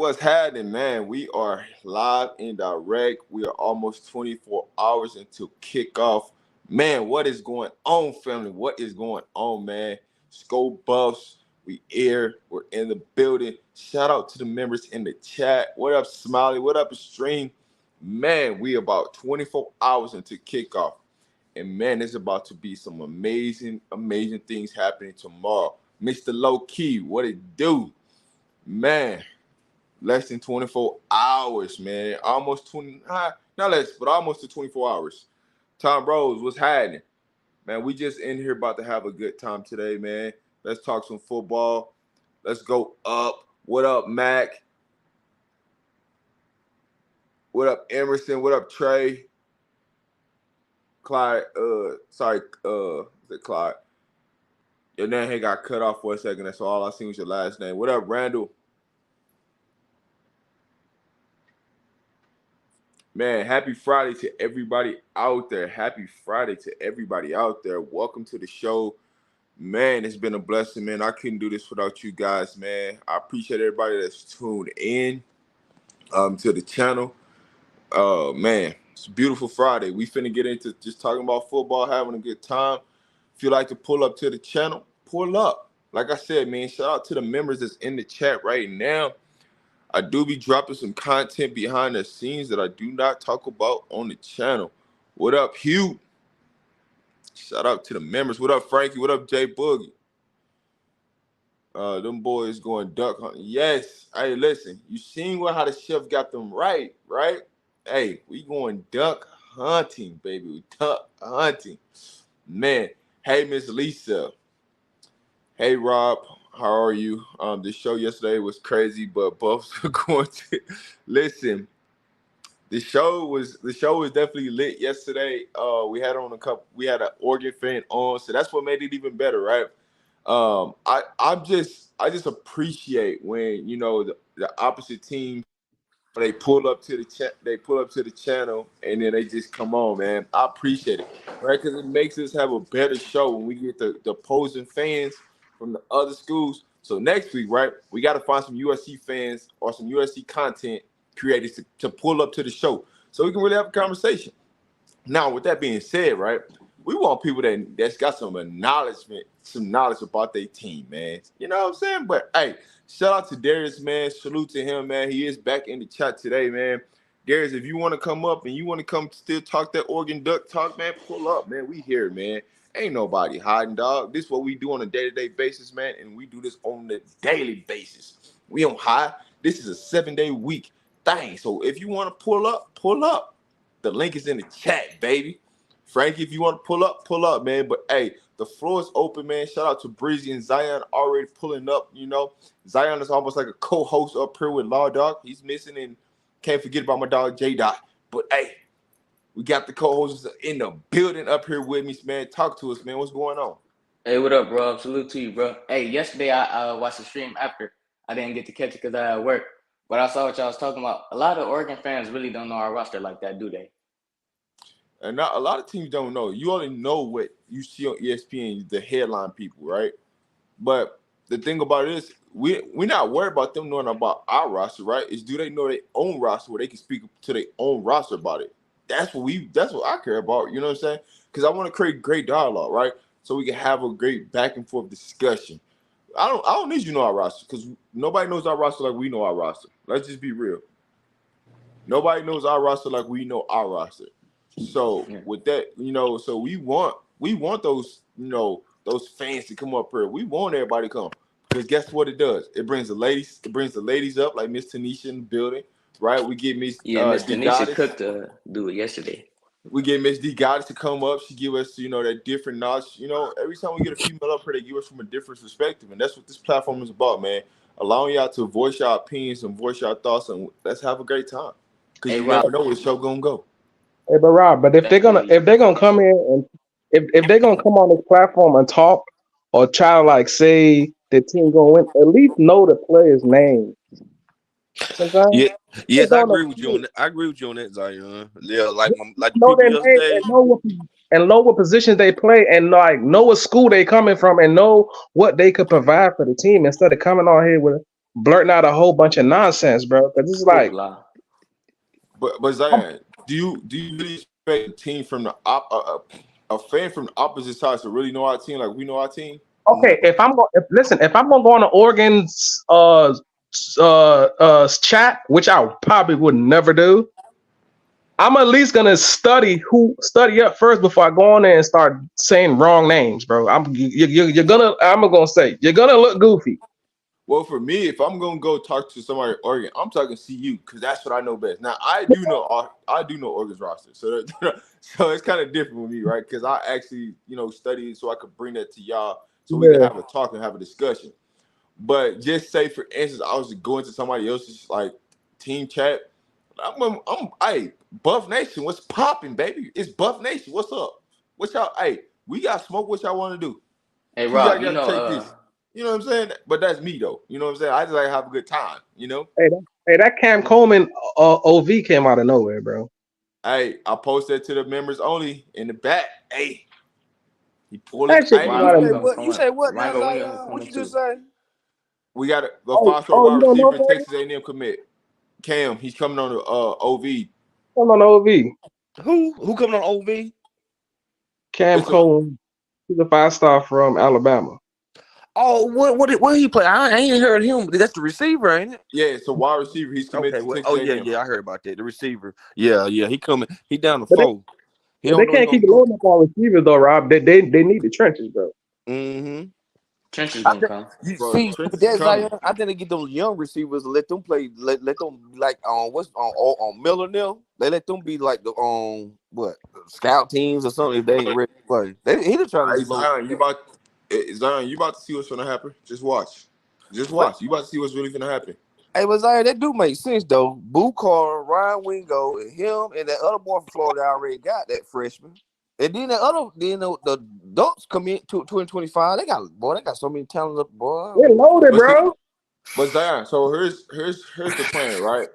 What's happening, man? We are live and direct. We are almost 24 hours into kickoff. Man, what is going on, family? What is going on, man? Scope Buffs, we here. We're in the building. Shout out to the members in the chat. What up, Smiley? What up, Stream? Man, we about 24 hours into kickoff. And man, there's about to be some amazing, amazing things happening tomorrow. Mr. Low Key, what it do? Man, less than 24 hours, man. Almost 20, not less, but almost to 24 hours. Tom Rose, what's happening? Man, we just in here about to have a good time today, man. Let's talk some football. Let's go up. What up, Mac? What up, Emerson? What up, Trey? Clyde, is it Clyde? Your name had got cut off for a second. That's all I seen was your last name. What up, Randall? Man, happy Friday to everybody out there. Happy Friday to everybody out there. Welcome to the show. Man, it's been a blessing, man. I couldn't do this without you guys, man. I appreciate everybody that's tuned in to the channel. Man, it's a beautiful Friday. We finna get into just talking about football, having a good time. If you like to pull up to the channel, pull up. Like I said, man, shout out to the members that's in the chat right now. I do be dropping some content behind the scenes that I do not talk about on the channel. What up, Hugh? Shout out to the members. What up, Frankie? What up, Jay Boogie? Them boys going duck hunting. Yes. Hey, listen, you seen how the chef got them right? Hey, we going duck hunting, baby. We duck hunting. Man. Hey, Miss Lisa. Hey, Rob. How are you? The show yesterday was crazy, but Buffs are going to listen. The show was definitely lit yesterday. We had an Oregon fan on, so that's what made it even better, right? I just appreciate when the opposite team they pull up to the channel and then they just come on, man. I appreciate it, right? Because it makes us have a better show when we get the opposing fans from the other schools. So next week, right, we got to find some USC fans or some USC content creators to pull up to the show so we can really have a conversation. Now, with that being said, right, we want people that's got some knowledge about their team, man. You know what I'm saying? But hey, shout out to Darius, man. Salute to him, man. He is back in the chat today, man. Darius, if you want to come up and you want to come still talk that Oregon Duck talk, man, pull up, man. We here, man. Ain't nobody hiding, dog. This is what we do on a day-to-day basis, man, and we do this on a daily basis. We don't hide. This is a 7-day week thing. So if you want to pull up, pull up. The link is in the chat, baby. Frankie, if you want to pull up, man. But hey, the floor is open, man. Shout out to Breezy and Zion already pulling up. Zion is almost like a co-host up here with Law Dog. He's missing, and can't forget about my dog J Dot. But hey, we got the co-hosts in the building up here with me, man. Talk to us, man. What's going on? Hey, what up, bro? Salute to you, bro. Hey, yesterday I watched the stream after. I didn't get to catch it because I had work. But I saw what y'all was talking about. A lot of Oregon fans really don't know our roster like that, do they? And not, a lot of teams don't know. You only know what you see on ESPN, the headline people, right? But the thing about it is, we're not worried about them knowing about our roster, right? Is do they know their own roster where they can speak to their own roster about it? That's what I care about. You know what I'm saying? Because I want to create great dialogue, right? So we can have a great back and forth discussion. I don't need you to know our roster because nobody knows our roster like we know our roster. Let's just be real. Nobody knows our roster like we know our roster. So with that, so we want those, those fans to come up here. We want everybody to come because guess what it does? It brings the ladies up like Miss Tanisha in the building, right? We get Miss Miss Tanisha cooked to do it yesterday. We get Miss D Goddess to come up. She give us, that different knowledge. Every time we get a female up here, they give us from a different perspective, and that's what this platform is about, man. Allowing y'all to voice your opinions and voice your thoughts, and let's have a great time. Because you never know where the show gonna go. Hey, but Rob, if they're gonna come in and if they're gonna come on this platform and talk or try to say the team gonna win, at least know the player's name. Yes, I agree with you on that. I agree with you on that, Zion. Yeah, like the people yesterday. And know what positions they play, and know what school they coming from, and know what they could provide for the team instead of coming on here with blurting out a whole bunch of nonsense, bro. Because it's like, Hoopla. But Zion, do you really expect a team from the a fan from the opposite side to really know our team like we know our team? okay, if I'm going, if I'm gonna go on the Oregon's chat, which I probably would never do, I'm at least gonna study up first before I go on there and start saying wrong names, bro. You're gonna you're gonna look goofy. Well, for me, if I'm gonna go talk to somebody at Oregon, I'm talking CU because that's what I know best. Now, I do know Oregon's roster, so so it's kind of different with me, right? Because I actually studied so I could bring that to y'all, so we can Yeah, have a talk and have a discussion. But just say, for instance, I was going to somebody else's like team chat. Hey, Buff Nation, what's popping, baby? It's Buff Nation. What's up? What y'all? Hey, we got smoke. What y'all want to do? Hey Who y'all Rob, got to take this? You know what I'm saying? But that's me though. You know what I'm saying? I just like have a good time. that Cam Coleman OV came out of nowhere, bro. Hey, I posted to the members only in the back. Hey, he pulled it. That shit Hey, came Ryan out of Wingo nowhere. You coming. say what now, Ryan Wingo Zion? What coming you just too. say? we got the Oh, 5-star you wide don't know, receiver in buddy? Texas A&M commit. Cam, he's coming on the OV. Come on, OV. Who coming on OV? Cam It's a Coleman. He's a 5-star from Alabama. Oh, what he play? I ain't heard him. That's the receiver, ain't it? yeah, it's a wide receiver. He's committed Okay. to Well, Texas oh yeah, A&M. yeah. I heard about that. The receiver. Yeah, yeah. He coming. He down the But they, four. He but they don't know he can't gonna keep it go. loading up on receivers though, Rob. They need the trenches, bro. Mm-hmm. Trench is I gonna think come. you Bro, see Trench with is that coming. Zion. I think they get those young receivers and let them play. Let them be like on what's on Miller now. They let them be like the what scout teams or something if they ain't ready to play. He just trying to Hey, just load. Zion, you about to see what's gonna happen. Just watch. Just But watch. You about to see what's really gonna happen. hey, but Zion, that do make sense though. Boo Carter, Ryan Wingo, and him and that other boy from Florida already got that freshman. And then the adults come in to 2025. They got so many talents up, boy. They're loaded, But see, bro. but Zion, so here's the plan, right?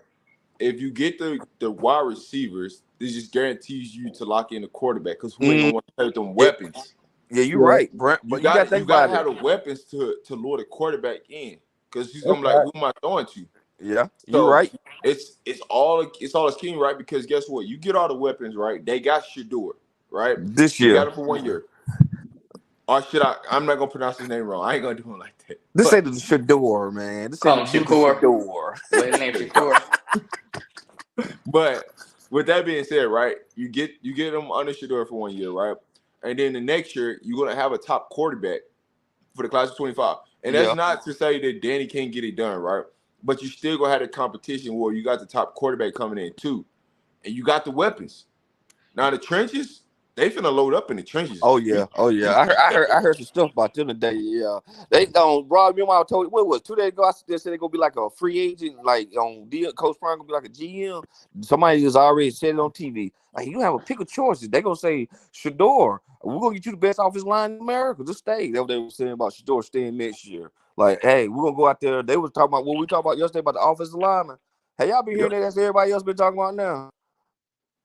If you get the wide receivers, this just guarantees you to lock in the quarterback because who ain't Mm, gonna want to play with them yeah, weapons? yeah, you're Yeah, right, Brent. You But you got to got think you got to about have it. the weapons to lure the quarterback in because he's that's gonna be like, right. who am I throwing to? Yeah, you're So right. it's all a scheme, right? Because guess what? You get all the weapons, right? They got Shador, right? This They got year, him for 1 year. Or should I? I'm not gonna pronounce his name wrong. I ain't gonna do him like that. this But ain't the Shador, man. This ain't Call the him dude Shakur. Shador. What his name? Shakur. but with that being said, right? You get him under Shador for 1 year, right? And then the next year you're gonna have a top quarterback for the class of 25. And that's Yeah. not to say that Danny can't get it done, right? But you still gonna have the competition where you got the top quarterback coming in too, and you got the weapons. Now the trenches, they finna load up in the trenches. Oh yeah, oh yeah. I heard some stuff about them today. Yeah, they Rob. Remember I told you what it was 2 days ago. They said they gonna be like a free agent, like Coach Prime gonna be like a GM. Somebody has already said it on TV. Like you have a pick of choices. They gonna say Shador. We're gonna get you the best offensive line in America. Just stay. That's what they were saying about Shador staying next year. Like, hey, we're gonna go out there. They was talking about what we talked about yesterday about the offensive lineman. Hey, y'all been hearing that? That's everybody else been talking about now.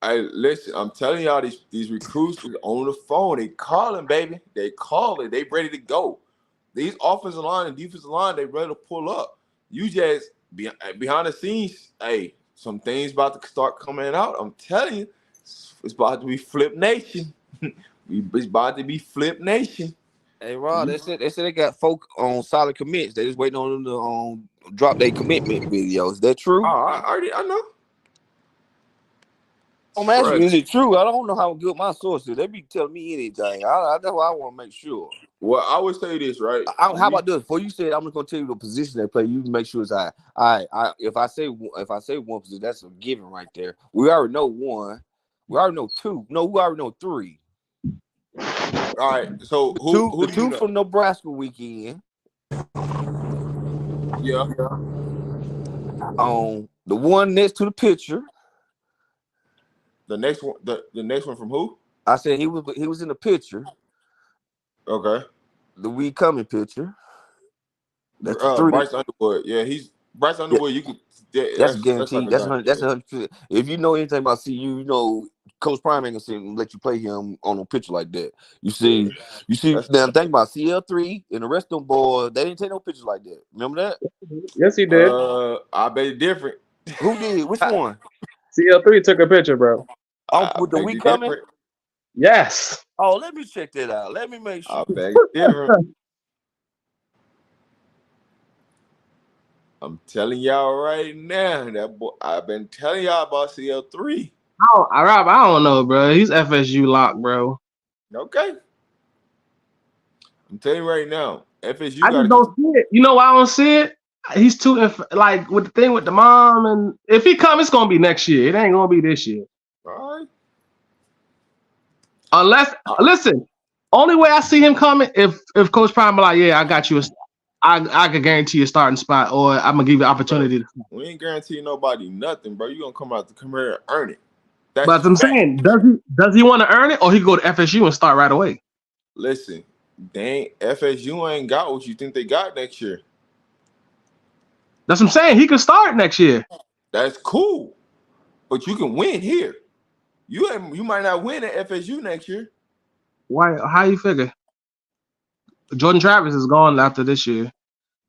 I listen. I'm telling y'all, these recruits is on the phone. They calling, baby. They calling. They ready to go. These offensive line and defensive line, they ready to pull up. You just behind the scenes. Hey, some things about to start coming out. I'm telling you, it's about to be Flip Nation. It's about to be Flip Nation. Hey Rod, they said they got folk on solid commits. They just waiting on them to drop their commitment videos. Is that Oh, true? I know. I'm asking you, is Trust. it true? I don't know how good my source is. They be telling me anything. That's why I want to make sure. Well, I would say this, right? How about this? Before you said, I'm just gonna tell you the position they play. You can make sure it's high. If I say one position, that's a given right there. We already know one. We already know two. No, we already know three. All right. So The who two, the who do you two know? from Nebraska weekend. Yeah. The one next to the pitcher. The next one from who? I said he was in the picture, Okay. the week coming picture. That's the three. Bryce Underwood. Yeah, he's Bryce Underwood, you could. That's That's like guaranteed. a That's guy. 100. That's 100%. If you know anything about CU, you know Coach Prime ain't gonna let you play him on a picture like that. You Yeah, see, you see. that's Now think about CL3 and the rest of them boys. They didn't take no pictures like that. Remember that? Yes, he did. I bet it's different. Who did? Which one? CL3 took a picture, bro. Oh, I with the beg week you coming. different. Yes. Oh, let me check that out. Let me make sure. I beg you different. I'm telling y'all right now, that boy. I've been telling y'all about CL3. Rob, I don't know, bro. He's FSU locked, bro. Okay, I'm telling you right now, FSU I got to just get. don't see it. You know why I don't see it? He's too like with the thing with the mom, and if he come, it's gonna be next year. It ain't gonna be this year. All right. Unless listen, only way I see him coming if Coach Prime be like, yeah, I got you. I can guarantee you a starting spot, or I'm gonna give you Bro, opportunity. we ain't guaranteeing nobody nothing, bro. You gonna come here and earn it. That's But I'm fact. saying, does he want to earn it, or he can go to FSU and start right away? Listen, FSU ain't got what you think they got next year. That's what I'm saying. He can start next year. That's cool, but you can win here. You might not win at FSU next year, Why? How you figure? Jordan Travis is gone after this year.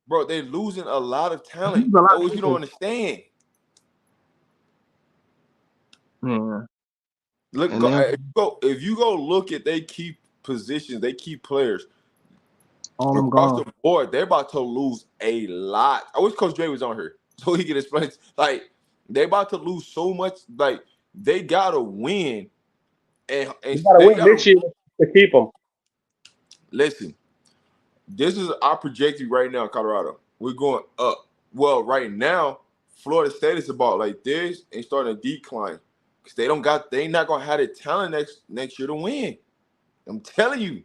bro. They're losing a lot of talent. He's a lot That's of what you don't people. understand. Yeah. Look, And then if you go look at they key positions, they key players all them across gone. the board, they're about to lose a lot. I wish Coach Dre was on here so he could explain. Like they about to lose so much. Like they gotta win, and You gotta they win gotta this year to keep him. listen. This is our projected right now, Colorado. We're going up. Well, right now, Florida State is about like this and starting to decline because they not gonna have the talent next year to win. I'm telling you.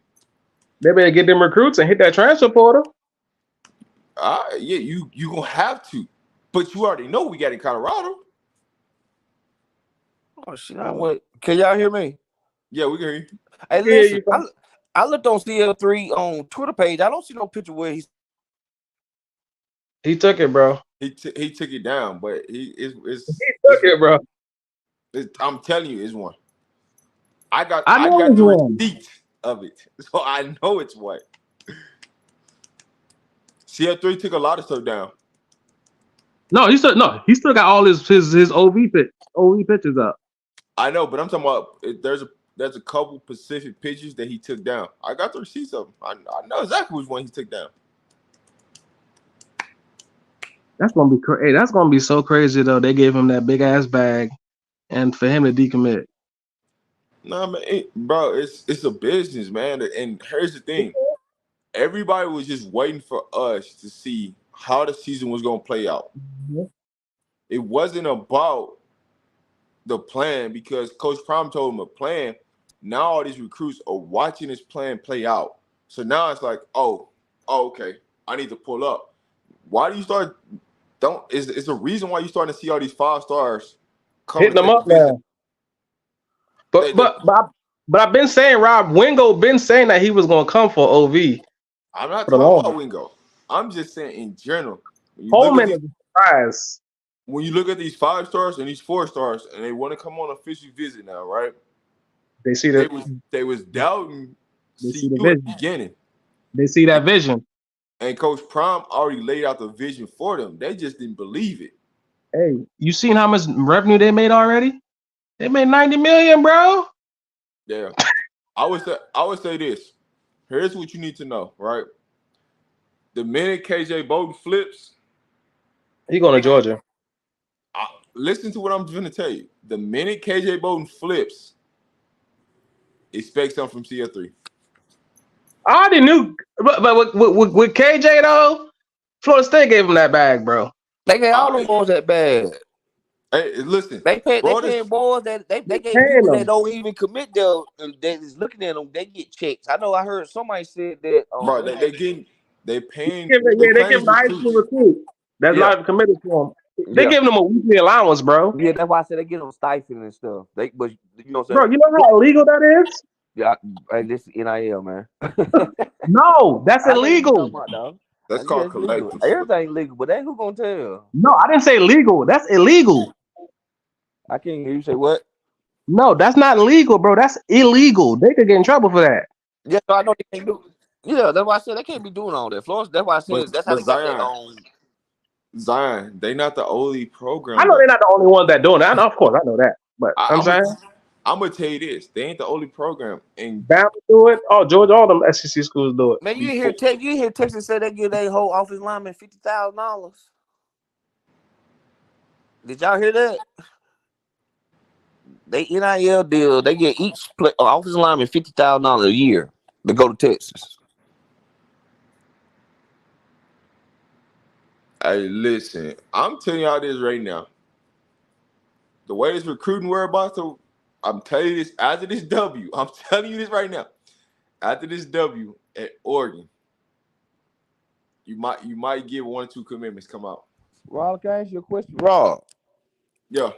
They better get them recruits and hit that transfer portal. Yeah, you gonna have to, but you already know we got in Colorado. Oh shit! What? Can y'all hear me? Yeah, we can hear you. Hey, Yeah, listen. you got I looked on CL3 on Twitter page. I don't see no picture where he's. he took it, bro. He took it down, but He took it, bro. I'm telling you, it's one. I I know got it's the one. receipt of it, so I know it's one. CL3 took a lot of stuff down. He still got all his OV pictures up. I know, but I'm talking about there's a couple Pacific pictures that he took down. I got the receipts of them. I know exactly which one he took down. That's gonna be crazy. Hey, that's gonna be so crazy though. They gave him that big ass bag, and for him to decommit. No, man, bro, it's a business, man. And here's the thing: everybody was just waiting for us to see how the season was gonna play out. It wasn't about the plan because Coach Prime told him a plan. Now all these recruits are watching this plan play out. So now it's like, okay, I need to pull up. Why do you start? Don't it's a reason why you starting to see all these 5 stars come Hitting to them take a up visit. now. But They, but but I, but I've been saying Rob Wingo been saying that he was gonna come for OV I'm not for the talking about long. Wingo. I'm just saying in general. Coleman is a surprise. When you look at these 5 stars and these 4 stars, and they want to come on an official visit now, right? They see They the was they was doubting they see the CU at the vision. beginning, They see that vision. and Coach Prime already laid out the vision for them. They just didn't believe it. Hey, you seen how much revenue they made already? They made 90 million, bro. Yeah, I would say this. Here's what you need to know, right? The minute KJ Bolden flips, He going to Georgia. listen to what I'm going to tell you. The minute KJ Bolden flips, expect something from CL3. I already knew, but with KJ though, Florida State gave him that bag, bro. They gave All all them right. boys that bad. Hey, listen, They bro, paying boys that they gave Paying people that them. don't even commit there and they is looking at them. They get checks. I know. I heard somebody said that. bro, they paying, they They paying give him these the high school recruits. recruit that's Yeah, not committed to him. They Yeah, giving him a weekly allowance, bro. yeah. That's why I said they get them stipend and stuff. But you know what I'm saying? Bro, you know how illegal that is? Yeah, hey, this is NIL, man. No, that's I know what you're talking illegal. about, dog. That's Yeah, called it's legal. collective stuff. Everything legal, but that who gonna tell? No, I didn't say legal. That's illegal. I can't hear you say what? No, that's not legal, bro. That's illegal. They could get in trouble for that. Yeah, I know they can't do. Yeah, that's why I said they can't be doing all that. Florence. That's why I said that's how But they got their own. Zion, they not the only I program know though. they're not the only ones that doing that. I know, of course, I know that. But I'm I'm gonna saying I'm gonna tell you this: they ain't the only program. And Bama do it. Oh, Georgia, all them SEC schools do it. Man, before, You hear Texas say they give their whole office lineman $50,000. Did y'all hear that? They NIL deal. They get each office lineman $50,000 a year to go to Texas. hey, listen, I'm telling y'all this right now. The way this recruiting world about to, I'm telling you this after this W. I'm telling you this right now. After this W at Oregon, you might get 1 or 2 commitments come out. Rob, can I ask you a question? Rob, Yeah.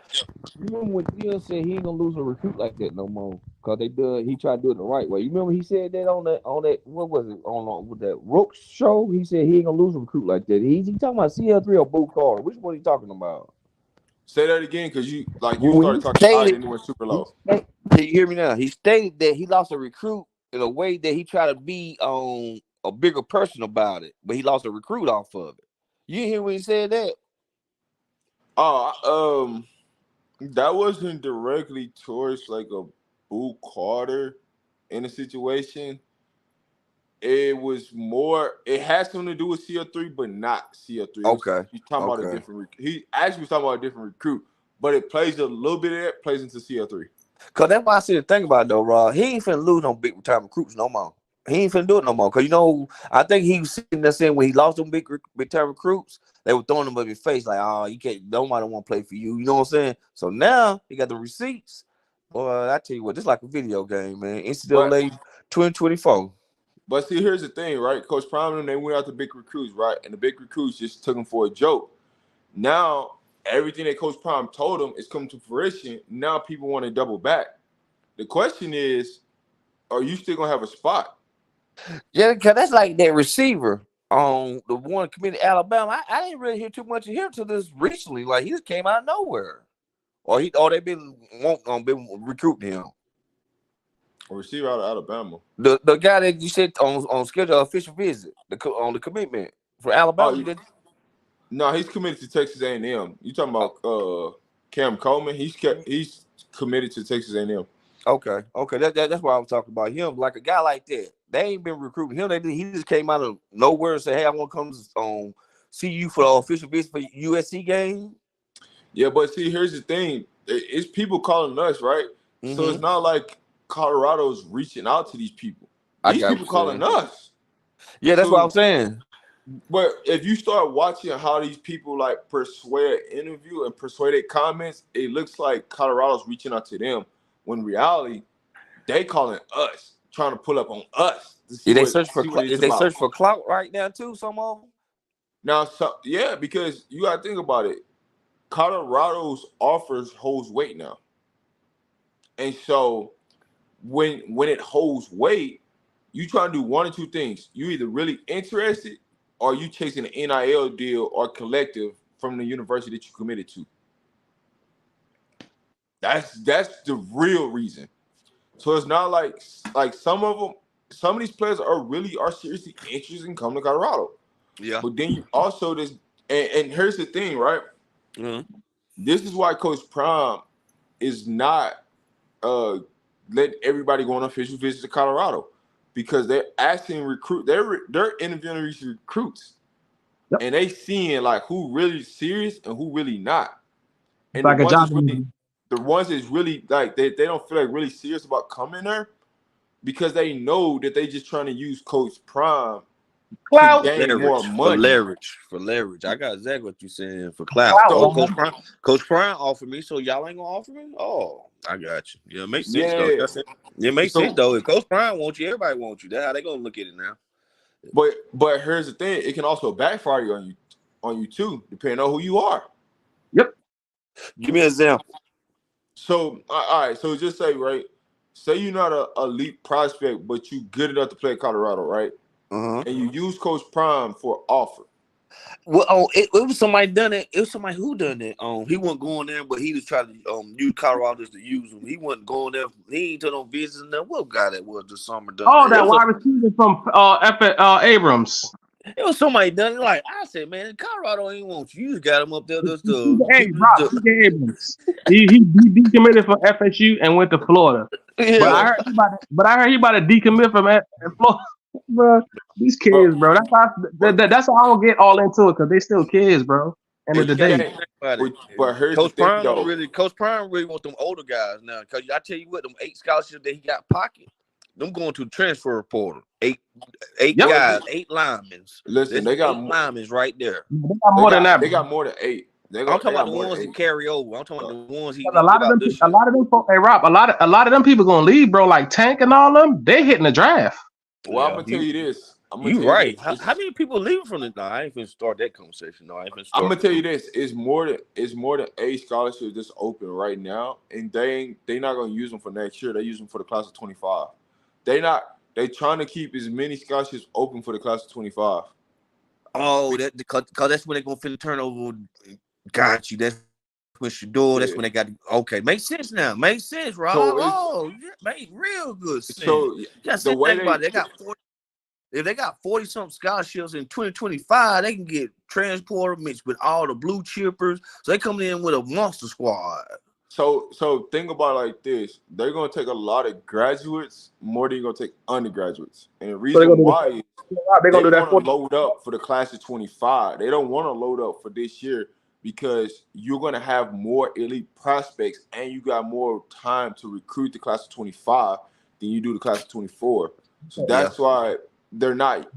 you remember when Dion said he ain't gonna lose a recruit like that no more? Cause he tried to do it the right way. You remember he said that on that what was it on with that Rooks show? He said he ain't gonna lose a recruit like that. He talking about CL3 or Boo Carter. Which one he talking about? Say that again, because you When started he talking high, stated, then it went super he low. sta- can you hear me now? He stated that he lost a recruit in a way that he tried to be a bigger person about it, but he lost a recruit off of it. You didn't hear when he said that? Oh, that wasn't directly towards like a Boo Carter in a situation. It was more. It has something to do with CL3, but not CL3. Okay, He's talking about a okay. different. He actually was talking about a different recruit, but it plays a little bit of that plays into CL3. Cause that's why I said the thing about it though, Rob. He ain't finna lose no big time recruits no more. He ain't finna do it no more. Cause I think he was sitting there saying when he lost them big time recruits, they were throwing him up his face like, oh, you can't. Nobody want to play for you. You know what I'm saying? So now he got the receipts. Boy, I tell you what, this like a video game, man. But NCAA 2024. but see, here's the thing, right? Coach Prime and them, they went out to big recruits, right? And the big recruits just took him for a joke. Now everything that Coach Prime told him is coming to fruition. Now people want to double back. The question is, are you still gonna have a spot? Yeah, cause that's like that receiver on the one committed to Alabama. I didn't really hear too much of him till this recently. Like he just came out of nowhere. Or they been recruiting him. A receiver out of Alabama. The guy that you said on schedule official visit on the commitment for Alabama. Oh, no, he's committed to Texas A&M. You talking Oh, about Cam Coleman? He's committed to Texas A&M. okay. That's what I was talking about. Him like a guy like that. They ain't been recruiting him. He just came out of nowhere and said, "Hey, I want to come see you for the official visit for USC game." Yeah, but see, here's the thing: it's people calling us, right? So it's Mm-hmm. not like Colorado's reaching out to these people. I These got people what you're calling saying. us. Yeah, that's what I'm So, saying. but if you start watching how these people like persuade interview and persuade comments, it looks like Colorado's reaching out to them. When in reality, they calling us, trying to pull up on us to see Is they what search for see what is it's they about. search for clout right now too? Some of them. Now, so, yeah, because you gotta think about it. Colorado's offers holds weight now, and so when it holds weight, you try to do 1 or 2 things. You either really interested, or you chasing an NIL deal or collective from the university that you committed to. That's the real reason. So it's not like some of these players are seriously interested in coming to Colorado. Yeah. But then you also this and here's the thing, right? Mm-hmm. This is why Coach Prime is not letting everybody go on official visits to Colorado, because they're asking they're interviewing these recruits, Yep. and they seeing like who really serious and who really not. It's And the like a ones job that's really interview. the ones that's really like they don't feel like really serious about coming there because they know that they just trying to use Coach Prime to Clout. gain more money. For leverage. I got exactly what you saying for clout. Clout, Oh, So man. Coach Prime offered me, so y'all ain't gonna offer me. Oh, I got you. Yeah, it makes sense though. yeah, That's it. It makes sense so though. If Coach Prime wants you, everybody wants you. That's how they gonna look at it now. but here's the thing, it can also backfire on you too, depending on who you are. Yep. Give me an example. So all right, so just say, right, say you're not a elite prospect, but you good enough to play at Colorado, right? Uh-huh. and you use Coach Prime for offer. Well, it was somebody done it. It was somebody who done it. He wasn't going there, but he was trying to use Colorado to use him. He wasn't going there. He ain't took no visits. And what guy that was this summer done Oh, that? that wide receiver from Abrams. It was somebody done it. Like I said, man, Colorado ain't want you. You just got him up there just to Hey, keep Rob, CJ Abrams. He decommitted from FSU and went to Florida. But yeah. I heard he about to decommit from Florida. Bro, these kids, bro. That's why I don't get all into it because they still kids, bro. End But of you the can't. day. But here's the Coach thing, Prime though. Coach Prime really want them older guys now. Because I tell you what, them 8 scholarships that he got pocket, them going to the transfer portal. Eight Yep. guys, 8 linemen. Listen, There's they got 8 linemen right there. They got more than that. They got more than 8. I'm talking about the ones that carry over. I'm talking about the ones he A didn't lot give of out them, this a year. lot of them. Hey Rob, a lot of them people gonna leave, bro. Like Tank and all them, they hitting the draft. Well, I'm gonna tell you this. You right. How many people leaving from the? No, I ain't finna start that conversation. No, I ain't finna start. I'm gonna tell you this: it's more than 8 scholarships that's open right now, and they not gonna use them for next year. They use them for the class of 25. They trying to keep as many scholarships open for the class of 25. Oh, that because that's when they're gonna finna turn over. Got you. That's when Shador. That's when they got. Okay, makes sense now. Makes sense, Rob. So yeah, make real good sense. So The way they got 40. If they got 40-something scholarships in 2025, they can get transporter mixed with all the blue chippers. So they coming in with a monster squad. So think about it like this: they're gonna take a lot of graduates more than you're gonna take undergraduates, and the reason why is they're gonna do that want to load up for the class of 25. They don't want to load up for this year because you're gonna have more elite prospects and you got more time to recruit the class of 25 than you do the class of 24. So that's why they're not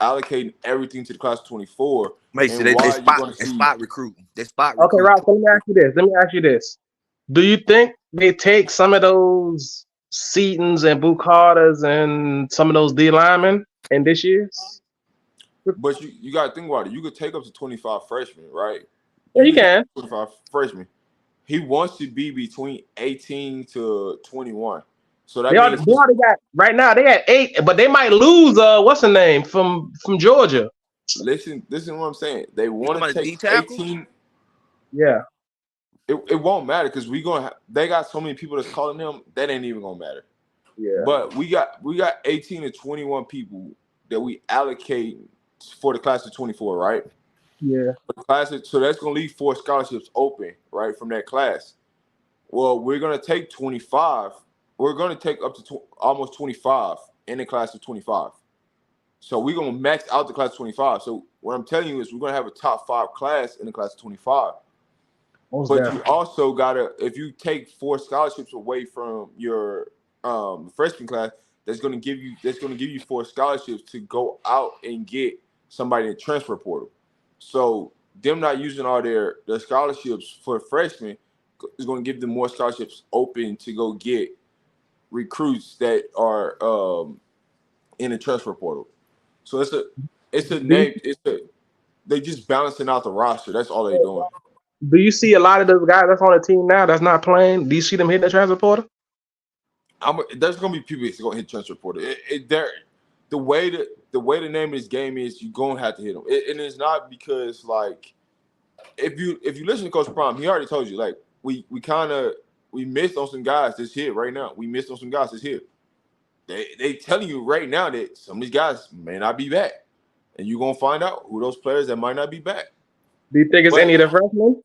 allocating everything to the class of 24. Mason, they spot recruiting. They spot recruiting. Okay, Rob, so let me ask you this. Do you think they take some of those Seatons and Bukatas and some of those D linemen in this year's? But you got to think about it. You could take up to 25 freshmen, right? Yeah, you can. 25 freshmen. He wants to be between 18 to 21. So that means they already got right now. They had 8, but they might lose. What's the name from Georgia? Listen to what I'm saying. They want to take 18. Yeah. It won't matter because they got so many people that's calling them that ain't even gonna matter. Yeah. But we got 18 to 21 people that we allocate for the class of 24, right? Yeah. So that's gonna leave 4 scholarships open, right, from that class. Well, we're gonna take 25. We're gonna take up to almost 25 in the class of 25. So we're gonna max out the class of 25. So what I'm telling you is we're gonna have a top 5 class in the class of 25. But you also gotta, if you take 4 scholarships away from your freshman class, that's gonna give you 4 scholarships to go out and get somebody in the transfer portal. So them not using all their scholarships for freshmen is gonna give them more scholarships open to go get recruits that are in the transfer portal. So they just balancing out the roster. That's all they're doing. Do you see a lot of those guys that's on the team now that's not playing? Do you see them hitting the transfer portal? There's gonna be people that's gonna hit transfer portal. The way the name of this game is, you're gonna have to hit them. And it's not because like if you listen to Coach Prime, he already told you like we missed on some guys that's here right now. We missed on some guys that's here. They telling you right now that some of these guys may not be back, and you're gonna find out who those players that might not be back. Do you think it's any of the freshmen?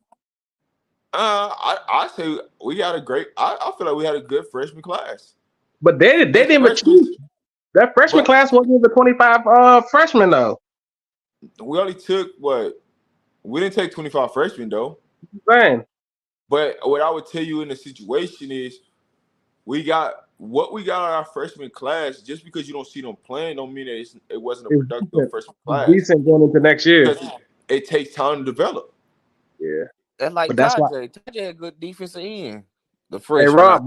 I say we got a great. I feel like we had a good freshman class. But they didn't achieve. That freshman class wasn't even 25 freshmen though. We only took what? We didn't take 25 freshmen though. Man. But what I would tell you in the situation is we got in our freshman class. Just because you don't see them playing don't mean that it wasn't a productive freshman class. Decent going into next year. Because it takes time to develop. Yeah. That's like Tajay. Tajay had good defensive end. The freshman. Hey,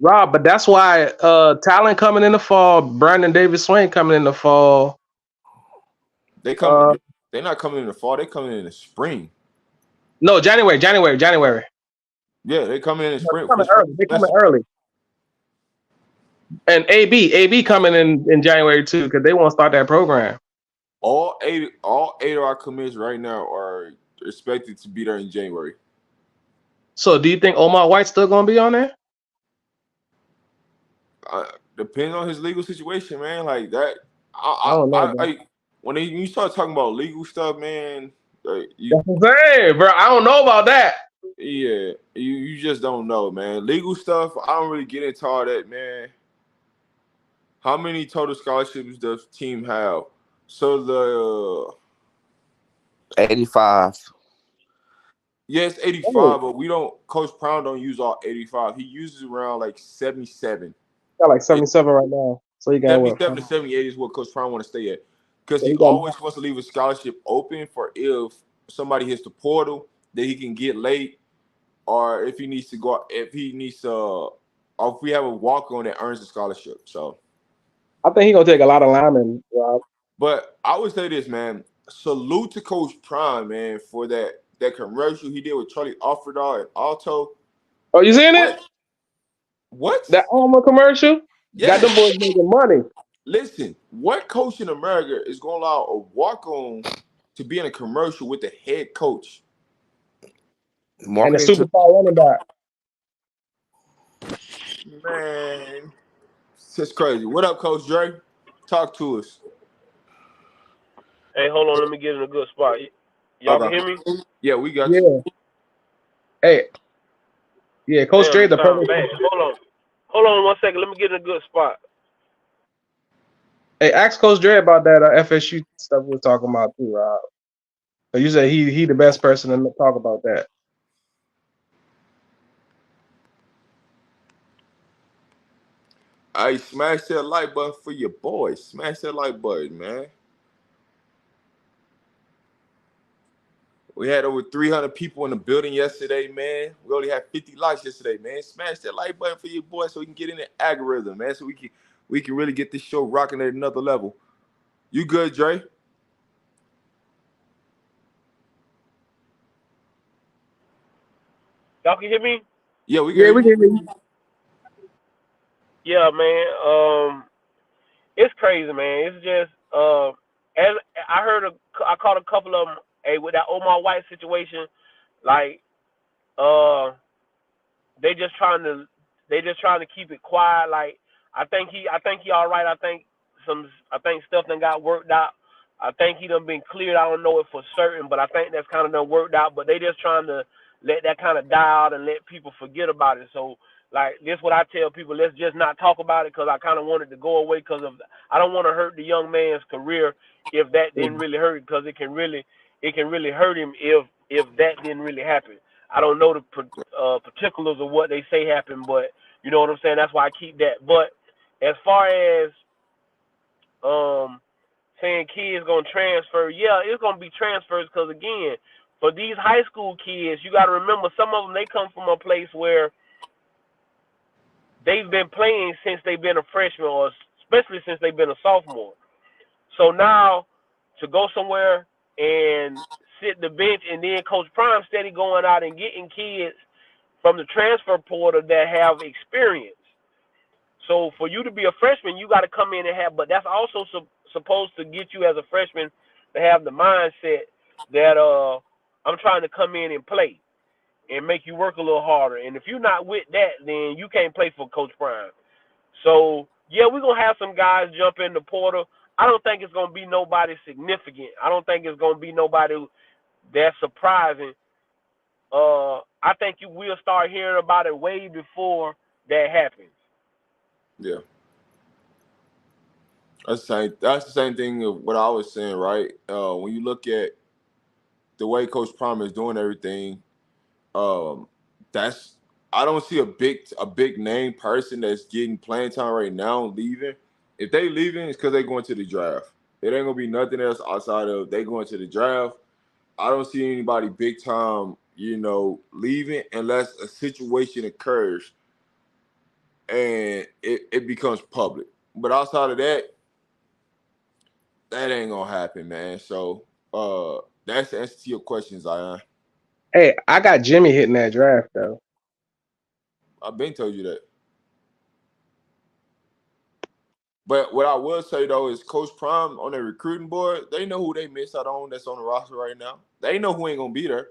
but that's why Talon coming in the fall, Brandon Davis Swain coming in the fall. They're not coming in the fall, they're coming in the spring. No, January. Yeah, they're coming in the spring. They're coming early. And AB coming in January too, because they want to start that program. All eight of our commits right now are expected to be there in January. So do you think Omar White's still gonna be on there? Uh, Depends on his legal situation, man. Like that, I don't know, bro. when you start talking about legal stuff, man, you That's what I'm saying, bro. I don't know about that. yeah, you just don't know, man. Legal stuff, I don't really get into all that, man. How many total scholarships does team have? So the 85. yes, Oh, 85, but we don't. Coach Brown don't use all 85. He uses around like 77. got like It, 77 right now. So you got what? 77 to 78 is what Coach Brown want to stay at, because So he he got always wants to leave a scholarship open for if somebody hits the portal that he can get late, or if he needs to go, if he needs to, or if we have a walk on that earns a scholarship. So. I think he gonna take a lot of linemen, Rob. But I would say this, man. Salute to Coach Prime, man, for that commercial he did with Charlie Offerdahl and Alto. Oh, you Man, seeing it? what? What? That Alma commercial got them boys Yes. making money. Listen, what coach in America is going to allow a walk-on to be in a commercial with the head coach? And the Marketing to superstar running back. Man, it's just crazy. What up, Coach Dre? Talk to us. Hey, hold on. Let me get in a good spot. Y'all can Okay. hear me? Yeah, we got you. Yeah. Hey, yeah, Coach Damn, Dre it the sounds perfect. bad. Hold on. Hold on 1 second. Let me get in a good spot. Hey, ask Coach Dre about that FSU stuff we are talking about too, Rob. So you said he the best person to talk about that. Hey, smash that like button for your boys. Smash that like button, man. We had over 300 people in the building yesterday, man. We only had 50 likes yesterday, man. Smash that like button for your boy so we can get in the algorithm, man. So we can really get this show rocking at another level. You good, Dre? Y'all can hear me? Yeah, we can Yeah, hear we you. can. Yeah, man. It's crazy, man. It's just and I heard I caught a couple of them. Hey, with that Omar White situation, like uh, they just trying to keep it quiet. Like I think he all right. I think stuff done got worked out. I think he done been cleared. I don't know it for certain, but I think that's kind of done worked out. But they just trying to let that kind of die out and let people forget about it. So like this, what I tell people: let's just not talk about it because I kind of want it to go away because of I don't want to hurt the young man's career if that didn't really hurt because it can really hurt him if that didn't really happen. I don't know the particulars of what they say happened, but you know what I'm saying. That's why I keep that. But as far as um saying kids gonna transfer, yeah, it's gonna be transfers because again, for these high school kids, you got to remember some of them they come from a place where they've been playing since they've been a freshman or especially since they've been a sophomore. So now to go somewhere and sit the bench and then Coach Prime steady going out and getting kids from the transfer portal that have experience. So for you to be a freshman, you got to come in and have, but that's also supposed to get you as a freshman to have the mindset that I'm trying to come in and play and make you work a little harder. And if you're not with that, then you can't play for Coach Prime. So yeah, we're gonna have some guys jump in the portal. I don't think it's gonna be nobody significant. I don't think it's gonna be nobody that's surprising. I think you will start hearing about it way before that happens. Yeah. That's the same thing of what I was saying, right? When you look at the way Coach Prime is doing everything, um, that's I don't see a big name person that's getting playing time right now leaving. If they leaving, it's because they going to the draft. It ain't gonna be nothing else outside of they going to the draft. I don't see anybody big time, leaving unless a situation occurs and it becomes public. But outside of that, that ain't gonna happen, man. So that's the answer to your question, Zion. Hey, I got Jimmy hitting that draft though. I've been told you that. But what I will say though is Coach Prime on their recruiting board, they know who they missed out on that's on the roster right now. They know who ain't gonna be there.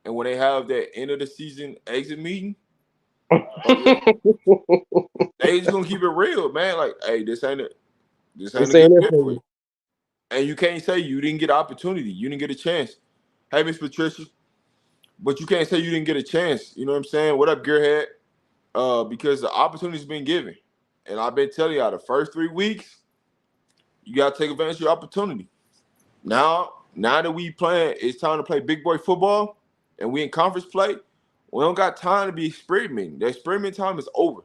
And when they have that end of the season exit meeting, oh yeah, they just gonna keep it real, man. Like, hey, this ain't it. This ain't This a good ain't it fit for for you. you. And you can't say you didn't get an opportunity. You didn't get a chance. Hey, Miss Patricia, but you can't say you didn't get a chance. You know what I'm saying? What up, Gearhead? Because the opportunity's been given. And I've been telling y'all the first 3 weeks, you gotta take advantage of your opportunity. Now that we playing, it's time to play big boy football and we in conference play. We don't got time to be experimenting. The experiment time is over.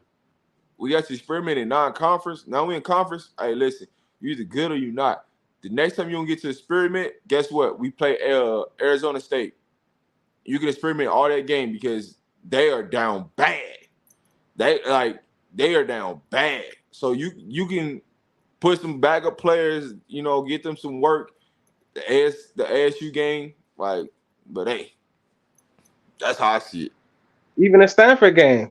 We got to experiment in non-conference. Now we in conference. Hey, listen, you either good or you not. The next time you don't get to experiment, guess what? We play Arizona State. You can experiment all that game because they are down bad. They are down bad. So you can put some backup players, get them some work. The ASU game, but hey, that's how I see it. Even the Stanford game.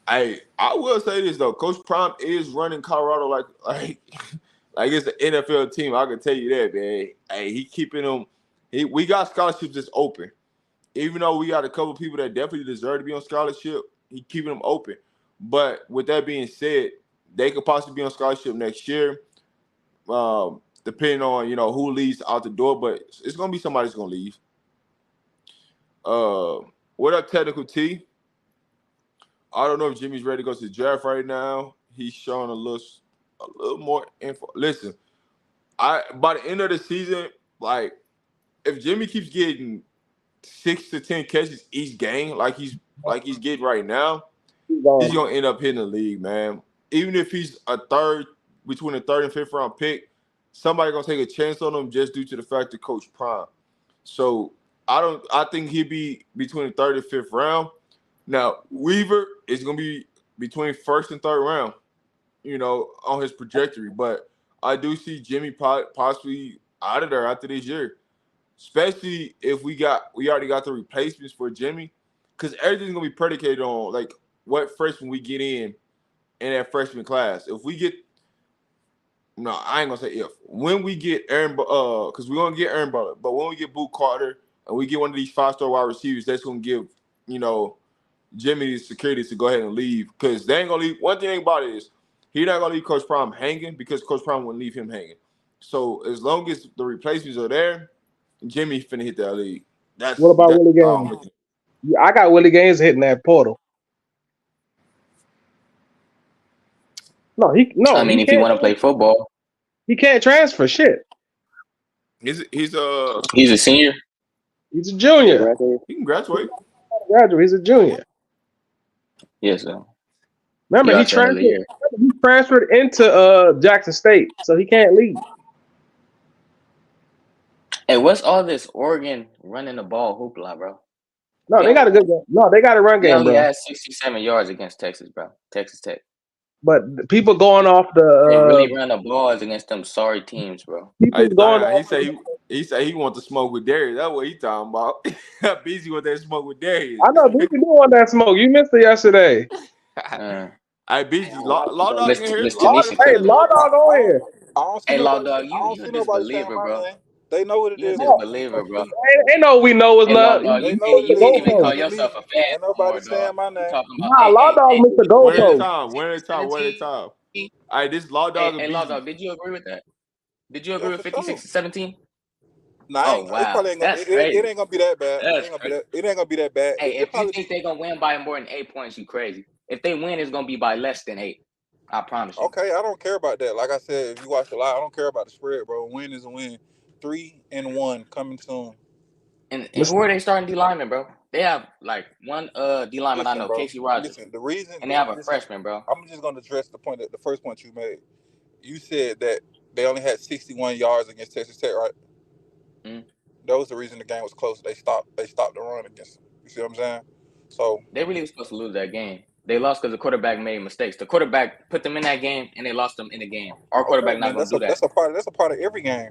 I will say this though, Coach Prime is running Colorado like like it's an NFL team. I can tell you that, man. Hey, he keeping them. We got scholarships that's open. Even though we got a couple people that definitely deserve to be on scholarship, he keeping them open. But with that being said, they could possibly be on scholarship next year, depending on who leaves out the door. But it's gonna be somebody that's gonna leave. What up, Technical T? I don't know if Jimmy's ready to go to the draft right now. He's showing a little more info. Listen, by the end of the season, like if Jimmy keeps getting 6 to 10 catches each game, like he's getting right now, He's he's gone. gonna end up hitting the league, man. Even if he's a third between the third and fifth round pick, somebody gonna take a chance on him just due to the fact that Coach Prime. So I think he'd be between the third and fifth round. Now Weaver is gonna be between first and third round, on his trajectory. But I do see Jimmy possibly out of there after this year, especially if we already got the replacements for Jimmy, because everything's gonna be predicated on like what freshman we get in that freshman class. If we get no, I ain't gonna say if when we get Aaron, because we're gonna get Aaron Butler, but when we get Boot Carter and we get one of these 5-star wide receivers, that's gonna give Jimmy the security to go ahead and leave, because they ain't gonna leave. One thing about it is he not gonna leave Coach Prime hanging because Coach Prime wouldn't leave him hanging. So as long as the replacements are there, Jimmy finna hit that league. What about That's Willie how I'm Gaines? looking. Yeah, I got Willie Gaines hitting that portal. No, I mean, he if you can't. want to play football, He can't transfer shit. He's he's a senior. He's a He junior. graduated. he can graduate. Graduate. He's a junior. Yes, sir. Remember, You got to another year. he transferred into Jackson State, so he can't leave. Hey, what's all this Oregon running the ball hoopla, bro? No, they got a good game. No, they got a run They game, only bro. had 67 yards against Texas, bro. Texas Tech. But people going off They really the run the balls against them sorry teams, bro. people going He off. say he say he want to smoke with Darius. That's what he talking about. Busy with that smoke with Darius. I know people do want that smoke. You missed it yesterday. Uh, I busy. Law dog in here. Miss Law dog Tanisha in Hey, took here. it. Law Law Dog on here. I don't see Hey, Law nobody. Dog, I don't you see a nobody saying disbeliever, my bro. name. They know what it You a is. disbeliever, bro. Ain't no we know it's Hey, Law not. Dog, They you know hey, what you it can't is. even They call Goalpost. believe yourself it. a fan Ain't no more, nobody dog. saying my You name. talking about Nah, Law Dog missed the one at a goalpost. time. One at a time. One at a 2017? time. All right, this law dog and Hey, Law busy. Dog, did you agree with that? Did you Yeah, agree with for sure. 56 to 17? Nah, Oh, it wow. probably ain't gonna. That's It crazy. ain't gonna be that bad. It That's ain't gonna be crazy. that. It ain't gonna be that bad. Hey, It if you probably think be they're going to win by more than 8 points, you crazy. If they win, it's going to be by less than 8. I promise you. okay. I don't care about that. Like I said, if you watch a lot, I don't care about the spread, bro. Win is a win. 3-1 coming soon. And who are they starting D lineman, bro? They have like one D lineman I Listen, know, bro. Casey Rogers, Listen. The reason. and they have a Listen. freshman, bro. I'm just gonna address the first point you made. You said that they only had 61 yards against Texas Tech, right? Mm. That was the reason the game was close. They stopped the run against them. You see what I'm saying? So They really were supposed to lose that game. They lost because the quarterback made mistakes. The quarterback put them in that game, and they lost them in the game. Our okay, quarterback not man, going to do that. that's a part of every game.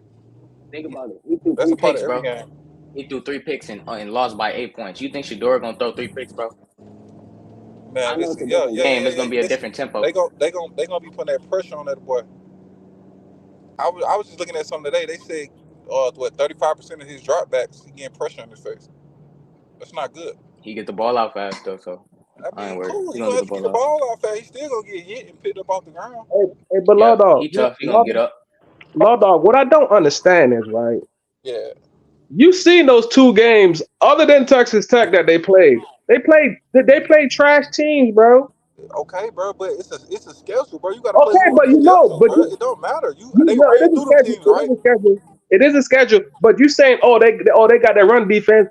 Think about it. He threw That's three a part of picks, every bro. game. He threw 3 picks and lost by 8 points. You think Shador going to throw 3 picks, bro? Man, know it's a listen, different game. It's gonna be a listen. different tempo. They gonna be putting that pressure on that boy. I was just looking at something today. They say, 35% of his dropbacks he getting pressure on his face. That's not good. He get the ball out fast though, so I I ain't mean, worried. cool. He He gonna gonna get have the to get ball the out. ball out fast. He still gonna get hit and picked up off the ground. But Yeah, Law Dog, he tough. He gonna get up. Law Dog, what I don't understand is, right, Yeah. you seen those two games other than Texas Tech that they played. They played trash teams, bro. Okay, bro, but it's a schedule, bro. You gotta play Okay, who on but the you know, schedule, bro. It don't matter. you They know it ran is a through them schedule. teams, It right? is a schedule. It is a schedule. But you saying, they got that run defense.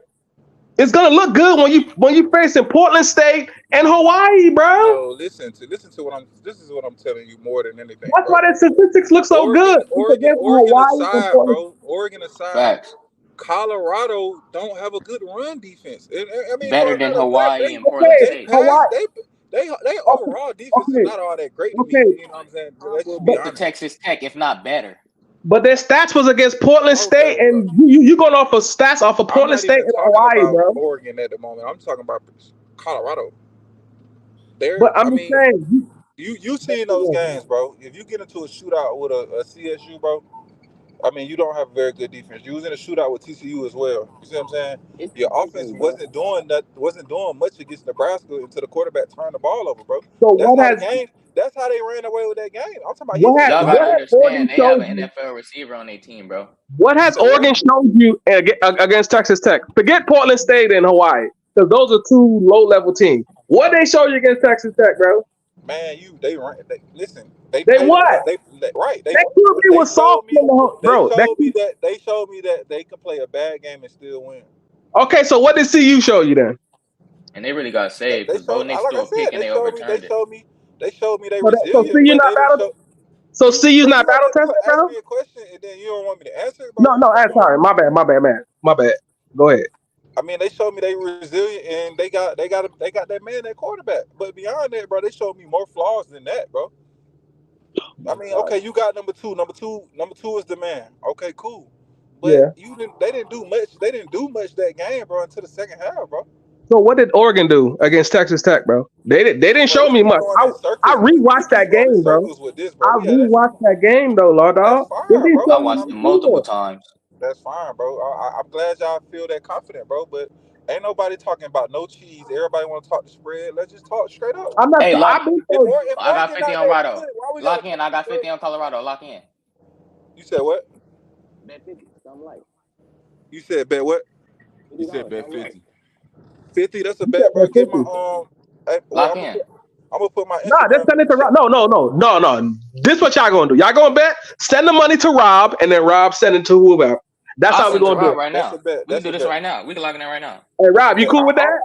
It's gonna look good when you facing Portland State and Hawaii, bro. No, listen to what I'm. This is what I'm telling you more than anything, That's why bro. their statistics look so good. It's against Oregon Hawaii and aside, Portland. bro. Oregon aside, Facts. Colorado don't have a good run defense. I mean, for Better a than matter of fact, Hawaii and Portland Okay, they State. pass Hawaii. they Okay, overall defense is okay, not all that great to me. okay. You know what I'm saying? Let's just be Comparable to honest. Texas Tech, if not better. But their stats was against Portland State, Okay, bro. and you going off of stats off of I'm Portland not State even and talking Hawaii, about bro. Oregon at the moment. I'm talking about Colorado. They're, But I'm I just mean, saying, you seen those games, bro. If you get into a shootout with a CSU, bro, I mean, you don't have a very good defense. You was in a shootout with TCU as well. You see what I'm saying? It's Your offense ridiculous, bro. wasn't doing much against Nebraska until the quarterback turned the ball over, bro. so That's how the game. That's how they ran away with that game. I'm talking about. He was Y'all driving. gotta what has Oregon understand, they have showed an you? NFL receiver on their team, bro. What You has said what? Oregon showed you against Texas Tech? Forget Portland State and Hawaii, because those are two low level teams. What they show you against Texas Tech, bro? Man, they ran. Listen, they They played what? against. Right. That QB was soft in the bro. They showed me that they could play a bad game and still win. Okay, so what did CU show you then? And they really got saved They because Bo showed, Nix like threw I a pick said, and they overturned it. they showed me they So resilient, CU but not they didn't battle. show. So CU's Bro, not you battle tested, ask bro. me a question and then you don't want me to answer it, bro. No, I'm sorry. My bad, man. My bad. Go ahead. I mean, they showed me they resilient and they got that man at quarterback. But beyond that, bro, they showed me more flaws than that, bro. I mean, okay, you got number two. Number two is the man. Okay, cool. But Yeah. they didn't do much. They didn't do much that game, bro, until the second half, bro. So what did Oregon do against Texas Tech, bro? They didn't Bro, show we me keep much. going in I circles with rewatched that game, bro. this, bro. I Yeah, rewatched that game though, Law that's Dog. They fine, didn't bro. I show me watched I'm it much multiple either. times. That's fine, bro. I'm glad y'all feel that confident, bro. But ain't nobody talking about no cheese. Everybody want to talk the spread. Let's just talk straight up. I'm not. Hey, I've lock. been told. If I got Oregon 50 not on that Rado. good, why we gotta Lock in. talk I the got spread? 50 on Colorado. Lock in. You said what? Bet 50. Something like You said bet what? He said $50. bet Something like 50. 50. That's a You said bet, bro. that Get my 50. Hey, well, Lock in. I'm gonna put my Nah, just Instagram in send the it to Rob. chat. No. This what y'all gonna do. Y'all gonna bet? Send the money to Rob, and then Rob send it to whoever. That's I'll how we send it to gonna do Rob it. right That's now. a bet. We can That's do a this bet. right now. We can lock in right now. Hey, That's a Rob, you bet. cool with that?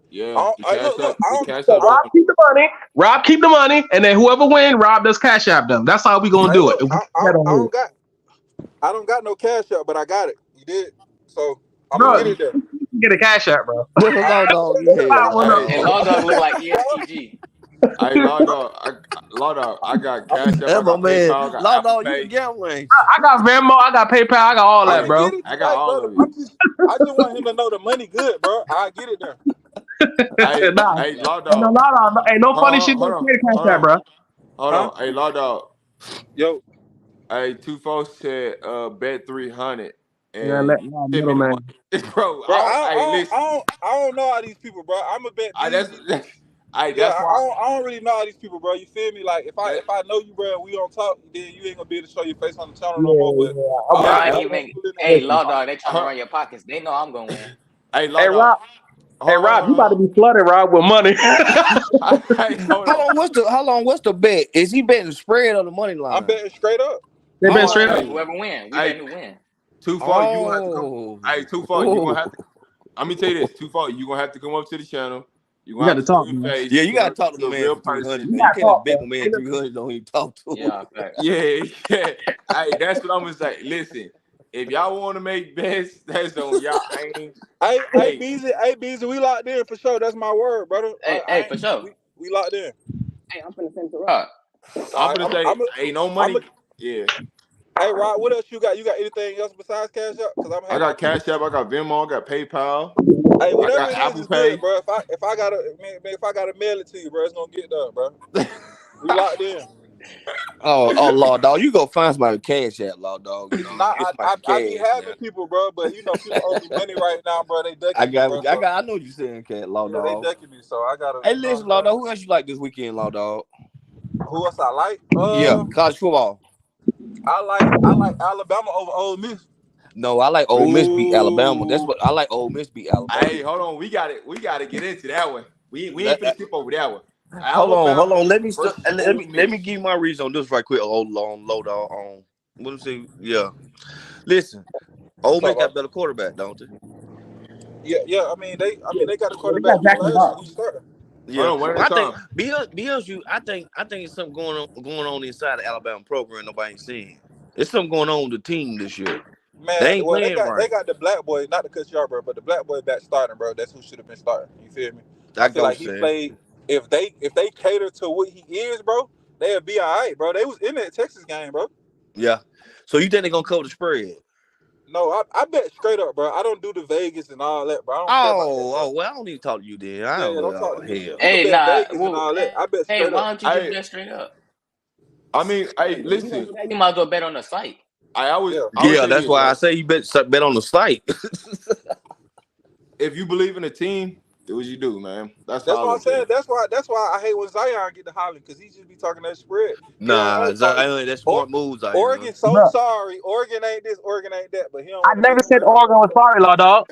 Yeah, the cash Look. up, the cash So up Rob on keep the money. Rob keep the money, and then whoever win, Rob does cash app them. That's how we gonna Hey, do it. look. I don't got no cash up, but I got it. You did. So I'm gonna Bro, get it there. you can get a cash app, bro. What the law dog you Fire had, one up. Hey, And dog? Law Dog look like ESTG. hey, Lord, I got cash up, I That my got man. PayPal, I got Law Apple dog, you a Pay. gambler, ain't I got Venmo, I got PayPal, I got all I that, can bro. get it I got tonight, all brother. of it. I just want him to know the money good, bro. I get it there. Nah, Hey, Lord, ain't no funny shit hold about on, the cash hold app, on, bro. hold Huh? on. Hey, Lord, Yo, hey, two folks said bet 300 Yeah, and you send me the middleman. money, bro. bro, Hey, listen, I don't know all these people, bro. I'm a bet that's Beezy. hey, Yeah, that's why. I don't really know all these people, bro. You feel me? Like That, if I know you, bro, and we don't talk, then you ain't gonna be able to show your face on the channel no more. But Yeah. all Y'all the ain't yeah, other even ones make. who live in Hey, the Law Dog, they trying to uh, run your pockets. They know I'm gonna win. hey, Hey, Lord, Rob. Hey, hold Rob, you about to on. be flooded, Rob, with money. Hey, hold How on. long? What's the bet? Is he betting the spread or the money I'm line? betting straight up. They been straight up. Hey, Whoever win, we hey, letting who win. too far. You gonna have to come. Oh, Hey, too far. You gonna oh, have to. Let me tell you this. Too far. You gonna have to come up to the channel. You You gonna got have to to show talk, your man. face. yeah. You You gotta know, talk to my you're a man real for 300, person. You man. got You to can't talk, bet man. my man 300. Don't even talk to him. Yeah, facts. Yeah, yeah. Hey, that's what I'm gonna say. Listen, if y'all want to make bets, that's on y'all. I ain't. Hey, Hey, Beezy, we locked in for sure. That's my word, brother. Hey, for sure. We locked in. Hey, I'm finna send it to Rob. I'm All right, gonna say, ain't no money. Yeah. Hey, Rod, what else you got? You got anything else besides Cash App? Because I'm I happy. got Cash App, I got Venmo, I got PayPal, Hey, I whatever got it Apple is good, Pay. bro. If I gotta if I gotta mail it to you, bro, it's gonna get done, bro. We locked in. Oh, Lord, dog, you go find somebody with Cash App, Lord, dog. Nah, Get somebody some I be cash, having man. people, bro, but people owe me money right now, bro. They ducking me, bro. So I know you saying Cash, Lord, yeah, they dog. ducking me. So I gotta, Hey, you know listen, what I'm Lord, saying? dog, who else you like this weekend, Lord, dog? Who else I like? Yeah, college football. I like Alabama over Ole Miss. No, I like Ole Miss beat Alabama. That's Ooh. what I like. Ole Miss beat Alabama. Hey, hold on. We got to get into that one. We ain't Let- finna skip over that one. hold Alabama on. versus Ole Let me Miss. give you my reason on this right quick. Hold on, low dog. On what is it? Yeah. Listen, Ole What's Miss up, got bro? a better quarterback, don't they? Yeah. I mean, they got the They got quarterback from Jackson last year. Dart. He started. Hold Yeah. on, one at Well, a I think time. I think it's something going on inside the Alabama program nobody ain't seeing. There's something going on with the team this year. They Man, ain't well, playing they right. got the black boy, not to cut you off, bro, but the black boy back starting, bro. That's who should have been starting. You feel me? I I feel go like he saying. played. If they cater to what he is, bro, they'll be all right, bro. They was in that Texas game, bro. Yeah. So you think they're gonna cover the spread? No, I bet straight up, bro. I don't do the Vegas and all that, bro. I don't care about that, bro. Well, I don't need to talk to you then. I Yeah, don't yeah, don't talk oh to me. hell. You can Hey, bet nah. Vegas and Well, all that. I bet hey, straight why up. don't you just I bet straight up? I mean, hey, listen. You might as well bet on the site. Yeah. I would Yeah, say that's this, why I right? say you bet on the site. If you believe in a team, do what you do, man. That's That's how I what I'm look at saying. it. That's why I hate when Zion get to hollering because he just be talking that spread. He don't Nah, want to talk. Zion, that's Or, smart moves, Zion. Oregon, so Bro, sorry. Oregon ain't this. Oregon ain't that. But he don't I want to never be said real. Oregon was sorry, law dog.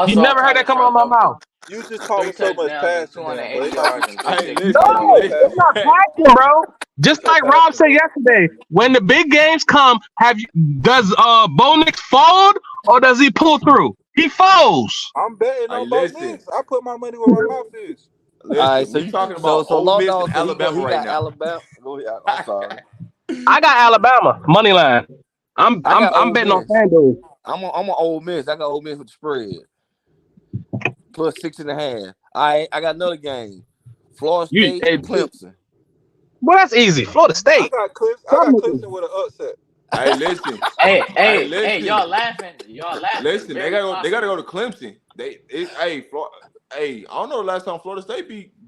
You Also, our never heard that target come out shot of my though, mouth. You just talk three with so much touchdowns and passion, then, bro. 280 It might be yards and Hey, 360 listen, with No, your yards. it's listen. passion. not passion, bro. With Just your like Rob passion, said bro. yesterday, when the big games come, does Bo Nix fold or does he pull through? He folds. I'm betting Hey, on Bo listen. Nix. I put my money where my mouth is. All right, Listen, we talking about so Ole Law Miss and Dog said Alabama he right got now. Alabama. Go ahead. I'm sorry. I got Alabama money line. I'm I I'm got I'm Ole betting on Miss. FanDuel. I'm a Ole Miss. I got Ole Miss with the spread plus 6.5. All right, I got another game. Florida State, Clemson. Well, that's easy. Florida I State. got Cliff. I Some got niggas. Clemson with an upset. Hey, listen. Hey, Hey, listen. y'all laughing. Y'all laughing. It's Listen. They very gotta go. They gotta possible. go to Clemson. Hey, I don't know the last time Florida State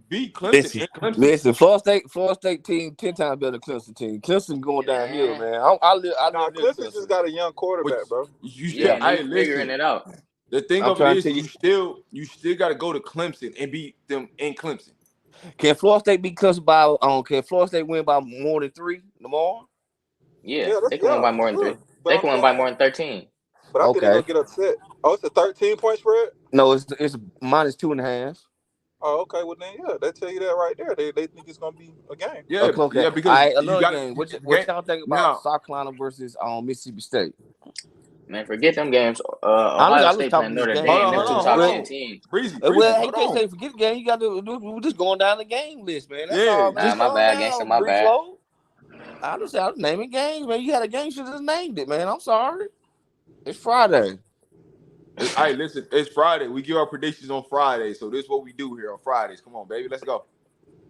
beat Clemson Listen, in Clemson. listen. Florida State team 10 times better than Clemson team. Clemson going downhill, Eh, man. I Nah, live near Clemson just Clemson. got a young But quarterback, bro. you still. yeah, Yeah, and Hey, he's figuring listen. it out. The thing I'm of it trying to is, tell you still got to go to Clemson and beat them in Clemson. Can Florida State beat Clemson by? Can Florida State win by more than 3 tomorrow? Yeah, Yeah, they that's can win by for more than sure. three. But They I'm can win by saying, more than 13. but I think they're Okay. gonna get upset. Oh, it's a 13-point spread. No, it's minus 2.5. Oh, okay. Well then, yeah, they tell you that right there. They think it's gonna be a game. Yeah, Okay, okay. yeah, All because right, you another got game. What game y'all think about now. South Carolina versus Mississippi State? Man, forget them games. I Ohio was State talking playing these Notre Hold Dame. on, games, Them hold two on, man. hold top Well, 10 on. teams. Breezy, Well, he hold can't on. say forget the game. You got to we're just going down the game list, man. That's Yeah, all, man. My Calm bad, gangster. down, My Breeze bad. Low. I understand. I was naming games, man. You had a game, should have just named it, man. I'm sorry. It's Friday. Hey, listen, it's Friday. We give our predictions on Friday, so this is what we do here on Fridays. Come on, baby, let's go.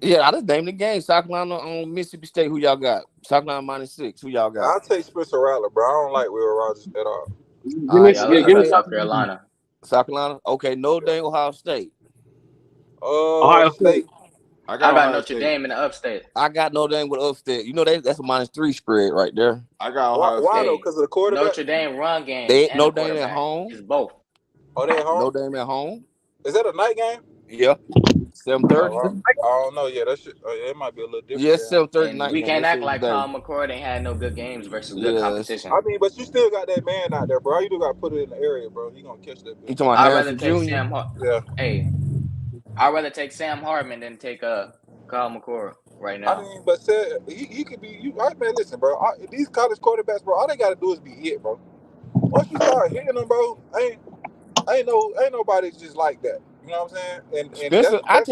Yeah, I just named the game. South Carolina on Mississippi State. Who y'all got? South Carolina -6. Who y'all got? I'll take Spencer Rattler, bro. I don't like Will Rogers at all. All right, Yeah, so I Give me got okay, South Carolina. South Carolina. Okay, Notre Yeah. Dame, Ohio State. Ohio State. State. I got I got Ohio Notre State. Dame in the upstate. I got Notre Dame with upstate. You know that's a -3 spread right there. I got Why? Ohio Why State. though? Hey, Because of the quarterback. Notre Dame run game They and the Notre Dame at quarterback. home. It's both. Are they at home? Notre Dame at home. Is that a night game? Yeah, 7:30. Oh, I don't know. Yeah, that shit. It might be a little different Yes, then. 7:30 And night we game. can't That's act it like today. Kyle McCord ain't had no good games versus good Yes. competition. I mean, but you still got that man out there, bro. You do got to put it in the area, bro. He gonna catch that You bitch. talking about I'd rather Harrison take Jr.? Sam. Yeah. Hey, I'd rather take Sam Hartman than take Kyle McCord right I now. mean, but said he could be. Man, listen, bro. These college quarterbacks, bro. All they gotta do is be hit, bro. Once you start hitting them, bro, ain't nobody just like that. You know what I'm saying? And Spencer, that's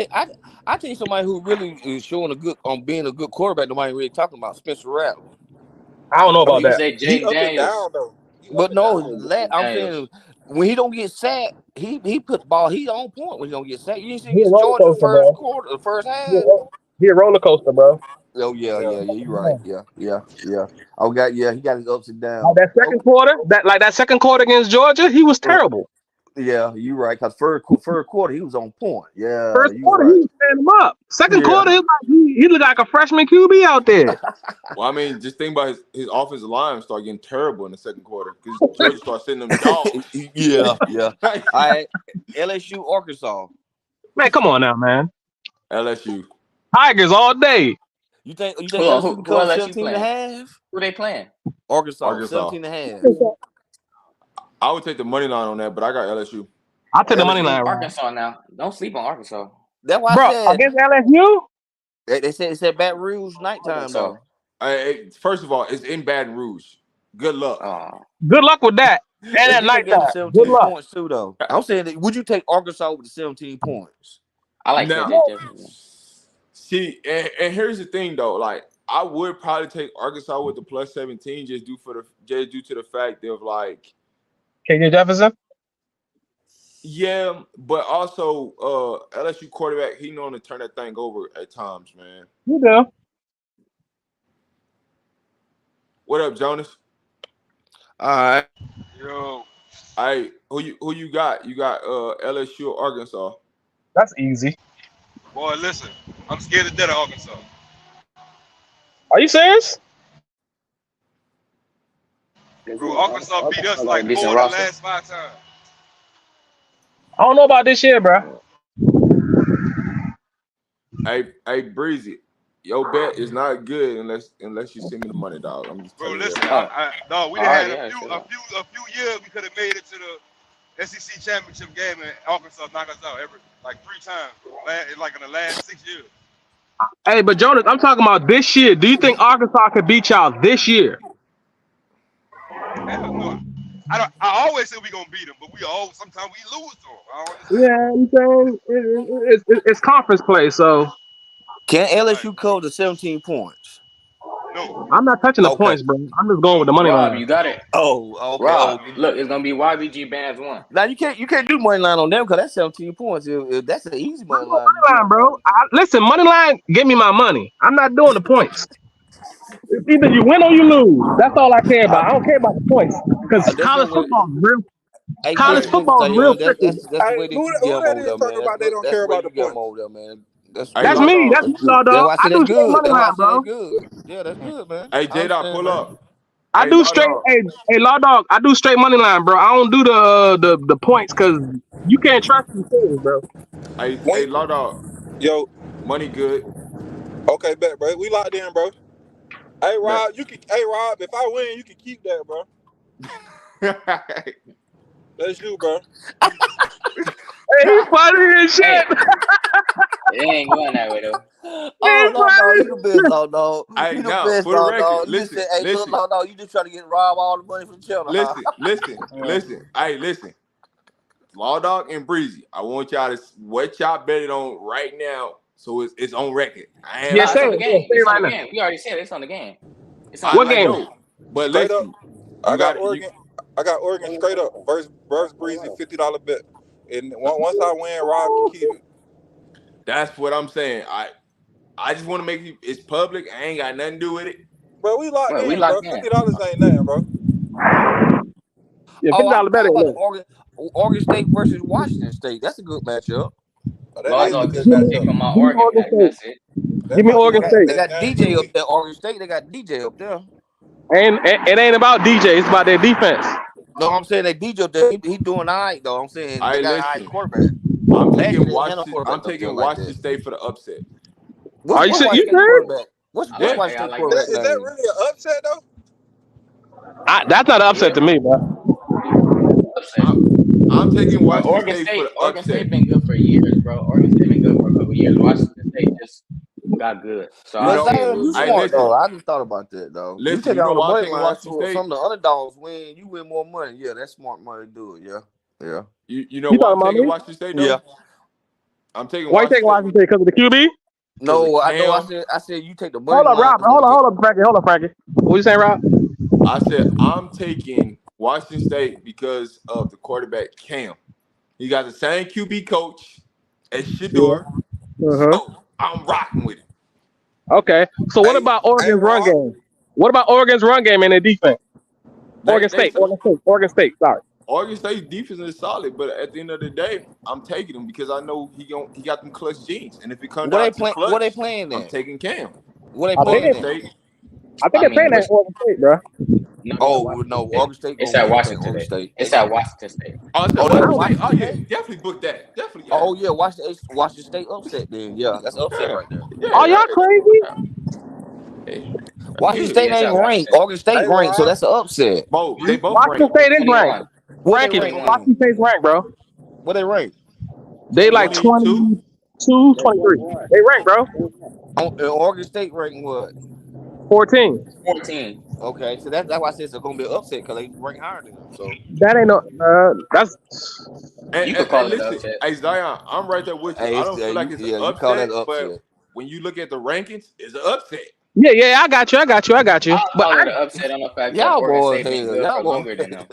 I think somebody who really is showing a good on being a good quarterback. Nobody really talking about Spencer Rattler. I don't know I about You mean can that. say he Jaden up and Daniels. down though. He up But and no, down. Jaden I'm Daniels. saying when he don't get sacked, he put the ball. He on point when he don't get sacked. You didn't see He a against roller Georgia coaster, first bro. quarter, the first He a, half. he a roller coaster, bro. Oh yeah. You're right. Yeah. Oh got he got his ups and Like downs. that Oh second quarter, that second quarter against Georgia, he was terrible. yeah, you're right. Cause third quarter he was on point. Yeah, First you're quarter, he right. was standing him up. Second Yeah. quarter, he looked like a freshman QB out there. Well, I mean, just think about his offensive line start getting terrible in the second quarter because Georgia started sending them dogs. Yeah. All right. LSU, Arkansas. Man, come on now, man. LSU. Tigers all day. You think Hold on, LSU can who cover LSU 17 and a playing? half? Who they playing? Arkansas, Arkansas. 17 and a half. I would take the money line on that, but I got LSU. I'll take the money LSU. line. Right? Arkansas now. Don't sleep on Arkansas. That's why I Bro, said against LSU? they said it's at Baton Rouge nighttime Arkansas. though. First of all, it's in Baton Rouge. Good luck. Good luck with that. And They at give a game nighttime. 17 Good luck. points too though. I'm saying that, would you take Arkansas with the 17 points? I like Now, KJ Jefferson. see, and here's the thing though. Like, I would probably take Arkansas with the plus 17 just due to the fact of like, KJ Jefferson? yeah, but also LSU quarterback, he known to turn that thing over at times, man. You do. What up, Jonas? All right. Yo, Hey, who you got? You got LSU or Arkansas? That's easy. boy, listen, I'm scared to death of Arkansas. Are you serious? Bro, Arkansas beat us like 4 decent of the roster. last 5 times. I don't know about this year, bro. Hey, Breezy, your bet is not good unless you send me the money, dog. I'm just Bro, telling you listen, that. dog, we All done right, had yeah, a sure. few years we could have made it to the SEC championship game and Arkansas knocked us out like 3 times, like in the last 6 years. Hey, but Jonas, I'm talking about this year. Do you think Arkansas could beat y'all this year? Hell no. I always say we gonna beat them, but sometimes we lose to them. I don't understand. Yeah, I'm saying it's conference play, so Can Right. LSU cover the 17 points? No. I'm not touching the Okay. points, bro. I'm just going with the money Rob, line. you got it. Oh, okay. Rob, Oh, look, it's gonna be YBG Bands 1. now you can't do money line on them because that's 17 points. If that's an easy money I'm going line to money do. line, bro. Listen, money line, give me my money. I'm not doing the points. It's either you win or you lose. That's all I care about. I don't care about the points because That's the college way. football is real. Hey, College listen, football is real Tayon, tricky. that's the Hey, way that who you get them that over is there, talking man. about they don't That's care the way about the you get them points? over there, man. That's Hey, That's good. me. Law That's Dog. me, That's good. Law That's Dog. why I I said do that's straight good. money That's why I line, said that's bro. good. Yeah, that's good, man. Hey, I J Dog, understand, pull man. up. I Hey, do Law straight. Dog. Hey, Law Dog. I do straight money line, bro. I don't do the points because you can't trust these things, bro. Hey, Wait, Law Dog. yo, Money good. okay, bet, bro. We locked in, bro. Hey, Bet. Rob, Hey, Rob, if I win, you can keep that, bro. That's you, bro. Hey, he funny as Hey, shit. it ain't going that way though. Oh He's no, you funny. the best, no. Hey, You the now best, for the record, no. You just listen, said, hey, look, listen, no, you just trying to get Rob all the money from the channel, huh? listen. Hey, listen. Law Dog and Breezy. I want y'all to what y'all betting on right now, so it's on record. I ain't Yeah, Nah, it's say on lying. it. the Yeah, game. say it It's on right the now. game. We already said it's on the game. It's on the I, What I game. game? know, but Straight up, listen, I you got got you. Oregon. I got Oregon straight up versus Breezy $50 bet. And once I win, Rob can keep it. That's what I'm saying. I just want to make you. It's public. I ain't got nothing to do with it. Bro, we locked Bro, we in, bro. locked in. $50 ain't nothing, bro. Yeah, Oh, $50 I better. forgot about the Look. Oregon State versus Washington State. That's a good matchup. Oh, that Law is a dog good just gonna take matchup. from my Give me Oregon Oregon pack. State. That's it. That Give me might be Oregon the They State. best got game of the DJ up week. there. Oregon State, they got DJ up there. And it ain't about DJ. It's about their defense. No, I'm saying they DJ up there. He doing all right though. I'm saying they I got an all right listen. quarterback. I'm Last year taking they didn't have no Washington. I'm quarterback up there taking like that. Washington State for the upset. What's Are you Washington you State serious? quarterback? What's Yeah, Washington I State like that. quarterback Is that name? really an upset, though? That's not an upset Yeah. to me, bro. Upset. I'm taking Bro, Washington State for the Oregon upset. State been good for years, bro. Oregon State been good for a couple years. Washington State just got good. So You I'll But know, say it Zion, was you I good. smart listen, though. I just thought about that though. You listen. take You know all the why I'm money taking line, Washington so State? some of the underdogs win. You win more money. Yeah, that's smart money to do it. Yeah. You know You why talking I'm about taking me? Washington State Yeah. though? I'm taking Why you Washington taking State Washington State because of the QB? because of No, I know. Cam. I said you take the money Hold up, line Rob. on the. Hold up, Frankie. What you saying, Rob? I said I'm taking Washington State because of the quarterback Cam. He got the same QB coach as Yeah. Shador, Uh huh. so I'm rocking with him. Okay. So what Hey, about hey, Oregon's run Rob. game? What about Oregon's run game and their defense? They Oregon State. Sorry. Oregon State defense is solid, but at the end of the day, I'm taking him because I know he got them clutch genes, and if it comes What they down to play? What they clutch, playing I'm then? taking Cam. What they I think playing Oregon they, then? State. I think I they're playing mean, at which Oregon State, bro. no, Oh no, Oregon State it's gonna at win. I think Washington Oregon State. State. It's at Washington State. Oh, it's at Oh, that's Washington at State. Oh Washington yeah, State. definitely book that. Definitely, yeah, Oh yeah, Washington State upset. Then yeah, that's upset yeah, right there. Are y'all yeah. crazy? Hey, that's Washington good. Yeah, State it's ain't at Washington ranked. State. Oregon State Hey, ranked, so Rob. that's an upset. They both Washington ranked State is ranked. 21. What they Ranking. ranked? 21. Washington State's ranked, bro. What they ranked? They like 22. 22, 23. They ranked, bro. Oregon State ranked what? 14. 14. Okay, so that's why I said it's gonna be an upset because they rank higher than them. So That ain't no. That's You could Hey, call it an listen, upset. hey Zion, I'm right there with you. hey, I it's, don't feel like it's an you call that upset, an but upset. when you look at the rankings, it's an upset. yeah. I got you. I'll But call it an upset on the fact that Y'all Oregon boys, State been hell, good y'all for boys. longer than them.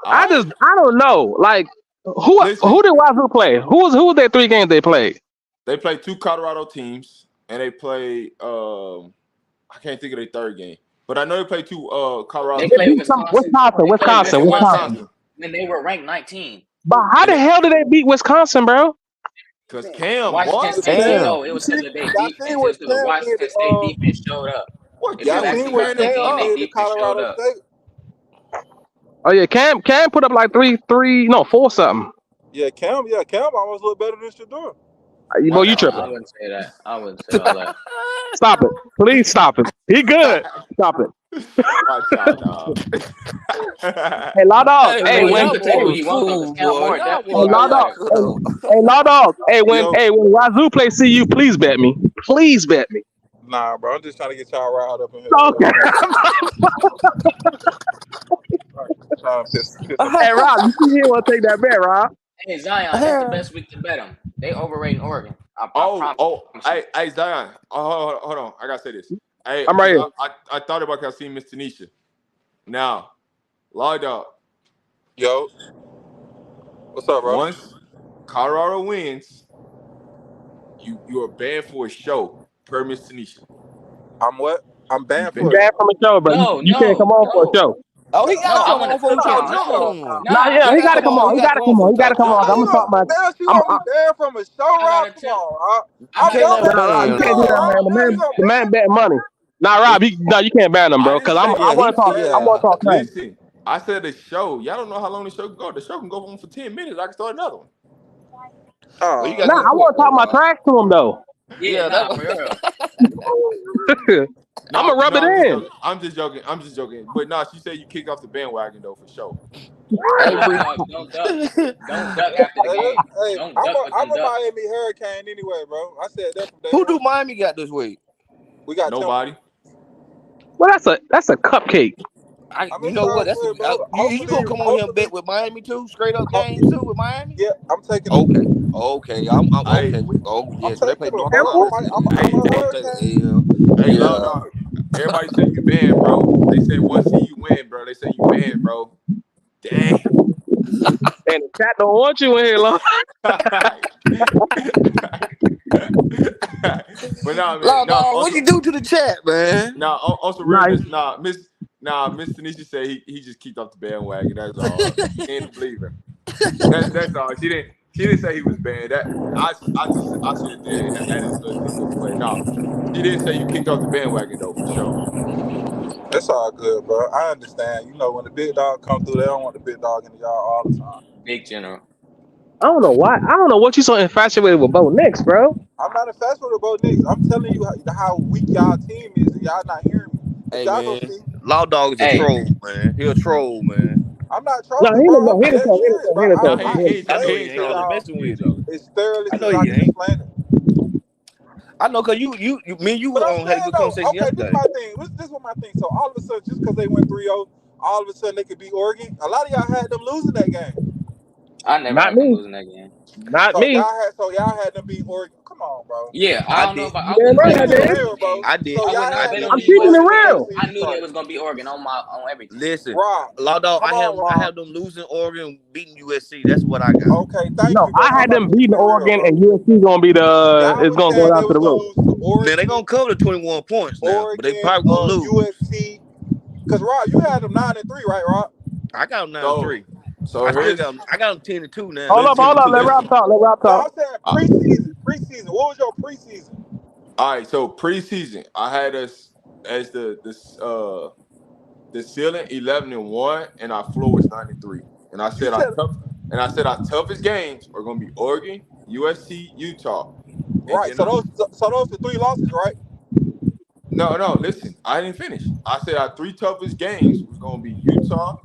All right, I don't know. Like listen, who did Wazoo play? Who was their 3 games they played? they played 2 Colorado teams, and they played. I can't think of their third game, but I know they played 2 Colorado They They played beat teams. some Wisconsin. They played Wisconsin. And Wisconsin Wisconsin, when they were ranked 19. But how and the hell did they beat Wisconsin, bro? because Cam, Washington what? State, Cam, Damn. no, it you was see, because of their y'all seen defense. It was what because the Cam did? Washington State defense showed up. What If you Y'all Cam was seen actually what watch tearing that it game, Cam their up? did to defense showed Colorado up. State? Oh yeah, Cam put up like 4 something. Yeah, Cam almost look better than Shador. Boy, you No, tripping. I wouldn't say that. I wouldn't say all that. Stop it. Please stop it. He good. Stop it. Watch out, dog. Hey, Law Dog. Hey, I Hey, boy, mean, he when y'all could take hey, what boys he wants though, because cool, Cam boy. Moore Y'all definitely hey, boys got Law got Dog. better. Hey, cut. hey, Law Dog. Yo, Hey, when Wazoo play CU, please bet me. Please bet me. nah, bro, I'm just trying to get y'all riled up in here, bro. Okay. Trying to piss Hey, Rob, you see he want to take that bet, Rob? Hey, Zion, this the best week to bet them. They overrating Oregon. I promise you. Hey, Zion. Oh, hold on. I gotta say this. Hey, I'm right because here. I thought about because I seen Miss Tanisha. Now, Law Dog, Yo, what's up, bro? once Colorado wins, you are banned for a show per Miss Tanisha. I'm what? I'm banned You You for it. bad from a show, but No, you can't come on for a no. show. Oh, he No, gotta I come want on to. before we No, talk no, John. Nah, nah. yeah, He he gotta got to come come on. on. He He gotta got to come on come before on. we He got to talk come on. How I'm you gonna John. talk gonna my. man? She I'm. gonna be banned from a show, I Rob? gotta Come tell. on, Rob. I Nah, I'm gotta your tell. man. Rob, You you Man, can't know, do that, Rob. man. Rob. The Now man, you gonna the ban man him? bet money. Nah, Rob, you can't ban him, I bro. didn't Cause I say want to talk. I Yeah. want to talk crazy. listen. I said the show. Y'all don't know how long the show can go. The show can go on for 10 minutes. I can start another one. Well, you gotta Nah, go Oh, I quick want to though, talk my Rob. trash to him thoh. Yeah, Yeah, nah, for real. I'm gonna rub it I'm just in. joking. I'm just joking. But no, she said you kick off the bandwagon though for sure. Hey, Law Bree. Dog, don't duck. Don't duck after the game. hey, Don't duck or I'm come a duck. Miami Hurricane anyway, bro. I said that from day Who do one. Miami got this week? We got Temple. Nobody. Well, that's a cupcake. I mean, You it's know all what? That's good, bro. you gonna come on here and bet with Miami too? Straight up games too with Miami? Yeah, I'm taking them. Okay, okay, I'm Hey, okay. I'm Yeah, so they taking play them, North bro. Temple. Carolina. I'm hey, a hey, Hurricane. hey, loud Yeah. dog. Everybody say you banned, bro. They say once you win, bro. They say you banned, bro. Dang. And the chat don't want you in here, Lord. But no, man. Law No, dog, what also, you do to the chat, man? no, on some Nice. realness. Miss Tanisha said he just kicked off the bandwagon. That's all. He ain't a believer. That's all. She didn't say he was banned. That I said there and added a little hiccup. But no, she did say you kicked off the bandwagon though for sure. It's all good, bro. I understand. You know, when the big dog come through, they don't want the big dog in the yard all the time. Big general. I don't know why. I don't know what you so infatuated with Bo Nix, bro. I'm not infatuated about Knicks. I'm telling you how weak y'all team is, and y'all not hearing me. If Hey y'all go man, see, Law dog is a Hey, troll, man. He a troll, man. I'm not No, trolling, bro. I'm he didn't dead tell. serious, bro. Nah, he I ain't I know explained he it he ain't to ain't. I'm just trolling. y'all messing He ain't with you. trolling. as thoroughly I know as I he can ain't. explain it. I know, cause me and you But I'm had a saying good though, conversation okay, this is yesterday. my thing. This is what my thing. So all of a sudden, just because they went 3-0, all of a sudden they could beat Oregon. A lot of y'all had them losing that game. I never Not had them me. losing that game. Not So me. y'all had them beat Oregon. Come on, bro. Yeah, I I don't know did. about. You I damn wouldn't right bet Keep I on it them did. real, losing bro. games. I did. So I y'all wouldn't have had bet them on I'm them beat keeping it losing Oregon because before the real. I season knew they started. was gonna be Oregon on everything. Listen, Rob, come Lawdog, on, I Rob. have them losing Oregon, beating USC. That's what I got. Okay, thank No, you, bro. I How had about them you keep beating it real, Oregon, bro? and USC gonna be Y'all it's was gonna go saying they down to was the gonna road. lose to Now they Oregon, gonna cover the 21 points now, but they probably gonna lose. USC. Cause Rob, you had them 9-3, right, Rob? I got them 9 So 3. so here's I got them 10-2 now. Hold listen, up. Let Rob listen. talk. Let Rob No, I'm talk. saying Uh, preseason. Preseason. What was your preseason? all right, so preseason, I had us as the ceiling 11-1, and our floor was 9-3. And I You said our said tough and I said our toughest games are gonna be Oregon, USC, Utah, and right. then So those are 3 losses, right? no, listen, I didn't finish. I said our 3 toughest games was gonna be Utah,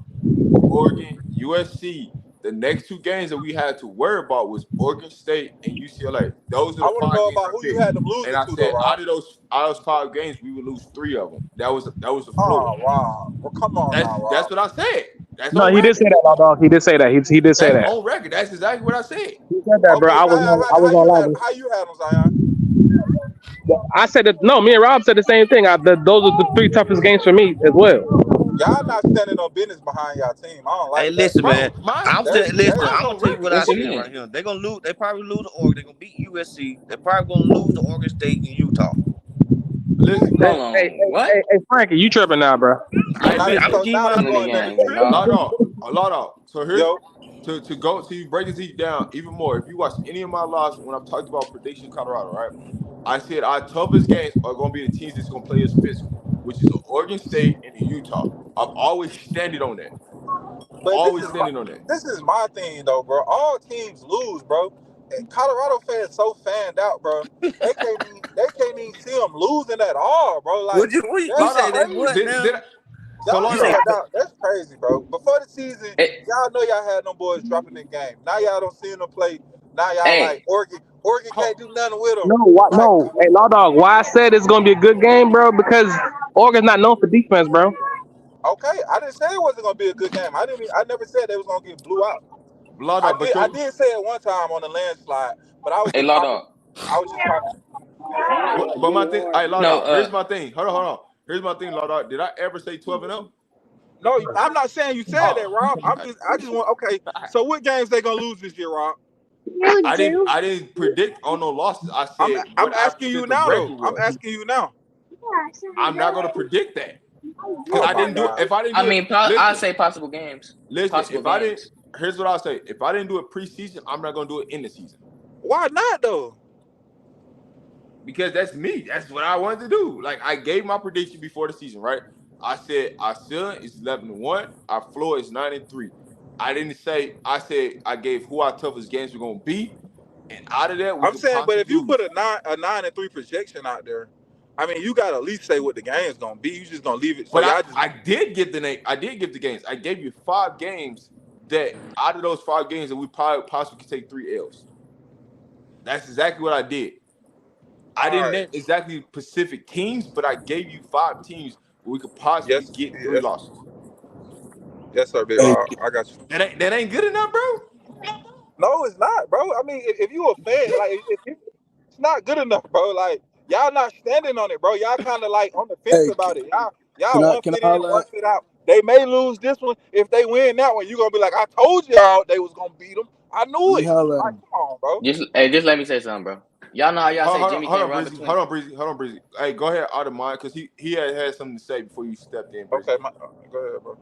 Oregon, USC. The next 2 games that we had to worry about was Oregon State and UCLA. Those are I the want to five know games about I who you picked. had them And losing I to, though, said Rob. out of those 5 games, we would lose 3 of them. That was the floor. Oh, Rob. Well, come on now, That's Rob. what I said. That's No, on he did say record. that, my dog. He did say that. He did say That's that. on record. That's exactly what I said. He said that, bro. Okay, Zion, I was on live. how you had them, Zion? I said that. No, me and Rob said the same thing. Those are the 3 toughest games for me as well. Y'all not standing on business behind y'all team. I don't Hey, like that. listen, man. Bro, mine That's I'm mine's gonna on tell you record. what I What you said mean? right here. They're gonna lose. They probably lose to Oregon. They're gonna beat USC. They're probably gonna lose to Oregon State and Utah. Listen, Hey, Hold hey, on. hey, What? hey, hey, Frankie, you tripping now, bro? I I'm listen. so giving now my they Too many going games, undefeated. dog. A lot of. So here's Yo, to go to you break this down even more. If you watch any of my lives when I've talked about prediction Colorado, right? I said our toughest games are going to be the teams that's going to play us physical, which is Oregon State and Utah. I've always standing on that. but Always standing on that. this is my thing though, bro. All teams lose, bro. And Colorado fans so fanned out, bro. They can't even see them losing at all, bro. Like You that's Hold say on. that's what crazy. Did now? I, so Y'all You hold say on. fanned out. That's crazy, bro. Before the season, Hey, y'all know y'all had them boys dropping their game. Now y'all don't see them play. Now y'all like hey, Oregon can't do nothing with them. No, what? Like, No. Hey, Law Dog. Why I said it's gonna be a good game, bro? Because Oregon's not known for defense, bro. okay, I didn't say it wasn't gonna be a good game. I never said they was gonna get blew out. Hold I on, did but I did say it one time on the landslide, but I was hey, just Law talking. Dog. I was just talking. but my thing, I hold No, on. Here's my thing. Hold on. Here's my thing, Lord. Did I ever say 12-0? No, I'm not saying you said that, Oh, Rob. I just want okay. So what games they gonna lose this year, Rob? I didn't predict on no losses. I I'm said I'm what I asking you said the now though. record I'm was. asking you now. I'm not gonna predict that because Oh I my didn't do it. God. If I didn't I do it, mean, I'll listen, say possible games. listen. Possible If I didn't, games. here's what I'll say. If I didn't do it preseason, I'm not gonna do it in the season Why not though? because that's me. That's what I wanted to do. Like I gave my prediction before the season, right? I said our ceiling is 11-1, our floor is 9-3. I didn't say. I said I gave who our toughest games were gonna be, and out of that we I'm could saying, but possibly if you put lose. a 9-3 projection out there, I mean, you gotta at least say what the game's gonna be. You just gonna leave it. So But y'all just I did give the name. I did give the games. I gave you 5 games that out of those 5 games that we probably possibly could take 3 L's. That's exactly what I did. I all didn't right. name exactly specific teams, but I gave you 5 teams where we could possibly Yes, get three yes, losses. yes, sir, Big Hey, Rob. I got you. That ain't good enough, bro. No, it's not, bro. I mean, if you a fan, like, it's not good enough, bro. Like, y'all not standing on it, bro. Y'all kind of like on the fence hey, about it. Y'all, can y'all I one can I fit in, holler one at? fit out. They may lose this one. If they win that one, you gonna be like, I told y'all they was gonna beat them. I Let knew me it. holler at Like, him. come on, bro. Just let me say something, bro. Y'all know how y'all say Jimmy Hold can't on, run Breezy. between. Hold on, Breezy. Hey, go ahead, out of mine, because he had something to say before you stepped in, Breezy. Okay, go ahead, bro.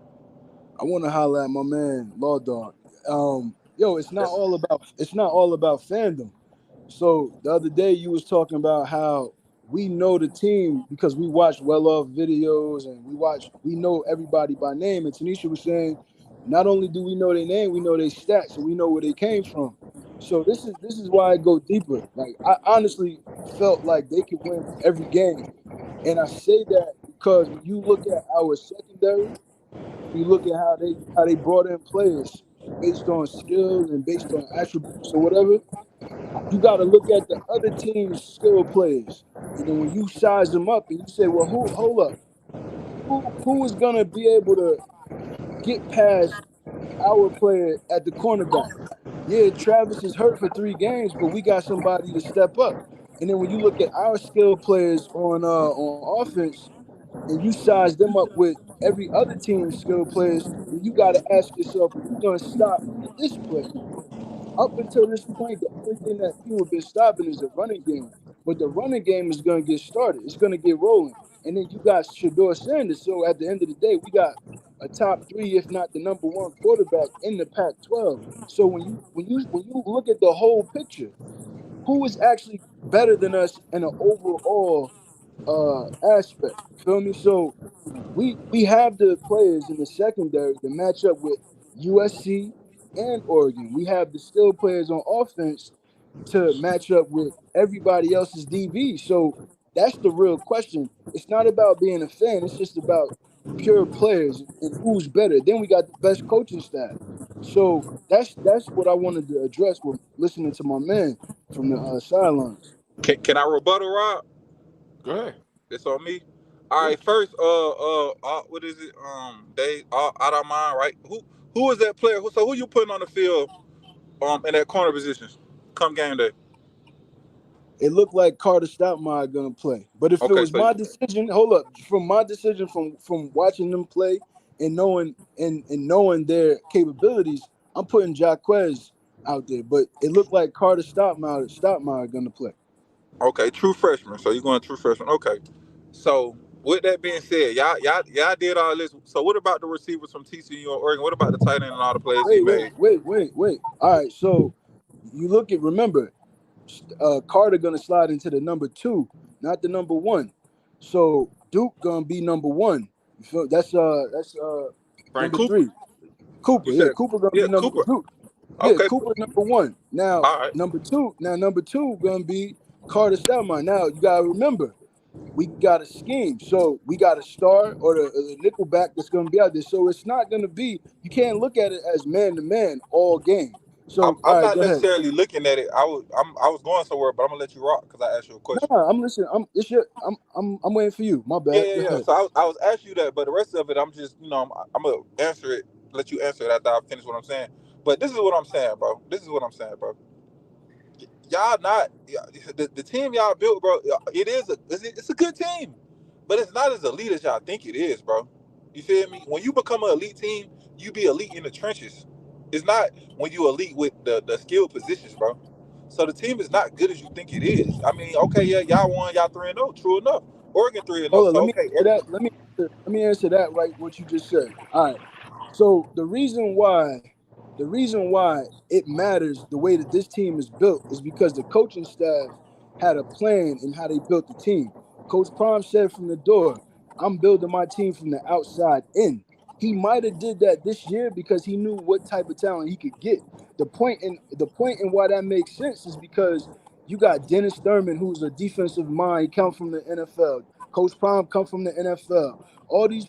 I want to holler at my man Law Dog. Yo, Yes. it's not all about fandom. So the other day you was talking about how we know the team because we watch well off videos and we know everybody by name. And Tanisha was saying, not only do we know their name, we know their stats and we know where they came from. So this is why I go deeper. Like I honestly felt like they could win every game. And I say that because when you look at our secondary, you look at how they brought in players based on skill and based on attributes or whatever, you got to look at the other team's skill players. And then when you size them up and you say, well, hold up, who is gonna be able to get past our player at the cornerback? Yeah, Travis is hurt for 3 games, but we got somebody to step up. And then when you look at our skill players on offense, and you size them up with every other team's skill players, then you got to ask yourself, who's going to stop this play? Up until this point, the only thing that people have been stopping is the running game. But the running game is going to get started. It's going to get rolling. And then you got Shador Sanders. So at the end of the day, we got a top three, if not the number one quarterback in the Pac-12. So when you look at the whole picture, who is actually better than us in an overall aspect? You feel me? So we have the players in the secondary to match up with USC and Oregon. We have the skill players on offense to match up with everybody else's DB. So that's the real question. It's not about being a fan. It's just about pure players and who's better. Then we got the best coaching staff. So that's what I wanted to address with listening to my man from the sidelines. Can I rebuttal, Rob? Go ahead. It's on me. All Yeah. right, first, what is it? They out of mind, right? Who is that player? So who you putting on the field, in that corner position, come game day? It looked like Carter Stoutmire gonna play. But if it Okay, was so my decision, hold up, from my decision from watching them play and knowing their capabilities, I'm putting Jaquez out there. But it looked like Carter Stoutmire gonna play. okay, true freshman. So you're going true freshman. Okay. So with that being said, y'all did all this. So what about the receivers from TCU and Oregon? What about the tight end and all the plays he made? Wait. All right, so you look at remember, Carter gonna slide into the number two, not the number one. So Duke gonna be number one. You feel that's Frank number Cooper. three. You Cooper, yeah, said, Cooper gonna yeah, be number Cooper. two. Yeah, Okay, Cooper number one. Now all right. number two gonna be Carter Stoutmire. Now you gotta remember, we got a scheme. So we got a star or the nickel back that's gonna be out there. So it's not gonna be. You can't look at it as man to man all game. I'm, So all I'm right, not go ahead. necessarily looking at it. I was going somewhere, but I'm gonna let you rock because I asked you a No, question. no, I'm listening. I'm waiting for you. My Yeah, bad. yeah, Go yeah. ahead. So I was asking you that, but the rest of it, I'm just, I'm gonna answer it. Let you answer it after I finish what I'm saying. But this is what I'm saying, bro. This is what I'm saying, bro. Y'all not the team y'all built, bro. It's a good team, but it's not as elite as y'all think it is, bro. You feel me? When you become an elite team, you be elite in the trenches. It's not when you elite with the skill positions, bro. So the team is not good as you think it is. I mean, okay, yeah, y'all won, y'all 3-0, true enough. Oregon 3-0, Hold on. so Let me okay, answer that. Let me answer that right. What you just said. All right. So the reason why it matters the way that this team is built is because the coaching staff had a plan in how they built the team. Coach Prime said from the door, "I'm building my team from the outside in." He might have did that this year because he knew what type of talent he could get. The point in why that makes sense is because you got Dennis Thurman, who's a defensive mind. He come from the NFL. Coach Prime come from the NFL. All these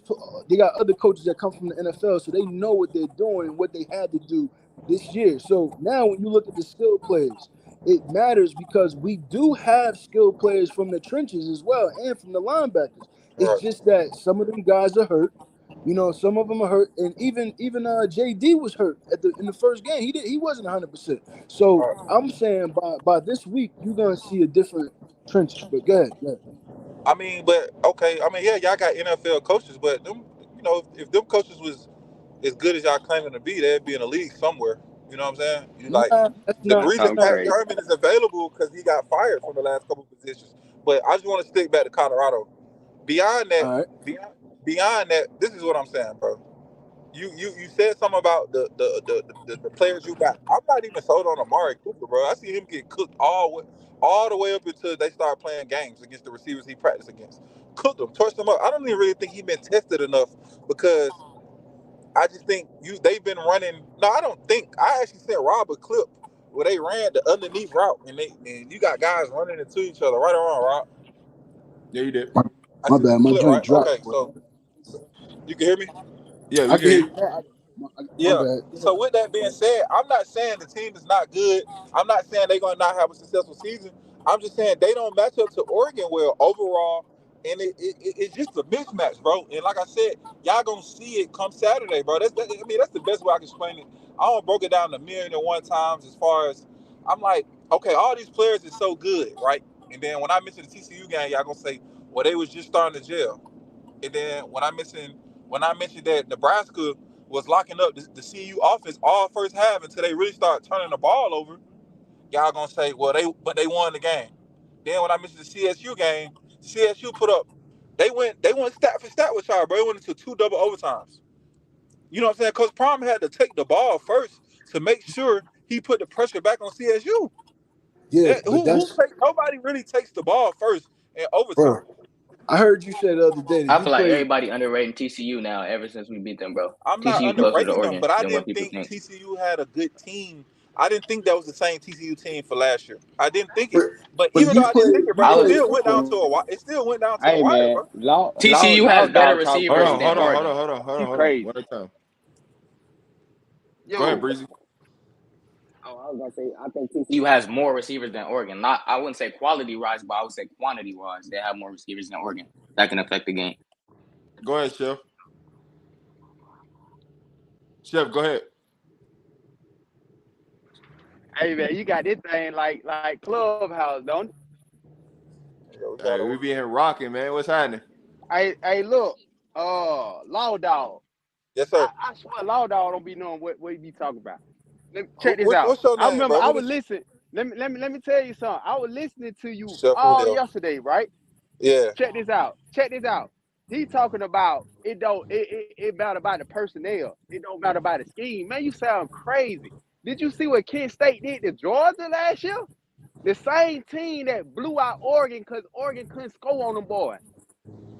they got other coaches that come from the NFL, so they know what they're doing and what they had to do this year. So now when you look at the skill players, it matters because we do have skill players from the trenches as well and from the linebackers. It's right, just that some of them guys are hurt. Some of them are hurt, and even JD was hurt in the first game. He wasn't 100%. So right. I'm saying by this week you're gonna see a different trenches. But go ahead, go ahead. I mean, but okay, I mean, yeah, y'all got NFL coaches, but them, if them coaches was as good as y'all claiming to be, they'd be in the league somewhere. You know what I'm saying? You like Nah, that's the not reason that's Talk not Pat crazy. Thurman is available because he got fired from the last couple of positions. But I just want to stick back to Colorado. Beyond that, all right. beyond that, this is what I'm saying, bro. You said something about the players you got. I'm not even sold on Amari Cooper, bro. I see him get cooked all the way up until they start playing games against the receivers he practiced against. Cooked them, torched them up. I don't even really think he been tested enough because I just think they've been running. No, I don't think. I actually sent Rob a clip where they ran the underneath route and you got guys running into each other right around Rob. Yeah, you did. My, I my sent you bad. the My clip, joint right? dropped. Okay, so you can hear me? Yeah, I we can can hear hear you you. now. My Yeah. bad. So with that being said, I'm not saying the team is not good. I'm not saying they're gonna not have a successful season. I'm just saying they don't match up to Oregon well overall, and it's just a mismatch, bro. And like I said, y'all gonna see it come Saturday, bro. I mean, that's the best way I can explain it. I don't broke it down a million and one times as far as I'm like, okay, all these players is so good, right? And then when I mention the TCU game, y'all gonna say, well, they was just starting to gel. And then when I mentioned that Nebraska was locking up the CU offense all first half until they really start turning the ball over, y'all gonna say, well, they won the game. Then when I mentioned the CSU game, CSU put up, they went stat for stat with y'all, bro. They went into 2 double overtimes. You know what I'm saying? Coach Prom had to take the ball first to make sure he put the pressure back on CSU. Yeah, but Who that's takes? Nobody really takes the ball first in overtime. bro. I heard you say the other day that I you feel like played. everybody underrating TCU now ever since we beat them, bro. I'm not TCU closer to underrating them, Oregon but I than what didn't people think think. TCU had a good team. I didn't think that was the same TCU team for last year. I didn't think it. But, But but even though I didn't think it, bro, you I it was played still went down to football. a wire. It still went down to a Hey wire, man, bro. TCU has Loud better dog talk Hold receivers on, than hold crazy. on, hold on, Oregon. hold on, hold on, You hold on. crazy. One at a time. Go ahead, Yo. Breezy. Oh, I was gonna say I think TCU has more receivers than Oregon. Not I wouldn't say quality wise, but I would say quantity wise. They have more receivers than Oregon that can affect the game. Go ahead, Chef. Chef, go ahead. Hey man, you got this thing like Clubhouse, don't it? Yeah, we got Hey, we over. be here rocking, man. What's happening? Hey, look, Law Dog. Yes, sir. I swear Law Dog don't be knowing what he be talking about. Check this out. What's your I name, remember bro? I Who was this? listening. Let me tell you something. I was listening to you Chef all Julio. yesterday, right? Yeah. Check this out. Check this out. He talking about it matter about the personnel. It don't matter about the scheme. Man, you sound crazy. Did you see what Kent State did to Georgia last year? The same team that blew out Oregon because Oregon couldn't score on them boys.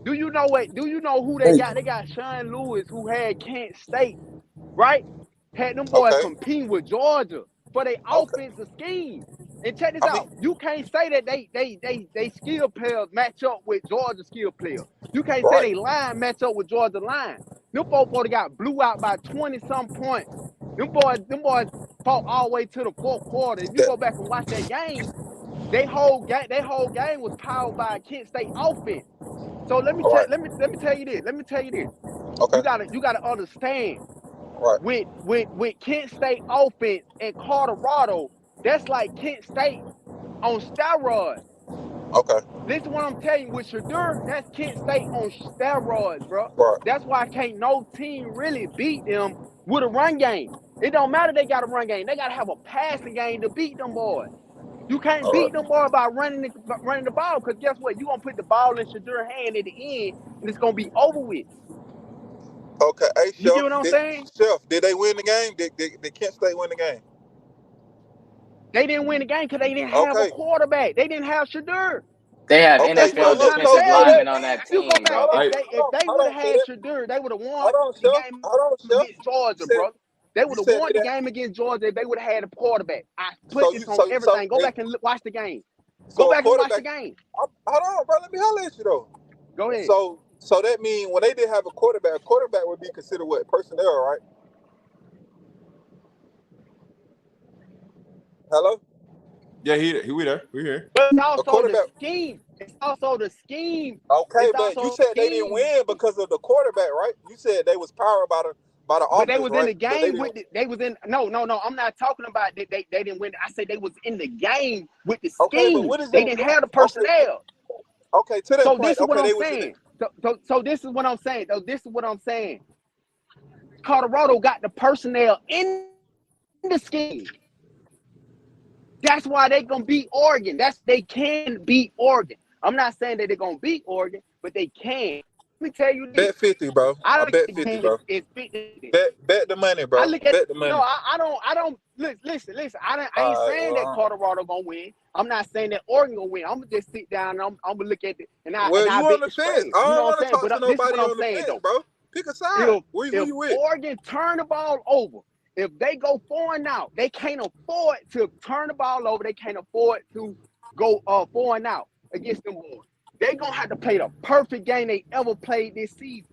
Do you know what? Do you know who they Hey, got? They got Sean Lewis, who had Kent State, right? Had them boys Okay. competing with Georgia for their Okay. offensive scheme. And check this I mean, out. You can't say that they skill players match up with Georgia skill players. You can't say right. they line match up with Georgia line. Them boys got blew out by 20-some points. Them boys fought all the way to the fourth quarter. If you That go back and watch that game, they whole game was powered by Kent State offense. So let me all tell right. let me tell you this. Let me tell you this. Okay. You gotta understand Right. with Kent State offense in Colorado, that's like Kent State on steroids. Okay. Listen to what I'm telling you. With Shadur, that's Kent State on steroids, bro. Right. That's why can't no team really beat them with a run game. It don't matter they got a run game. They gotta have a passing game to beat them boys. You can't All beat right. them boys by running the ball, because guess what? You gonna put the ball in Shadur's hand at the end, and it's gonna be over with. Okay. Hey, You get what I'm saying? Chef, did they win the game? Did Kent State win the game? They didn't win the game because they didn't have a Okay. quarterback. They didn't have Shadur. They have Okay. That's what So NFL I'm look. trying to So defensive tell so you. that linemen on means. that If you go team, back, bro. Hold on. Hey, Hold on. if they Hold would on. have had Shadur, they would have won Hold on, the Chef. game Hold on, Chef. against You Georgia, said brother. They you would have said won they the didn't. game against Georgia if they would have had a quarterback. I put So this you on everything. Go back and watch the game. Go a back and watch the quarterback. game. Hold on, bro. Let me holler at you though. Go ahead. So that means when they did have a quarterback would be considered what, personnel, right? Hello. yeah, we there. We here. But it's A also the quarterback. scheme. It's also the scheme. Okay, It's but you also said they didn't scheme. win because of the quarterback, right? You said they was powered by the But they offense, was in right? the But they game didn't. with they was in no. I'm not talking about they didn't win. I said they was in the game with the Okay, but scheme. what does They that didn't mean? have the Okay, personnel. okay. To that So point, this is what okay, I'm they was in it. saying. So this is what I'm saying. So this is what I'm saying. Colorado got the personnel in the scheme. That's why they gonna beat Oregon. They can beat Oregon. I'm not saying that they're gonna beat Oregon, but they can. Let me tell you this. Bet 50, bro. I I look at bet the 50, game bro. as 50. Bet the money, I bro. look at Bet the no, money. I don't listen. I ain't All right. saying that Colorado gonna win. I'm not saying that Oregon gonna win. I'm gonna just sit down and I'm gonna look at it and Well, I you bet on the the fence. spread. I You know don't what I'm want to saying? talk to But this is what nobody I'm on the saying fence, though. bro. Pick a side. If Who if you with? Oregon turn the ball over, if they go 4-out, they can't afford to turn the ball over. They can't afford to go 4-out against them boys. They gonna have to play the perfect game they ever played this season.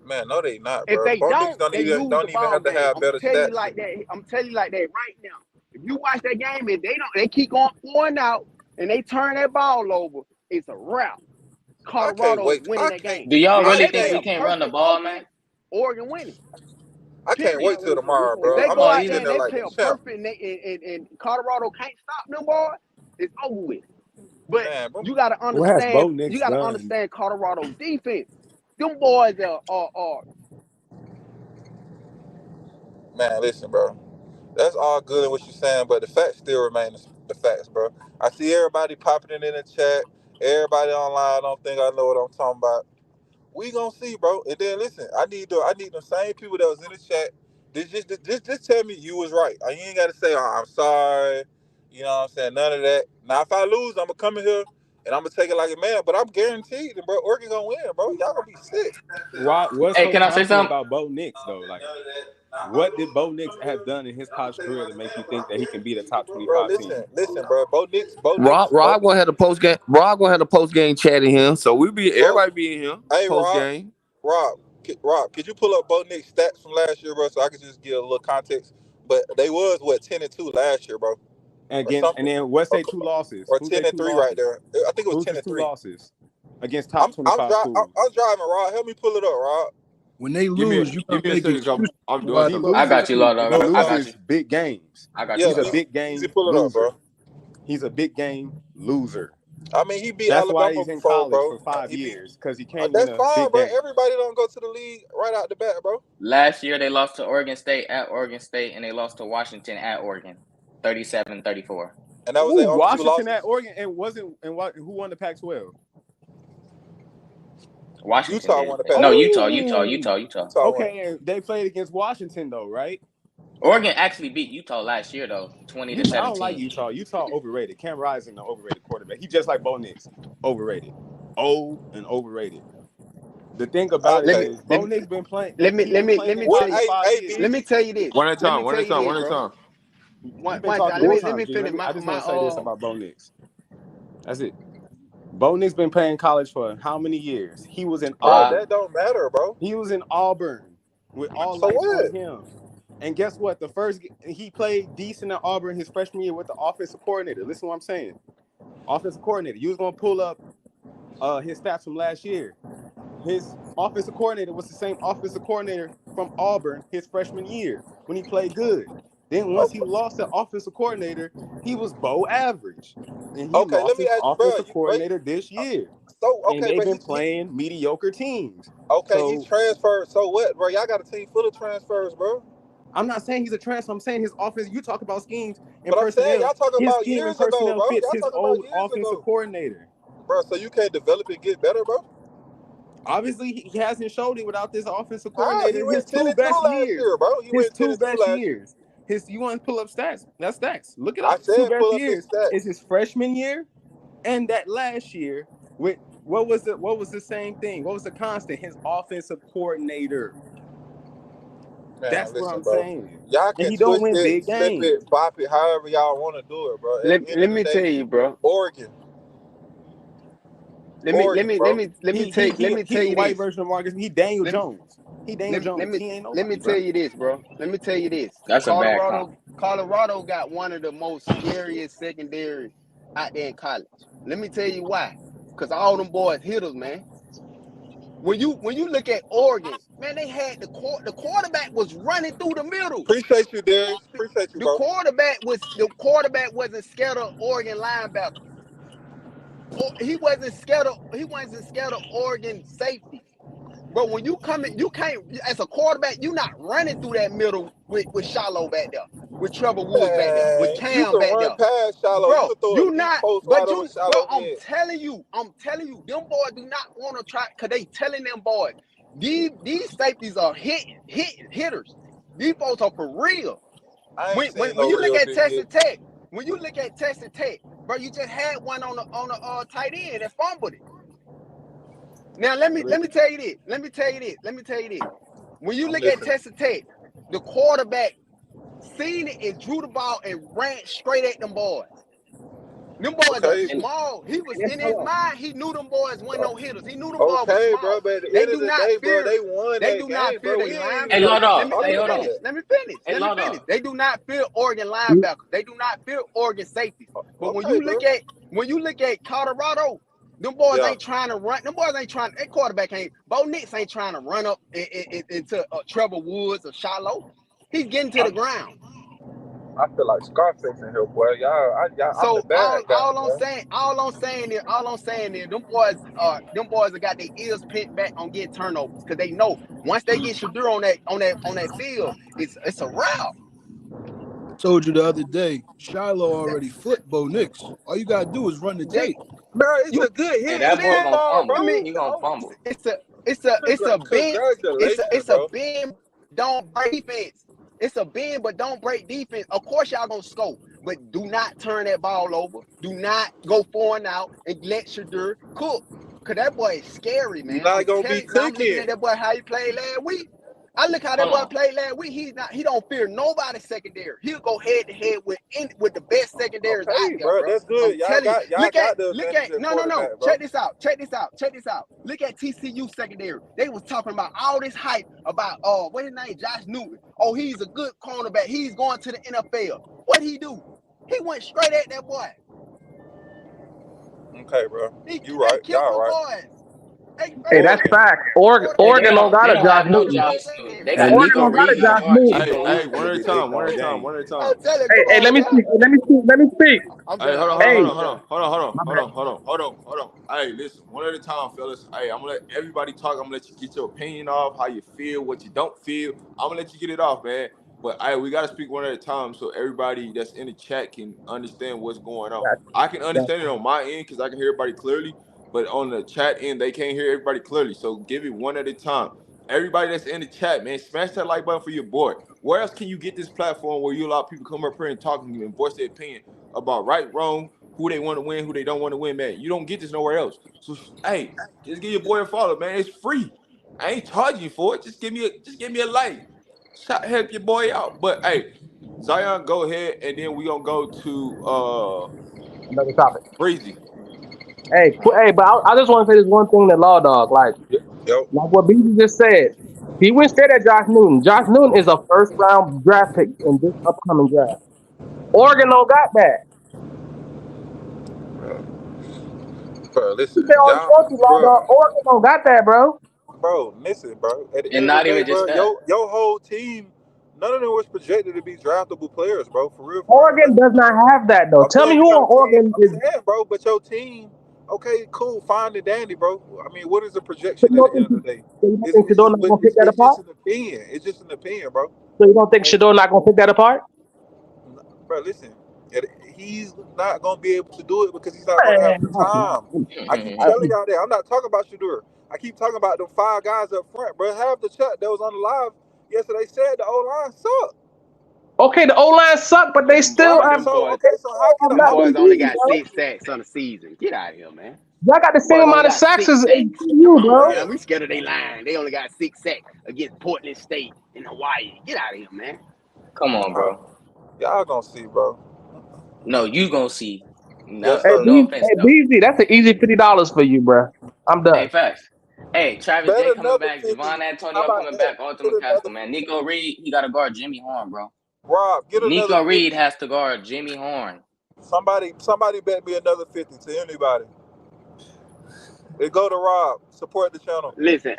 Man, no, they not, If bro. they Bum niggas don't, they lose the don't even ball have to game. have I'm better telling you stats like than. that. I'm telling you like that right now. If you watch that game and they keep going 4-out and they turn that ball over, it's a wrap. I can't Colorado's wait. winning that game. Do y'all If I really they think play can't. we a can't run the perfect ball, man? offense, Oregon winning. I can't Period. wait till tomorrow, If bro. they I'm go Oh, gonna be out there sitting and there easy. they like play the a champ, perfect and Colorado can't stop them boys, it's over with. But man. Bro. you gotta What has Bo understand, Nix done? Colorado defense. Them boys are Man, listen, bro. That's all good in what you're saying, but the facts still remain the facts, bro. I see everybody popping it in the chat. Everybody online don't think I know what I'm talking about. We gonna see, bro. And then listen, I need the same people that was in the chat. Just tell me you was right. You ain't gotta say, oh, I'm sorry. You know what I'm saying? None of that. Now if I lose, I'm gonna come in here and I'm gonna take it like a man. But I'm guaranteed, bro, Oregon gonna win, bro. Y'all gonna be sick. Why? What's Hey, so can I say powerful something? about Bo Nix though? Like, what did Bo Nix have done in his college career to make you think that he can beat a top Bro, 25 team? listen, bro. Rob gonna have the post game. Rob gonna have the post game chat in here, so Bo, everybody be in here hey, post game. Rob, could you pull up Bo Nick's stats from last year, bro, so I could just give a little context? But they was what 10-2 last year, bro, or And something, then what's or, their two losses? or Who's their two 10-3 right losses? there. I think it was Who's ten his and two three. losses against top I'm 25 schools? driving, Rob. Help me pull it up, Rob. When they Give me lose, you give gotta me a make second. 'Cause excuses I'm for doing why He they something. lost. I got loses. you, Lord He Dog. I got you. loses big games. I got you, Yeah, He's Lord a Dog. big easy game pull it up, loser. bro. He's a big game loser. I mean, he beat That's why Alabama he's in before, college bro. for 5 He beat. years because he can't win That's a fine, big bro. game. Everybody don't go to the league right out the bat, bro. Last year they lost to Oregon State at Oregon State, and they lost to Washington at Oregon, 37-34. And that was their Ooh, only two Washington at losses. Oregon and wasn't and what? Who won the Pac-12? Washington Utah did. won the No, Pac-12. Oh, Utah. Utah won. okay. And they played against Washington though, right? Oregon actually beat Utah last year though, 20 to I don't like 17. Utah. Utah overrated. Cam Rising, the overrated quarterback. He just like Bo Nix, overrated, old and overrated. The thing about it let me Okay. is, let Bo me Nix been playing. let me He let been me let playing in me tell What? you college Hey, five hey, years. let me BG. tell you this. One at a Let me time. One tell at a you time. this, One at a bro. time. We've been talking Let the me whole let time, me G. finish I just my want to say this about Bo Nix. That's it. Bo Nix been playing college for how many years? He was in Bro, Uh, Auburn. that don't matter, bro. He was in Auburn with all So lights on what? him. And guess what? He played decent at Auburn his freshman year with the offensive coordinator. Listen to what I'm saying. Offensive coordinator. You was gonna pull up his stats from last year. His offensive coordinator was the same offensive coordinator from Auburn his freshman year when he played good. Then once he lost the offensive coordinator, he was below average. And he Okay, let lost me his ask you, bro. offensive coordinator this year. So And okay, they've but been playing mediocre teams. he So transferred. So what, bro? Y'all got a team full of transfers, bro. I'm not saying he's a transfer. I'm saying his offense. You talk about schemes and But I'm saying personnel. y'all talking His about scheme and years ago, personnel bro. fits Y'all his talking about old years offensive ago, coordinator. bro. So you can't develop and get better, bro. Obviously, he hasn't showed it without this offensive How? He coordinator. His went ten two and two best last years. year, bro. He His went ten two and two best last year. years. You want to pull up stats? That's stats. Look it I up. His two said best pull up his years is stats. his freshman year and that last year. With what was the same thing? What was the constant? His offensive coordinator. Man, That's what listen, I'm bro. saying. Y'all And can he don't twist win it, big flip games. it, bop it, however y'all want to do it, bro. At the end let of the me tell day, you, bro. Oregon, bro. Let me He tell the you white this. version of Marcus. He Daniel Let me Jones. He Daniel Jones. He ain't let me nobody, tell bro. you this, bro. Let me tell you this. that's a bad call. Colorado got one of the most scariest secondary out there in college. Let me tell you why. Because all them boys hitters, man. When you look at Oregon, man, they had the quarterback was running through the middle. Appreciate you, Darius. Appreciate you, The bro. quarterback wasn't scared of Oregon linebackers. He wasn't scared of Oregon safeties. But when you come in, you can't as a quarterback, you're not running through that middle with Shallow back there, with Trevor Woods back there, with Man, you Cam can back run there. past Shallow. You Bro, can throw a you deep not, post right but over you, bro, Shallow head. I'm telling you, them boys do not want to try because they telling them boys, these safeties are hitters. These folks are for real. I ain't seen When no you look real at big hit. Texas Tech, bro, you just had one on the tight end that fumbled it. Now let me tell you this. Let me tell you this. When you I'm look at listening. Texas Tech, the quarterback seen it and drew the ball and ran straight at them boys. Them boys are Okay, And small. He was in his mind. He knew them boys weren't no hitters. He knew them boys were okay, bro. small. But at the They end of do the not day, bro, fear. they won They that do not game, fear bro. their We ain't linebackers. even hey, gotta Lord keep Dog. Let Hey, talking me hold about on. finish. that. Let me finish. Hey, Lord Dog. They do not fear Oregon linebackers. They do not fear Oregon safeties. But Okay, bro. when you look at Colorado, Them boys Yeah. ain't trying to run. Them boys ain't trying. That quarterback ain't. Bo Nix ain't trying to run up into Trevor Woods or Shiloh. He's getting to the ground. I feel like Scarface in here, boy. I'm the So bad guy, boy. all I'm saying is, them boys have got their ears pinned back on getting turnovers because they know once they get Shadur on that field, it's a wrap. Told you the other day, Shiloh already flipped Bo Nix. All you gotta do is run the They tape. Bro, it's you a good Hey, hit. that It's boy man, gonna football, fumble. I bro. mean He gonna fumble. it's a bend. Congratulations, A bro. bend. Don't break defense. It's a bend, but don't break defense. Of course, y'all gonna score, but do not turn that ball over. Do not go 4-and-out and let Shadur cook. Cause that boy is scary, You're man. I'm not gonna be telling you. Now I'm looking at cooking. that boy how he played last week. I look how that Hold boy on. played last week. He don't fear nobody secondary. He'll go head to head with the best secondaries out Okay, there, bro. bro. That's I'm good. Y'all telling you. got the Look advantage at at no. quarterback, bro. Check this out. Look at TCU secondary. They was talking about all this hype about what his name, Josh Newton. Oh, he's a good cornerback. He's going to the NFL. What'd he do? He went straight at that boy. Okay, bro. They You right. killed Y'all them right. boys. Hey, that's Oregon. fact. Hey, Oregon don't got they a don't Josh have no Newton. Josh Newton. They Hey, got Oregon Nico don't listen. got a Reed Josh guard Newton. Hey, Nico TCU. hey, Reed one finna at a get big time, one time at a time, game. one at a time. I'm telling you, Hey, come hey, let on, me yeah. speak. Let me speak. I'm Hey, done. hold on. Hey, listen, one at a time, fellas. Hey, I'm gonna let everybody talk. I'm gonna let you get your opinion off, how you feel, what you don't feel. I'm gonna let you get it off, man. But hey, we gotta speak one at a time so everybody that's in the chat can understand what's going on. I can understand it on my end because I can hear everybody clearly, but on the chat end, they can't hear everybody clearly. So give it one at a time. Everybody that's in the chat, man, smash that like button for your boy. Where else can you get this platform where you allow people to come up here and talk to you and voice their opinion about right, wrong, who they want to win, who they don't want to win, man? You don't get this nowhere else. So hey, just give your boy a follow, man. It's free. I ain't charging you for it. Just give me a like. Help your boy out. But hey, Zion, go ahead, and then we gonna go to Another topic. Breezy. Hey, hey, but I just want to say this one thing that Law Dog, Yo. like what BB just said. He went straight at Josh Newton. Josh Newton is a first round draft pick in this upcoming draft. Oregon don't got that. Bro, You listen. say all you Y'all, want to, Law Dog. bro. Oregon don't got that, bro. Bro, listen, bro. At the And end of not the day, even just bro, that. your whole team, none of them was projected to be draftable players, bro. For real, for real. Oregon does not have that though. I'm Tell me saying who your on team. Oregon I'm is. saying, bro, but your team. Okay, cool, fine and dandy, bro. I mean, what is the So projection you at don't the end think of the day? so you don't think Shador not gonna pick that It's apart? just an opinion. It's just an opinion, bro. So you don't think And Shador not gonna pick that apart? bro, listen, he's not gonna be able to do it because he's not gonna have the time. I keep telling y'all that. I'm not talking about Shadur. I keep talking about them 5 guys up front, bro. Half the chat that was on the live yesterday said the O line sucked. Okay, the O line suck, but they Them still boys, Right. have. them So boys, okay. So how can I'm them not how boys can only confused, got bro. 6 sacks on the season. Get out of here, man. Y'all got the Them boys same only amount of got sacks six as sacks. you, Come on, bro. man. We scared of they line. They only got 6 sacks against Portland State in Hawaii. Get out of here, man. Come on, bro. y'all gonna see, bro? No, you gonna see. Yes, No, Hey, sir. no offense though. BZ, that's an easy $50 for you, bro. I'm Hey, done. facts. Hey, Travis Bet Day coming another back. 50. Javon How Antonio about coming that? back. Arthur Get another McCaskill, man. 50. Nico Reed, he got to guard Jimmy Horn, bro. Rob, get another Nico Reed 50. has to guard Jimmy Horn. Somebody bet me another 50 to anybody. It go to Rob. Support the channel. Listen.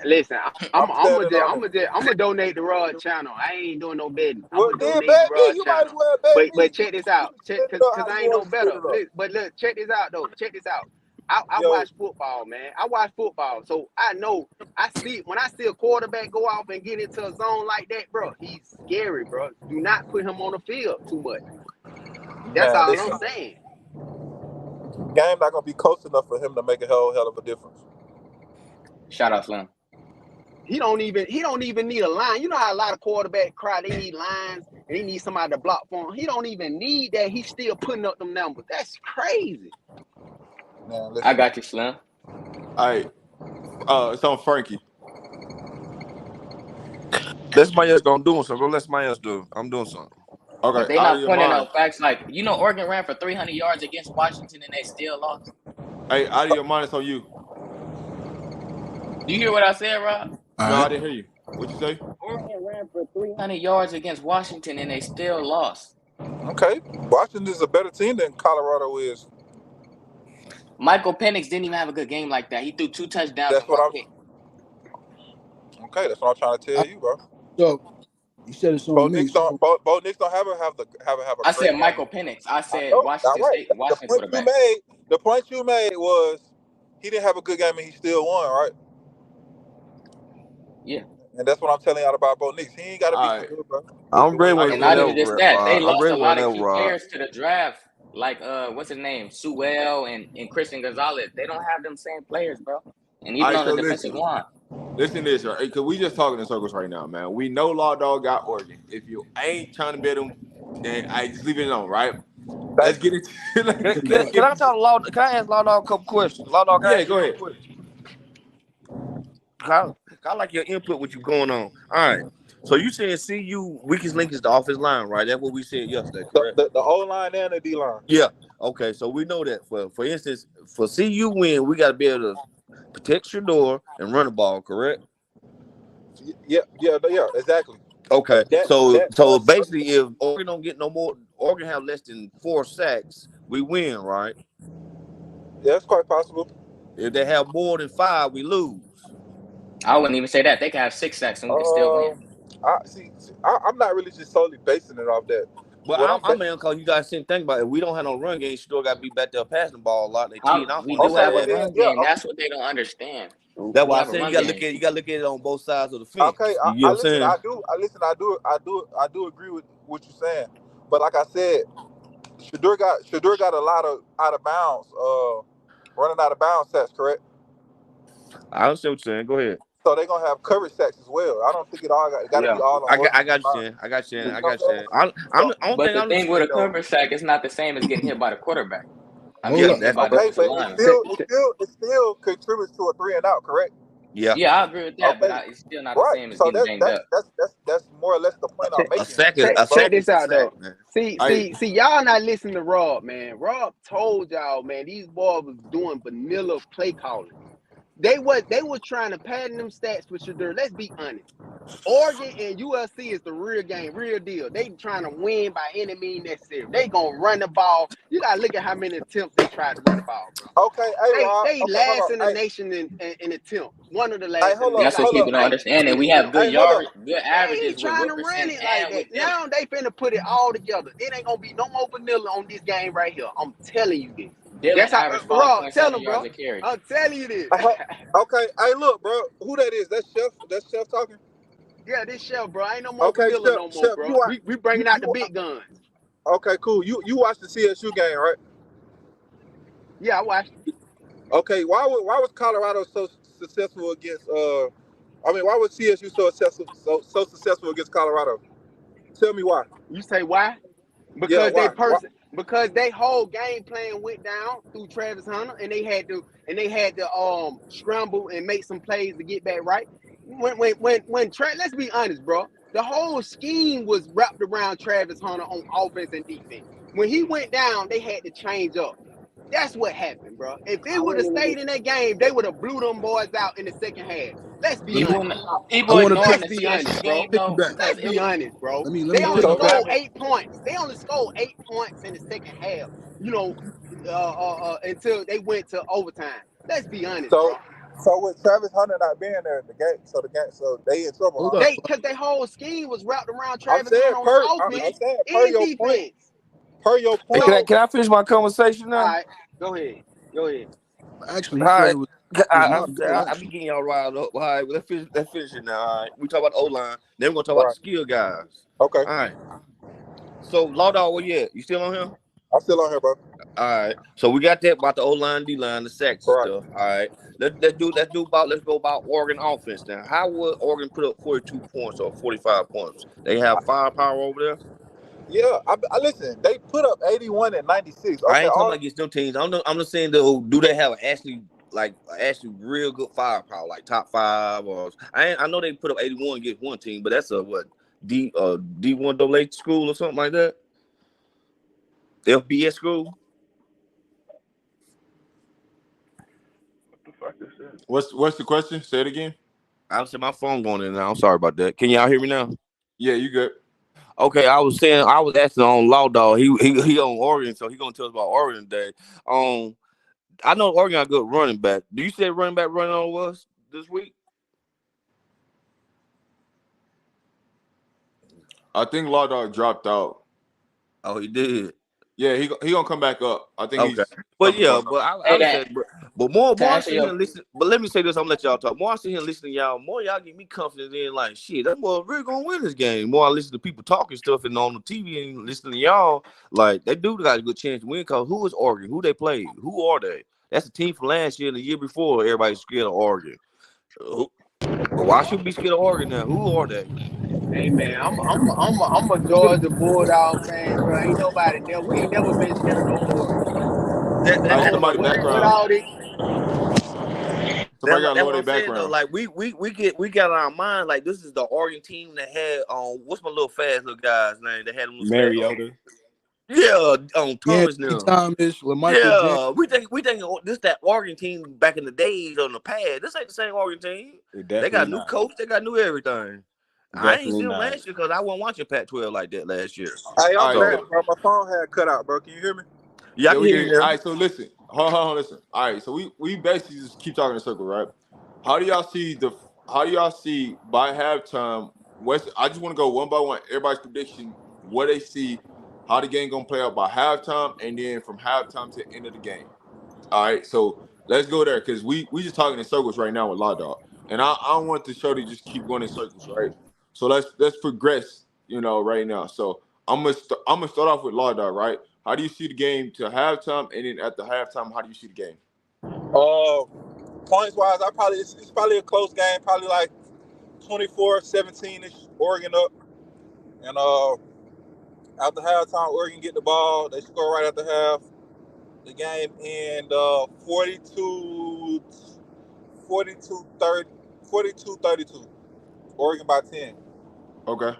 I'm standing on it. I'm gonna donate the Rod channel. I ain't doing no betting. I'm Well, gonna then donate the bet me. Rod You might as channel. well bet me. But check this out. Check Split it up cause how I you ain't no want to split better. it up. But look, check this out though. Check this out. I Yo, watch football, man. I watch football, so I know. I see when I see a quarterback go off and get into a zone like that, bro. He's scary, bro. Do not put him on the field too much. That's man, all I'm listen. saying. Game not gonna be close enough for him to make a hell of a difference. Shout out Slim. He don't even need a line. You know how a lot of quarterbacks cry, they need lines and they need somebody to block for him. He don't even need that. He's still putting up them numbers. That's crazy. Man, I listen. got you, Slim. All right, it's on Frankie. Let somebody else gonna do something. Go let somebody else do. I'm doing something. But Okay, they out of not your pointing mind. out facts like, Oregon ran for 300 yards against Washington and they still lost. Hey, out of your mind, it's on you. Do you hear what I said, Rob? All No, I right. didn't hear you. What'd you say? Oregon ran for 300 yards against Washington and they still lost. Okay. Washington is a better team than Colorado is. Michael Penix didn't even have a good game like that. He threw 2 touchdowns That's and 1 what pick. Okay, that's what I'm trying to tell you, bro. So you said it's on Bo me. Nix don't. So Bo Nix don't have a I great said game. Michael Penix. I I said know. All Washington right. State, The Washington point you quarterback. made. The point you made was he didn't have a good game and he still won, right? Yeah. And that's what I'm telling y'all about Bo Nix. He ain't got to be All so right. good, bro. I'm To ready win I, And games. not whenever, even just that, they I'm lost ready a lot of whenever, key Rod. players to the draft, like what's his name, Sewell and Christian Gonzalez. They don't have them same players, bro. And all even right. on the So defensive listen. line, Listen to this, right? Because we just talking in circles right now, man. We know Law Dog got Oregon. If you ain't trying to bet them, then I just leave it alone, right? Let's Thank get you. it. yeah, Let's Can get I it. talk to Law? Can I ask Law Dog a couple questions? Law Dog, can I Yeah, ask you go a couple ahead. questions? I like your input, what you going on. All right. So you saying CU weakest link is the offensive line, right? That's what we said yesterday, correct? The O line and the D line. Yeah. Okay. So we know that for instance, for CU win, we got to be able to protect your door and run the ball, correct? Yeah, exactly. Okay. So That so plus basically, if Oregon don't get no more, Oregon have less than 4 sacks, we win, right? that's quite possible. If they have more than 5, we lose. I wouldn't even say that. They can have 6 sacks and we can still win. Uh, I see. I'm not really just solely basing it off that. But What I'm I'm in because you guys didn't think about it. If we don't have no run game, you still got to be back there passing the ball a lot. They teeing off We on do his okay, have a well ass. then, run yeah, game. That's what they don't understand. That's We why I have a said you run got to game. look at it on both sides of the okay. fence. You get what I I'm listen. saying? I do agree with what you're saying. But like I said, Shadur got a lot of out of bounds, running out of bounds sacks, correct? I understand what you're saying. Go ahead. So they're gonna have coverage sacks as well. I don't think it all got to be Yeah. all on Oregon. I got you saying. I got you saying. You I know got what you I'm saying. saying? I'm So, the only But thing the I'm thing saying with a though. cover sack is not the same as getting hit by the quarterback. I mean, hold Yeah, up. getting hit that's by okay. okay, defensive but linemen. it still contributes to a 3-and-out, correct? Yeah, Yeah, I agree with that, but Okay, it's still not the right. same as So getting banged up. that's more or less the point I'm making, Check, a bro. check sack this is a out sack, though. man. See, I see, see, y'all not listening to Rob, man. Rob told y'all, man, these boys was doing vanilla play calling. They were trying to pattern them stats for Shadur. Let's be honest. Oregon and USC is the real game, real deal. They trying to win by any means necessary. They gonna run the ball. You gotta look at how many attempts they tried to run the ball, bro. Okay, hey Rob. They Okay, hold last on. in the nation in attempts. One of the Hey, last in hold the up, That's nation. what hold They up. people don't ninth understand. And in we have attempts. good Hey, hold up. good They averages ain't with trying to Wilkerson run it like and that. with Dillon. Now they finna put it all together. It ain't gonna be no more vanilla on this game right here. I'm telling you this. Dillon That's how averaged Rob, tell 5.7 them, yards bro. a carry. I'm telling you this. Okay, hey, look, bro. Who that is? That's Chef. That's Chef talking. Yeah, this show, bro. Ain't no more Okay, vanilla Chef. no more, Chef, bro. you watch. We bringing out the You. big guns. Okay, cool. You watched the CSU game, right? Yeah, I watched it. Okay. Why was Colorado so successful against? I mean, why was CSU so successful against Colorado? Tell me why. You say why? Yeah, Because why? Why? because they whole game plan went down through Travis Hunter, and they had to scramble and make some plays to get back right. Let's be honest, bro. The whole scheme was wrapped around Travis Hunter on offense and defense. When he went down, they had to change up. That's what happened, bro. If it would have stayed in that game, they would have blew them boys out in the second half. Let's be People honest. I people want to ignoring Let's the be CSU honest, bro. game though piggyback. because Let's it be was honest, bro. Let They me it only was So piggyback. scored Travis. 8 points. They only scored 8 points in the second half. You know, until they went to overtime. Let's be honest, so bro. so with Travis Hunter not being there, so they in trouble, Hold huh? up. Because their whole scheme was wrapped around I'm Travis saying Hunter on per. the I'm offense saying per and your point. defense. Per your Hey, point. So, can I finish my conversation all now? right, go ahead. Go ahead. Actually, All he said right. it was my bad. I be Actually, getting y'all riled up. All right, let's finish it now. All right. We talk about the O line. Then we're gonna talk about the Right. skill guys. Okay. All right. So Law Dog, where you at? You still on here? I'm still on here, bro. All right. So we got that about the O line, D line, the sacks and Right. stuff. All right. Let's go about Oregon offense now. How would Oregon put up 42 points or 45 points? They have firepower over there. Yeah. I listen. They put up 81 and 96. I Okay. ain't talking All about against them teams. I'm just saying though, do they have actually real good firepower, like top 5 or I know they put up 81 against one team, but that's a what D1 AA school or something like that. FBS school. What the fuck is this? what's the question? Say it again. I was saying my phone going in now. I'm sorry about that. Can y'all hear me now? Yeah, you good. Okay, I was asking on Law Dog. He on Oregon, so he gonna tell us about Oregon today. I know Oregon got a good running back. Do you say running back running on was this week? I think Law Dog dropped out. Oh, he did. Yeah, he gonna come back up. I think Okay. he's But something yeah, going on. but I Hey, would that say, but more to I answer sit here your and listen. But let me say this, I'm gonna let y'all talk. More I sit here and listen to y'all, more y'all get me confident in like shit. That boy really gonna win this game. More I listen to people talking stuff and on the TV and listening to y'all, like they do got a good chance to win. Cause who is Oregon? Who they play? Who are they? That's a team from last year and the year before. Everybody's scared of Oregon. Why should we be scared of Oregon now? Who are they? Hey man, I'm a Georgia Bulldog fan, bro. Ain't nobody never we ain't never been scared of no Oregon, bro. All I right, don't know somebody what background. all this. Somebody got to That's lower what their I'm saying though. background. Like we got in our mind like this is the Oregon team that had what's my little fast little guy's name that had them little fast Mariota. yeah on Yeah, Thomas now. Thomas, LaMichael James. Yeah, we think this that Oregon team back in the days on the pad. This ain't the same Oregon team. It They got definitely a new not. coach. They got new everything. I ain't Definitely seen them not. last year because I wasn't watching Pac-12 like that last year. Hey, I'm All right, back, So so bro. My phone had cut out, bro. Can you hear me? yeah, I yeah, can we hear can. you All now. right, so listen. Hold on, listen. All right, so we basically just keep talking in a circle, right? How do y'all see the? How do y'all see by halftime? West. I just want to go one by one. Everybody's prediction, what they see, how the game gonna play out by halftime, and then from halftime to the end of the game. All right, so let's go there because we just talking in circles right now with Law Dog, and I don't want the show to just keep going in circles, right? So let's progress, right now. So I'm gonna start off with Law Dog, right? How do you see the game to halftime, and then at the halftime, how do you see the game? Uh, Points wise, it's probably a close game. Probably like 24-17 ish. Oregon up, and after halftime, Oregon get the ball. They score right after half. The game end 42, 30, 42-32. Oregon by 10. Okay,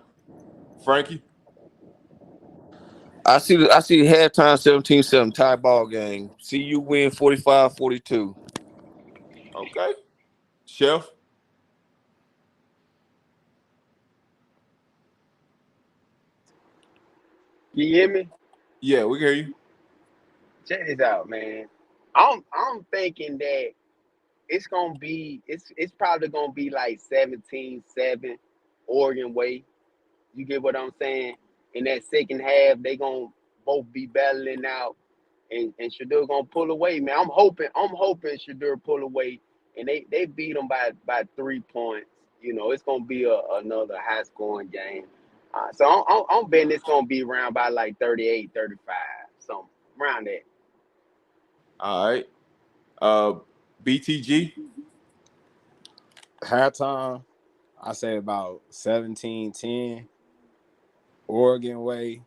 Frankie. I see halftime 17-7 tie ball game. See you win 45-42. Okay, Chef. You hear me? Yeah, we can hear you. Check this out, man. I'm thinking that it's probably gonna be like 17-7 Oregon way. You get what I'm saying? In that second half, they gonna both be battling out, and Shadur gonna pull away, man. I'm hoping Shadur pull away, and they beat them by 3 points. It's gonna be another high scoring game. So I'm betting it's gonna be around by like 38, 35, something around that. All right. Uh, BTG. Halftime, I say about 17-10 Oregon way.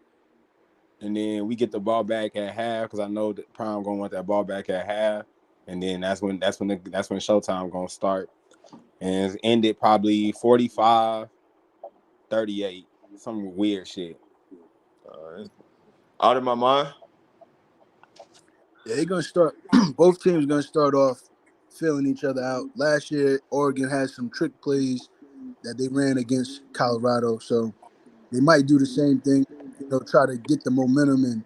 And then we get the ball back at half because I know that Prime gonna want that ball back at half. And then that's when Showtime gonna start. And it's ended probably 45-38. Some weird shit. All right. Out of my mind. Yeah, they're gonna start. Both teams gonna start off filling each other out. Last year, Oregon had some trick plays that they ran against Colorado, so they might do the same thing. Try to get the momentum and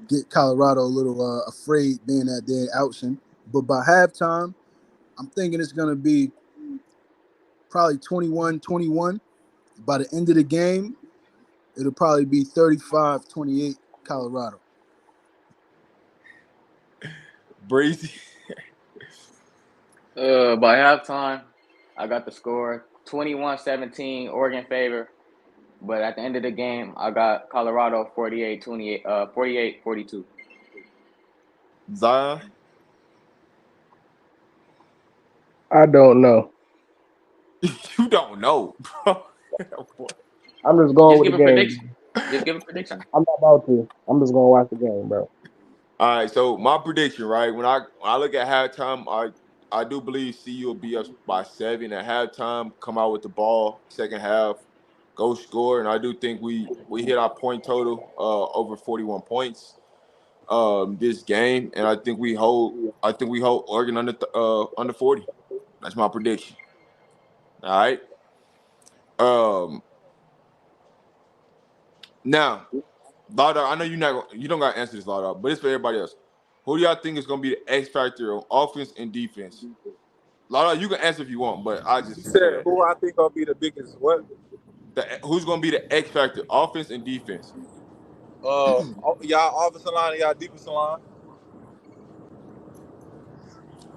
get Colorado a little afraid, being that they're outsing. But by halftime, I'm thinking it's gonna be probably 21-21. By the end of the game, it'll probably be 35-28 Colorado. Breezy. by halftime, I got the score 21-17 Oregon favor. But at the end of the game, I got Colorado 48-28, 48-42. Zion. I don't know. You don't know, bro. I'm just going Just with give the a prediction. game. Just give a prediction. I'm not about to. I'm just gonna watch the game, bro. All right, so my prediction, right? When I look at halftime, I do believe CU will be up by 7 at halftime. Come out with the ball, second half, go score, and I do think we hit our point total over 41 points this game, and I think we hold Oregon under 40. That's my prediction. All right. Um, Now, Lauda, I know you don't got to answer this, Lauda, but it's for everybody else. Who do y'all think is gonna be the X factor on offense and defense? Lala, you can answer if you want, but I You just say said that. who I think gonna be the biggest what? Who's gonna be the X factor, offense and defense? Y'all offensive line and y'all defensive line.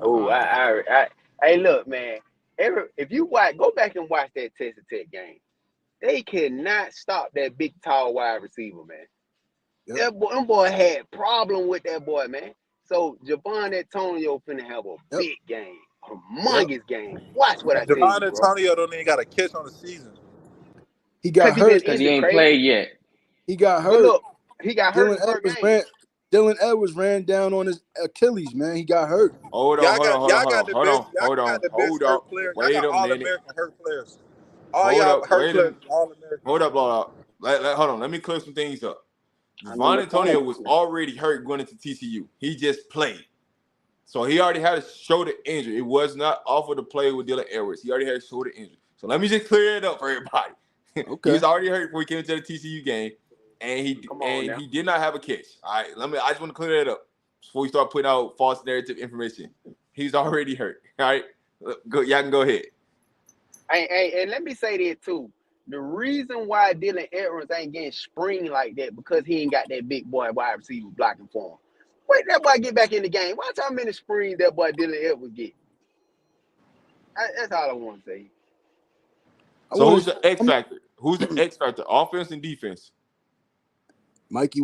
Oh, All right. hey, look, man. If you go back and watch that Texas Tech game. They cannot stop that big, tall wide receiver, man. Yep. Them boy had problem with that boy, man. So Javon Antonio finna have a Yep. big game, a Yep. humongous game. Watch what I tell Javon you, bro. Antonio don't even got a catch on the season. He Cause got he been hurt. Because he injured, ain't crazy. played yet. He got But hurt. look, he got hurt in the first game. Dylan Edwards ran down on his Achilles, man. He got hurt. Hold on, Y'all hold on, got hold on, y'all hold got on, the hold best. on, Y'all hold got on, the best hold up. hurt players. Y'all Wait got a all minute. American hurt players. All Hold y'all up. hurt Wait a players, all American. hold up, hold up. Hold on. Let me clear some things up. I know Javon what time Antonio it was is. already hurt going into TCU. He just played. So he already had a shoulder injury. It was not off of the play with Dylan Edwards. He already had a shoulder injury. So let me just clear it up for everybody. He Okay. was already hurt before he came into the TCU game, and Come on now. he did not have a catch. All right, I just want to clear that up before we start putting out false narrative information. He's already hurt. All right, go. Y'all can go ahead. And let me say that too. The reason why Dylan Edwards ain't getting spring like that because he ain't got that big boy wide receiver blocking for him. Wait, that boy get back in the game. Watch how many springs that boy Dylan Edwards get. That's all I want to say. I So want who's to. the X factor? Who's the X factor? Offense and defense. Mikey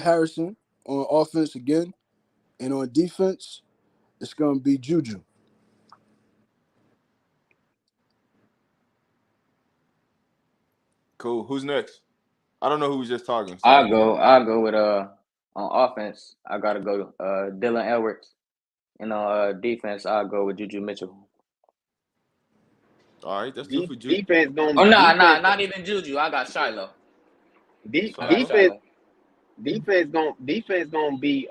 Harrison on offense again, and on defense, it's gonna be Juju. Cool. Who's next? I don't know who was just talking. I'll Sorry. go with on offense. I gotta go Dylan Edwards. And on defense, I'll go with Juju Mitchell. All right, that's two for Juju. Defense Oh gonna nah, not even Juju. I got Shiloh. I got Shiloh. defense Shiloh. defense gonna be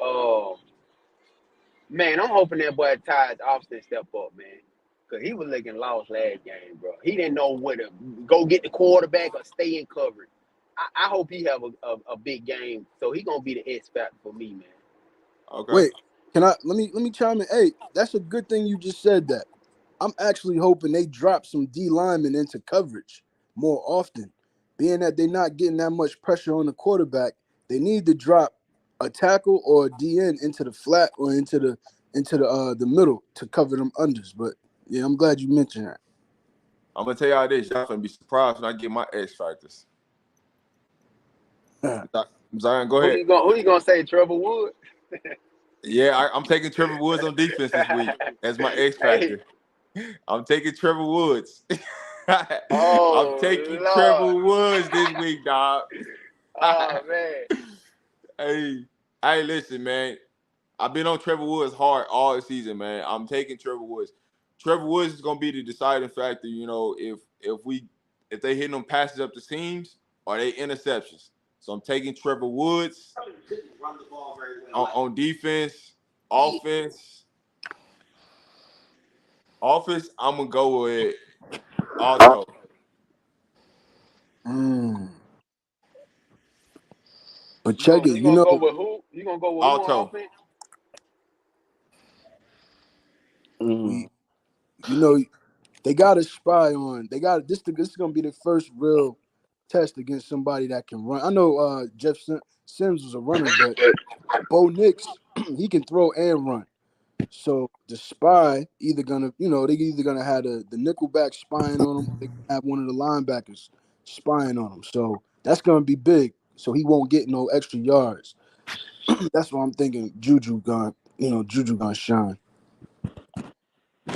man. I'm hoping that boy Ty Austin step up, man. Cause he was looking lost last game, bro. He didn't know where to go get the quarterback or stay in coverage. I hope he have a big game. So he gonna be the X factor for me, man. Okay. Wait, let me chime in. Hey, that's a good thing you just said that. I'm actually hoping they drop some D linemen into coverage more often. Being that they're not getting that much pressure on the quarterback, they need to drop a tackle or a DN into the flat or into the middle to cover them unders. But yeah, I'm glad you mentioned that. I'm gonna tell y'all this. Y'all gonna be surprised when I get my X factors. Zion, go ahead. Who you gonna say, Trevor Wood? Yeah, I'm taking Trevor Woods on defense this week as my X Hey, factor. I'm taking Trevor Woods. I'm taking oh Trevor Woods this week, dog. Lord, oh man. hey, hey, listen, man. I've been on Trevor Woods hard all season, man. I'm taking Trevor Woods. Trevor Woods is gonna be the deciding factor. You know, if they hit them passes up the seams or they interceptions. So I'm taking Trevor Woods on defense, offense. Offense, I'm gonna go with Alto. Mm. But You check gonna it, you gonna go with who? You gonna go with who on Alto. offense? we Mm. you know they got to spy on. They got this is gonna be the first real test against somebody that can run. I know Sims was a runner, but Bo Nix he can throw and run. So the spy they either gonna have the nickelback spying on him, or they have one of the linebackers spying on him. So that's gonna be big. So he won't get no extra yards. That's what I'm thinking. Juju gonna shine.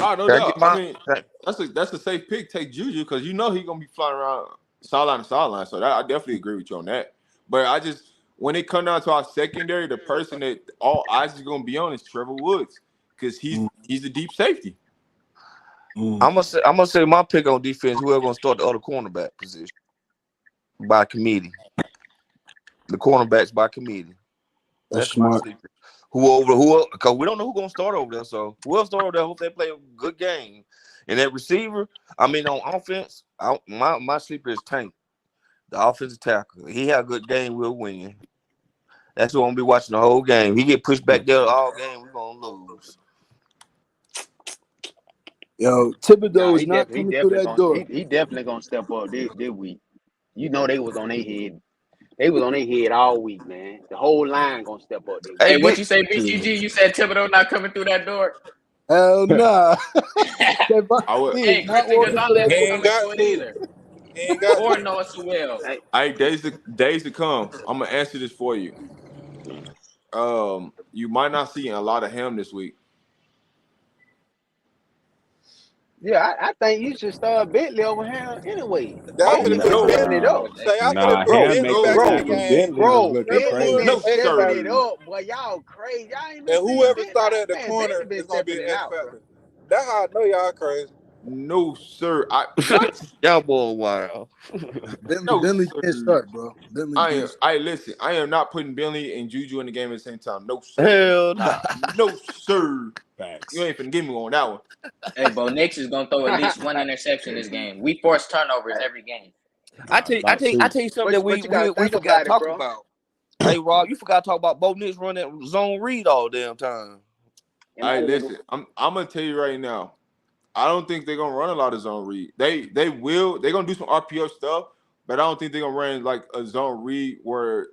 Oh, no Can I get doubt. I my? mean, that's a safe pick. Take Juju because you know he's gonna be flying around sideline to sideline. So I definitely agree with you on that. But when it comes down to our secondary, the person that all eyes is gonna be on is Trevor Woods because Mm, he's the deep safety. mm. I'm gonna say my pick on defense. Whoever gonna start the other cornerback position by committee. The cornerbacks by committee. That's That's my smart. sleeper. Who? Because we don't know who's gonna start over there. So whoever start over there, hope they play a good game. And that receiver, I mean, on offense, my sleeper is Tank, the offensive tackle. He had a good game, we'll win. That's who I'm gonna be watching the whole game. He get pushed back there all game, we gonna lose. Yo, Nah, Thibodeau is he not definitely coming through that door. he definitely gonna step up this week. You know they was on their head. They was on their head all week, man. The whole line gonna step up this Hey, Hey, week. what Nick. you say, BCG? You said Thibodeau not coming through that door? Hell nah. I would. He is Hey, not Christian walking through Gonzalez that He ain't door. ain't coming got through it to. either. He ain't got Or to. Noah Sewell. Hey, Hey, days to come. I'm gonna answer this for you. You might not see a lot of him this week. yeah, I think you should start Bentley over here anyway. Y'all Oh could Bentley have been put no, Ben. stepping it Nah, up. Say I could have Nah, put no, him Bentley making back in no, the tackles, game. Bentley was Bro, looking Trevor Bentley Woods, been no, crazy. X stepping sir. it factor, up. Boy, y'all crazy. Y'all ain't been and seeing whoever Bentley. started at the Man, Bentley corner been is gonna be stepping an it X out, bro. factor. That's how I know y'all crazy. No, sir. I what? Y'all boy wild. No, Bentley can't sir. start, bro. Bentley can't start. I listen. I am not putting Bentley and Juju in the game at the same time. No, sir. Hell nah. No, sir. You Facts. ain't finna get me on that one. hey, Bo Nix is gonna throw at least one interception this game. We force turnovers every game. Nah, about I two. tell you something that But you gotta we think forgot to about it, talk bro. about. Hey Rob, you forgot to talk about Bo Nix run that zone read all damn time. And Hey, I, listen. I'm gonna tell you right now. I don't think they're gonna run a lot of zone read. They will. They're gonna do some RPO stuff, but I don't think they're gonna run like a zone read where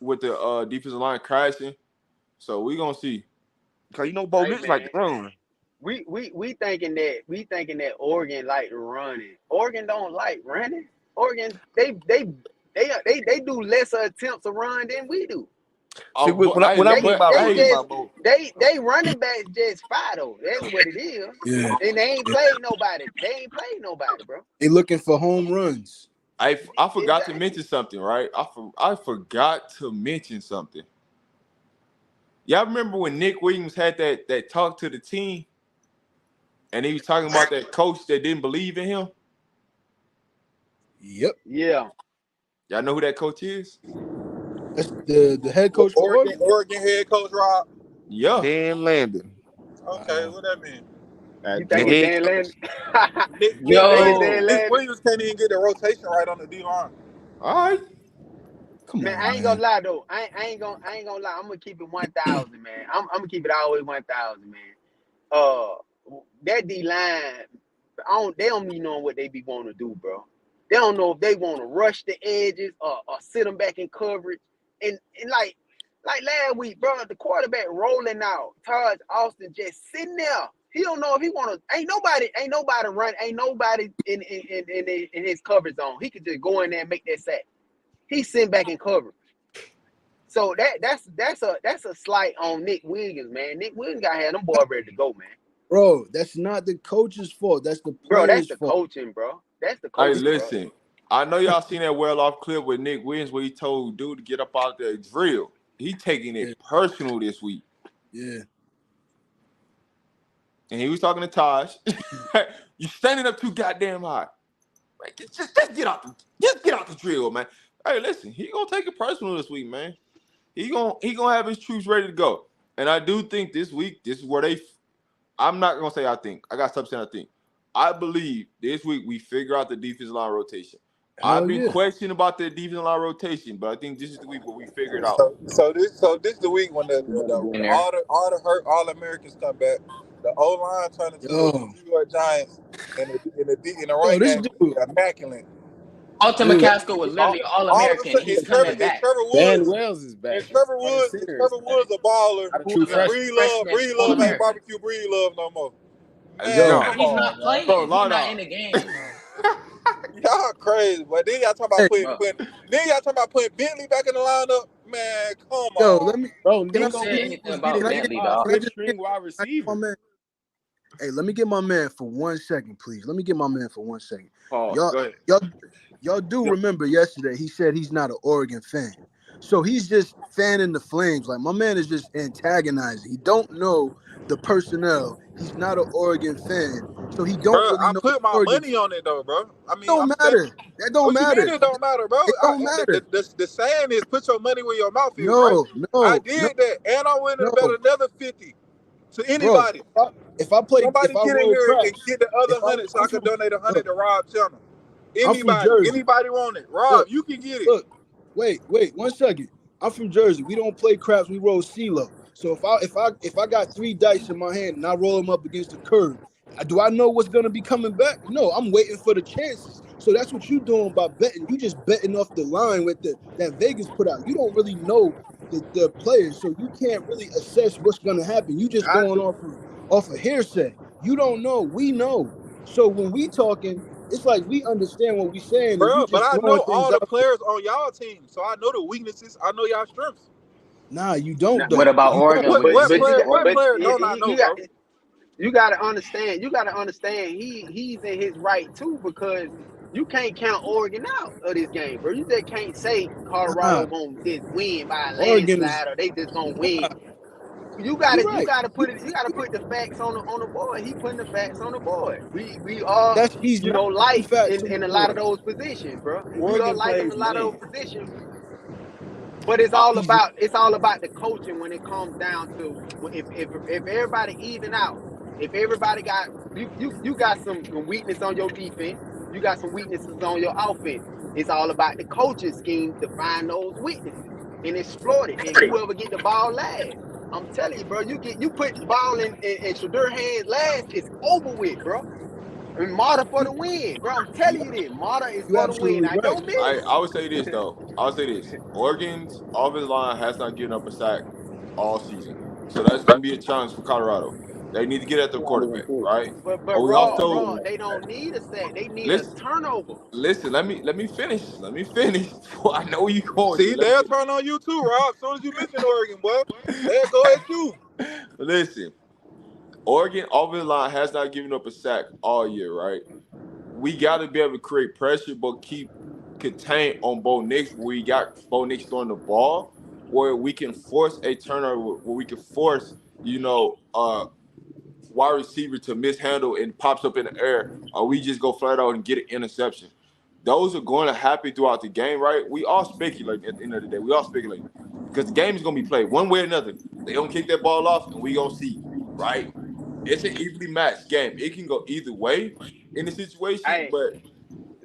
with the defensive line crashing. So we gonna see. Cause you know Bo hey Nix like man, to run. we thinking that Oregon like running. Oregon don't like running. Oregon they do lesser attempts of run than we do. See, Oh, but when I hey, mean They but by they run, I mean hey, by just Bo. they running backs just fire though. That's what it is. Yeah. And they ain't played nobody. They ain't played nobody, bro. They looking for home runs. I forgot to Exactly. mention something, right? I forgot to mention something. Y'all remember when Nick Williams had that talk to the team, and he was talking about that coach that didn't believe in him? Yep. Yeah. Y'all know who that coach is? That's the head coach for Oregon. Oregon head coach Rob. Yeah. Dan Landon, Okay, what that mean? You the think it's head Dan coach. Landon? Yo, Nick Williams can't even get the rotation right on the D line. All right. Come Man, on, I ain't gonna man. lie though. I ain't gonna lie. I'm gonna keep it 1,000, man. I'm gonna keep it always 1,000, man. Uh, that D line, they don't be knowing what they be wanting to do, bro. They don't know if they want to rush the edges or sit them back in coverage. And like last week, bro, the quarterback rolling out, Taj Austin just sitting there. He don't know if he want to. Ain't nobody run. Ain't nobody in his coverage zone. He could just go in there and make that sack. He's sitting back in coverage. So that's a slight on Nick Williams, man. Nick Williams got to have them boys ready to go, man. Bro, that's not the coach's fault. That's the Bro, that's player's the fault. coaching, bro. That's the Hey, coaching, bro. listen. I know y'all seen that well-off clip with Nick Williams where he told dude to get up out there and drill. He taking it personal this week. Yeah. And he was talking to Taj. You standing up too goddamn high. Like, just get out the drill, man. Hey, listen, he gonna take it personal this week, man. He gonna have his troops ready to go. And I do think this week, this is where I'm not gonna say I think. I got stuff saying I think. I believe this week we figure out the defensive line rotation. I've Hell been yeah. questioning about the defensive line rotation, but I think this is the week where we figure it out. So this the week when in when there. all the hurt all Americans come back. The O line turned into the Yo. New York Giants, and the Yo, run this game dude. is immaculate. Alton Dude. McCaskill was literally all All of a American. sudden, He's coming and back. Dan Wells is back. And Trevor Our Woods center is back. a baller, Our true and freshman. Freshman, Breed all Love ain't American. barbecue Breed Love no more. Man, Yo. No, Bro, come he's on, not man. bro, playing. He's line not in out. the game. Y'all crazy, but then y'all talking about Hey, Bro, putting Bentley back in the lineup. Man, come yo, on. Bro, can I who Nick said get anything was about getting can I hit get Bentley, by a dog? can I fifth just string get wide my receiver. man? Hey, let me get my man for 1 second, please. Let me get my man for 1 second. Pause. Y'all, Go ahead. y'all do remember yesterday he said he's not an Oregon fan. So he's just fanning the flames. Like my man is just antagonizing. He don't know the personnel. He's not an Oregon fan. So he Bro, don't really I know the put my Oregon. money on it though, bro. I It mean, don't I'm saying, matter. That don't what you mean matter. it don't matter, bro? It don't matter. The saying is put your money where your mouth is, right? No, I no, no, did that, and I went and bet no. another 50 to Bro, anybody. if Somebody I get in roll here and craps, get the other 100 so I I'm could from donate 100 look, to Rob Channel. I'm from Jersey. Anybody want it? Rob, Look, you can get it. look, wait, 1 second. I'm from Jersey. We don't play craps. We roll CeeLo. So if I got 3 dice in my hand and I roll them up against the curb, do I know what's gonna be coming back? No, I'm waiting for the chances. So that's what you doing by betting. You just betting off the line with that Vegas put out. You don't really know the players, so you can't really assess what's gonna happen. You just Got going to. off of hearsay. You don't know. We know. So when we talking, it's like we understand what we saying, and you Bro, but just I throwing know things all the out. players on y'all team, so I know the weaknesses. I know y'all strengths. Nah, you don't What though. about You don't. Oregon What when you what say player? What Oregon? player don't I know, bro? you got to understand. You got to understand. He's in his right too because you can't count Oregon out of this game, bro. You just can't say Nah, Colorado gonna just win by a Oregon is. landslide or they just gonna win. Nah, You you're right. gotta put it. You gotta put the facts on the board. He putting the facts on the board. We are He's not light putting facts on in a the lot of board. those positions, bro. We are Oregon light in plays a lot of man. those positions. But it's I, all He's about the coaching when it comes down to if everybody even out, if everybody got you got some weakness on your defense, you got some weaknesses on your offense. It's all about the coaching scheme to find those weaknesses and exploit it. And whoever get the ball last, I'm telling you, bro, you put the ball in Shadur hands last, it's over with, bro. And Marta for the win, bro. I'm telling you this, Marta is you for the win. absolutely Now right. don't miss. I would say this though. I would say this. Oregon's offensive line has not given up a sack all season, so that's going to be a challenge for Colorado. They need to get at the quarterback, right? But But we Raw, also they don't need a sack. They need a listen. turnover. Listen, let me finish. Let me finish. I know where you going, See, but let me they'll finish. turn on you too, Rob. As soon as you mention Oregon, boy, they'll go at you. Listen, Oregon offensive line has not given up a sack all year, right? We got to be able to create pressure, but keep contained on Bo Nix. Where we got Bo Nix throwing the ball, where we can force a turnover, where we can force, wide receiver to mishandle and pops up in the air, or we just go flat out and get an interception. Those are going to happen throughout the game, right? We all speculate at the end of the day. We all speculate because the game is going to be played one way or another. They don't kick that ball off, and we going to see, right? It's an evenly matched game. It can go either way in the situation, Hey, but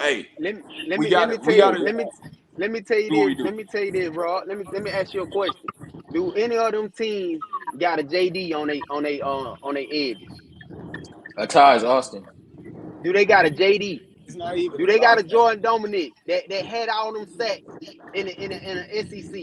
hey, let me let we me let got me it. We tell got you, to let me tell you do what we this. do. Let me tell you this, Raw. Let me ask you a question. Do any of them teams got a JD on they edges? Tars Austin. Do they got a JD? It's not even Do a they got tie a game. Jordan Dominic that had all them sacks in the SEC?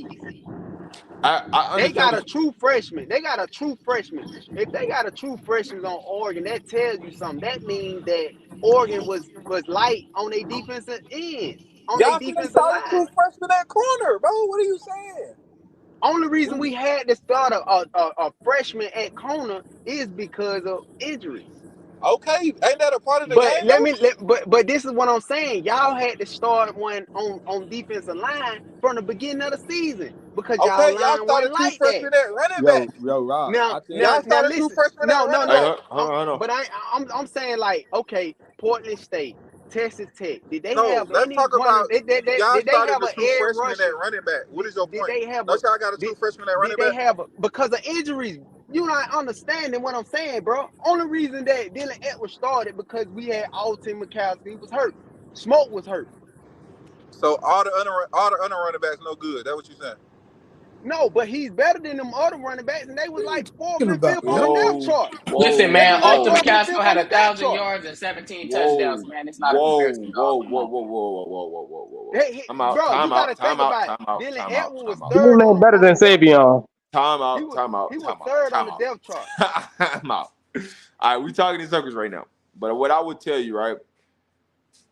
I They understand got a what true freshman. They got a true freshman. If they got a true freshman on Oregon, that tells you something. That means that Oregon was light on their defensive ends, on their Y'all should have defensive started line. true freshman at corner, bro. What are you saying? Only reason we had to start a freshman at corner is because of injuries. Okay, ain't that a part of the But game though? but this is what I'm saying. Y'all had to start one on defensive line from the beginning of the season because y'all Okay, y'all line started wasn't true like that. freshman at running back. Yo, Rob, Now, I think now, Y'all now, started true listen. freshman at No, no, running hey, back. no. hold on. But I'm saying like, okay, Portland State, Texas Tech. Did they No, have let's any talk one of about y'all did they started have the an true air freshman rusher? at running back. What is your Did point? they have a Don't y'all got a did true freshman at did running they back? have a because of injuries? You not understanding what I'm saying, bro. Only reason that Dylan Edwards started because we had Alton McCaskey was hurt. Smoke was hurt. So all the under running backs no good. That what you saying? No, but he's better than them other running backs, and they What was are you like fourth talking and about, fifth on the yo? depth Whoa, chart. Listen, They man, was like Alton whoa, fourth and McCaskill fifth had on the a depth thousand chart. yards and 17 touchdowns, whoa, man. It's not a comparison whoa, to whoa, Alton, whoa, man. whoa, whoa, whoa, whoa, whoa, whoa, whoa. Hey, Time out, bro, you time got to out, think time out, about it. time out, Dylan time out, Edwards was time out, He third man better on than the depth chart. Savion. time He out, was time out, he was time out, third on time the out. depth chart. Time out. All right, we talking in circles right now. But what I would tell you, right,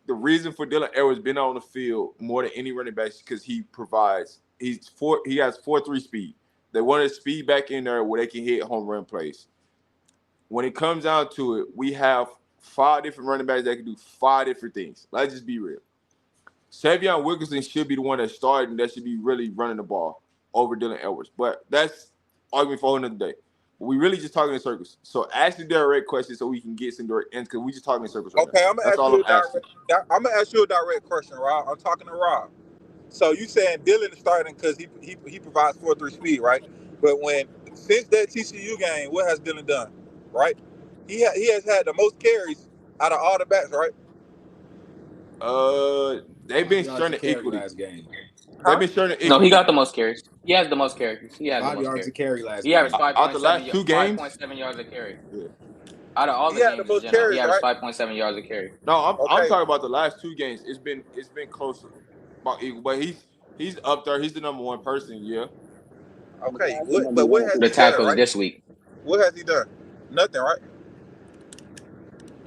the reason for Dylan Edwards being on the field more than any running back is because he has 4.3 speed. They wanted speed back in there where they can hit home run plays. When it comes down to it, we have 5 different running backs that can do 5 different things. Let's just be real. Savion Wilkinson should be the one that's starting. That should be really running the ball over Dylan Edwards. But that's argument for another day. We really just talking in circles. So ask the direct question so we can get some direct answers because we just talking in circles right now. Okay, I'm gonna That's ask all you I'm a asking. direct question, Rob. I'm talking to Rob. So you saying Dylan is starting because he provides 4.3 speed, right? But since that TCU game, what has Dylan done? Right? He has had the most carries out of all the backs, right? They've been yards a starting carry equally. last game. They've Huh? been sharing it No, he equally. got the most carries. He has the most carries. He has the 5 most yards to carries. carry last He averaged game. Out the last two games, 5.7 yards a carry. yeah. Out of all He the had the games in most general, he carries, averaged right? 5.7 yards a carry. No, I'm Okay. talking about the last two games. It's been closer, but he's up there. He's the number one person. Yeah. Okay. But what has The he done, tackles right? this week. What has he done? Nothing, right?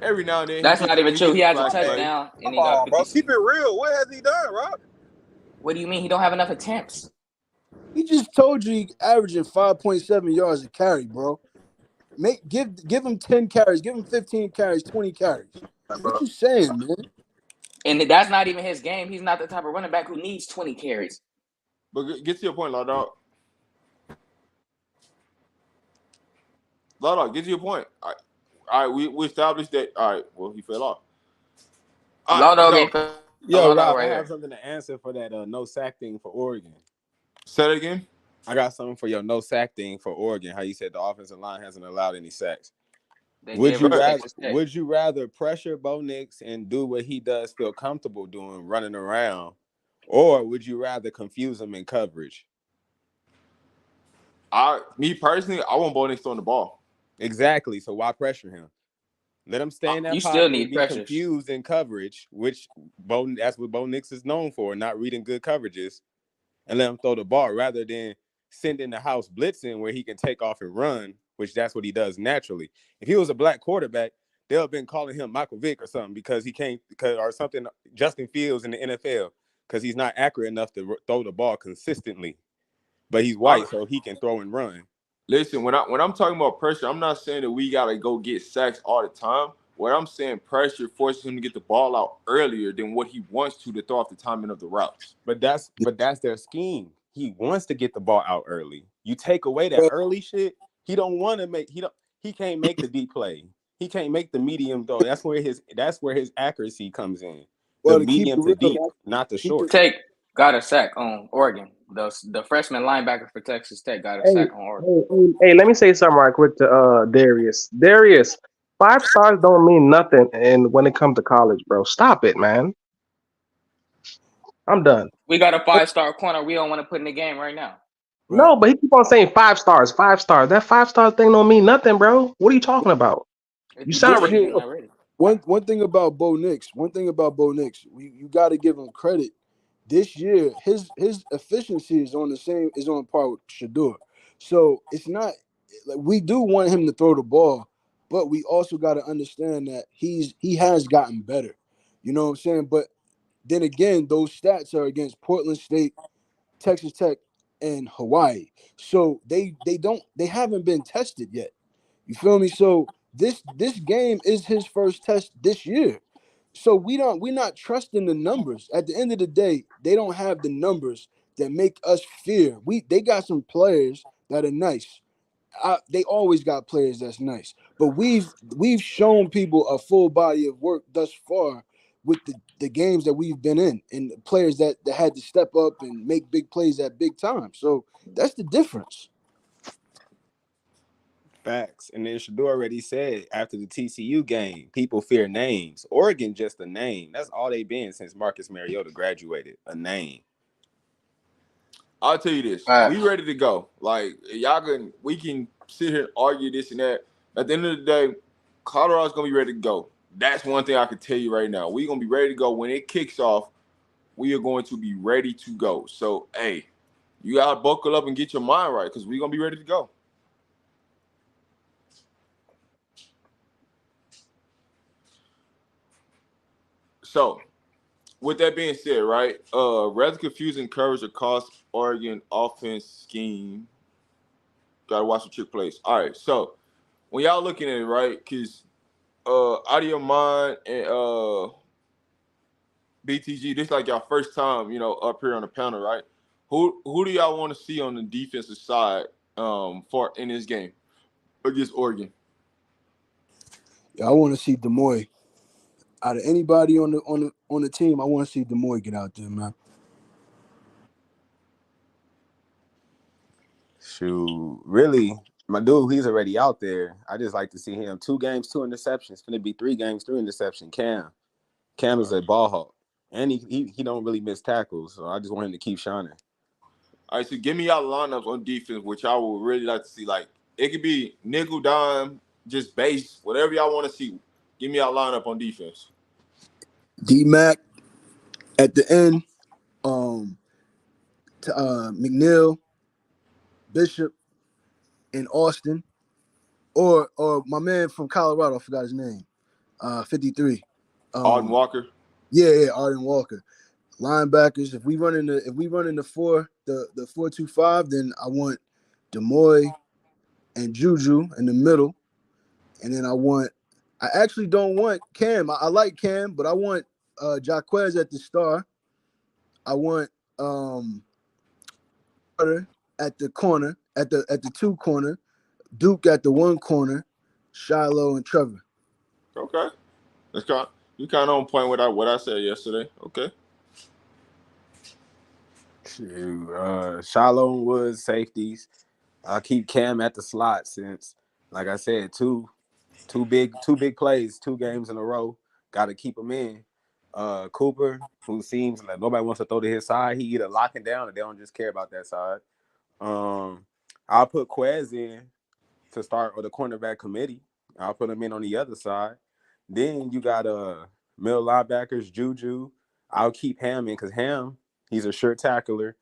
Every now and then That's not even he true. gets He a has a flag play. touchdown and Come he got on, bro. 56. Keep it real. What has he done, Rob? What do you mean? He don't have enough attempts. He just told you he averaging 5.7 yards a carry, bro. Give him 10 carries, give him 15 carries, 20 carries. What you saying, man? And that's not even his game. He's not the type of running back who needs 20 carries. But get to your point, Law Dog. Law Dog, get to your point. All right, we established that. All right, well, he fell off. All right, Law Dog so ain't for Yo, Law Dog Rob, I right have here. something to answer for that no sack thing for Oregon. say it again. I got something for your no sack thing for Oregon. How you said the offensive line hasn't allowed any sacks. They Would did you versus Right. rather Texas Tech. would you rather pressure Bo Nix and do what he does feel comfortable doing, running around, or would you rather confuse him in coverage? Me personally, I want Bo Nix throwing the ball. Exactly. So why pressure him? Let him stay in You that still pocket and need be pressures. confused in coverage, which that's what Bo Nix is known for, not reading good coverages, and let him throw the ball rather than sending the house blitzing where he can take off and run, which that's what he does naturally. If he was a black quarterback, they'll have been calling him Michael Vick or something because he can't or something Justin Fields in the NFL because he's not accurate enough to throw the ball consistently. But he's I, white, so he can throw and run. listen, when I'm talking about pressure, I'm not saying that we gotta go get sacks all the time. What I'm saying, pressure forces him to get the ball out earlier than what he wants to throw off the timing of the routes. But that's their scheme. He wants to get the ball out early. You take away that Well, early shit, he don't want to make he can't make the deep play. He can't make the medium throw. That's where his accuracy comes in. The well, to keep it medium to deep, real, not the keep it. short. Tech got a sack on Oregon. The freshman linebacker for Texas Tech got a Hey, sack on Oregon. hey, let me say something right quick to Darius. Darius, 5 stars don't mean nothing, and when it comes to college, bro, stop it, man. I'm done. We got a 5-star corner we don't want to put in the game right now. Right. No, but he keep on saying 5 stars, 5 stars. That 5 star thing don't mean nothing, bro. What are you talking about? If You he's sound This ready, year, he's not ready. one thing about Bo Nix, you got to give him credit. This year, his efficiency is on par with Shador. So it's not like we do want him to throw the ball, but we also got to understand that he has gotten better. You know what I'm saying? But then again, those stats are against Portland State, Texas Tech, and Hawaii. So they haven't been tested yet. You feel me? So this game is his first test this year. So we're not trusting the numbers. At the end of the day, they don't have the numbers that make us fear. They got some players that are nice. They always got players that's nice. But we've shown people a full body of work thus far with the games that we've been in and the players that had to step up and make big plays at big time. So that's the difference. Facts. And then Shador already said after the TCU game, people fear names. Oregon just a name. That's all they've been since Marcus Mariota graduated. A name. I'll tell you this: All right. we ready to go. Like we can sit here and argue this and that. At the end of the day, Colorado's gonna be ready to go. That's one thing I can tell you right now. We're gonna be ready to go when it kicks off. We are going to be ready to go. So, hey, you gotta buckle up and get your mind right because we're gonna be ready to go. So, with that being said, right, rather confusing coverage across Oregon offense scheme. Gotta watch the trick plays. All right, so when y'all looking at it, right, because out of your mind and BTG, this like y'all first time, up here on the panel, right? Who do y'all want to see on the defensive side for in this game against Oregon? Yeah, I want to see Demoy. Out of anybody on the team, I want to see Demoy get out there, man. Shoot, really, my dude, he's already out there. I just like to see him. 2 games, 2 interceptions. It's gonna be 3 games, 3 interception. Cam is a ball hawk. and he don't really miss tackles. So I just want him to keep shining. All right, so give me y'all lineups on defense, which I would really like to see. Like it could be nickel, dime, just base, whatever y'all want to see. Give me y'all lineup on defense. D-Mac at the end, um, McNeil, Bishop, and Austin, or my man from Colorado, I forgot his name, 53. Alden Walker. Yeah, Arden Walker. Linebackers. If we run in the 4-2-5, then I want Demoy and Juju in the middle, and then I actually don't want Cam. I like Cam, but I want Jaquez at the star. I want Carter at the corner, at the two corner, Duke at the one corner, Shiloh and Trevor. Okay, that's kind. You kind of on point with what I said yesterday. Okay. Shoot, Shiloh and Woods safeties. I'll keep Cam at the slot since, like I said, two big plays, 2 games in a row. Got to keep him in. Cooper, who seems like nobody wants to throw to his side, he either locking down or they don't just care about that side. I'll put Quez in to start or the cornerback committee. I'll put him in on the other side. Then you got middle linebackers, Juju. I'll keep Ham in because Ham, he's a sure tackler.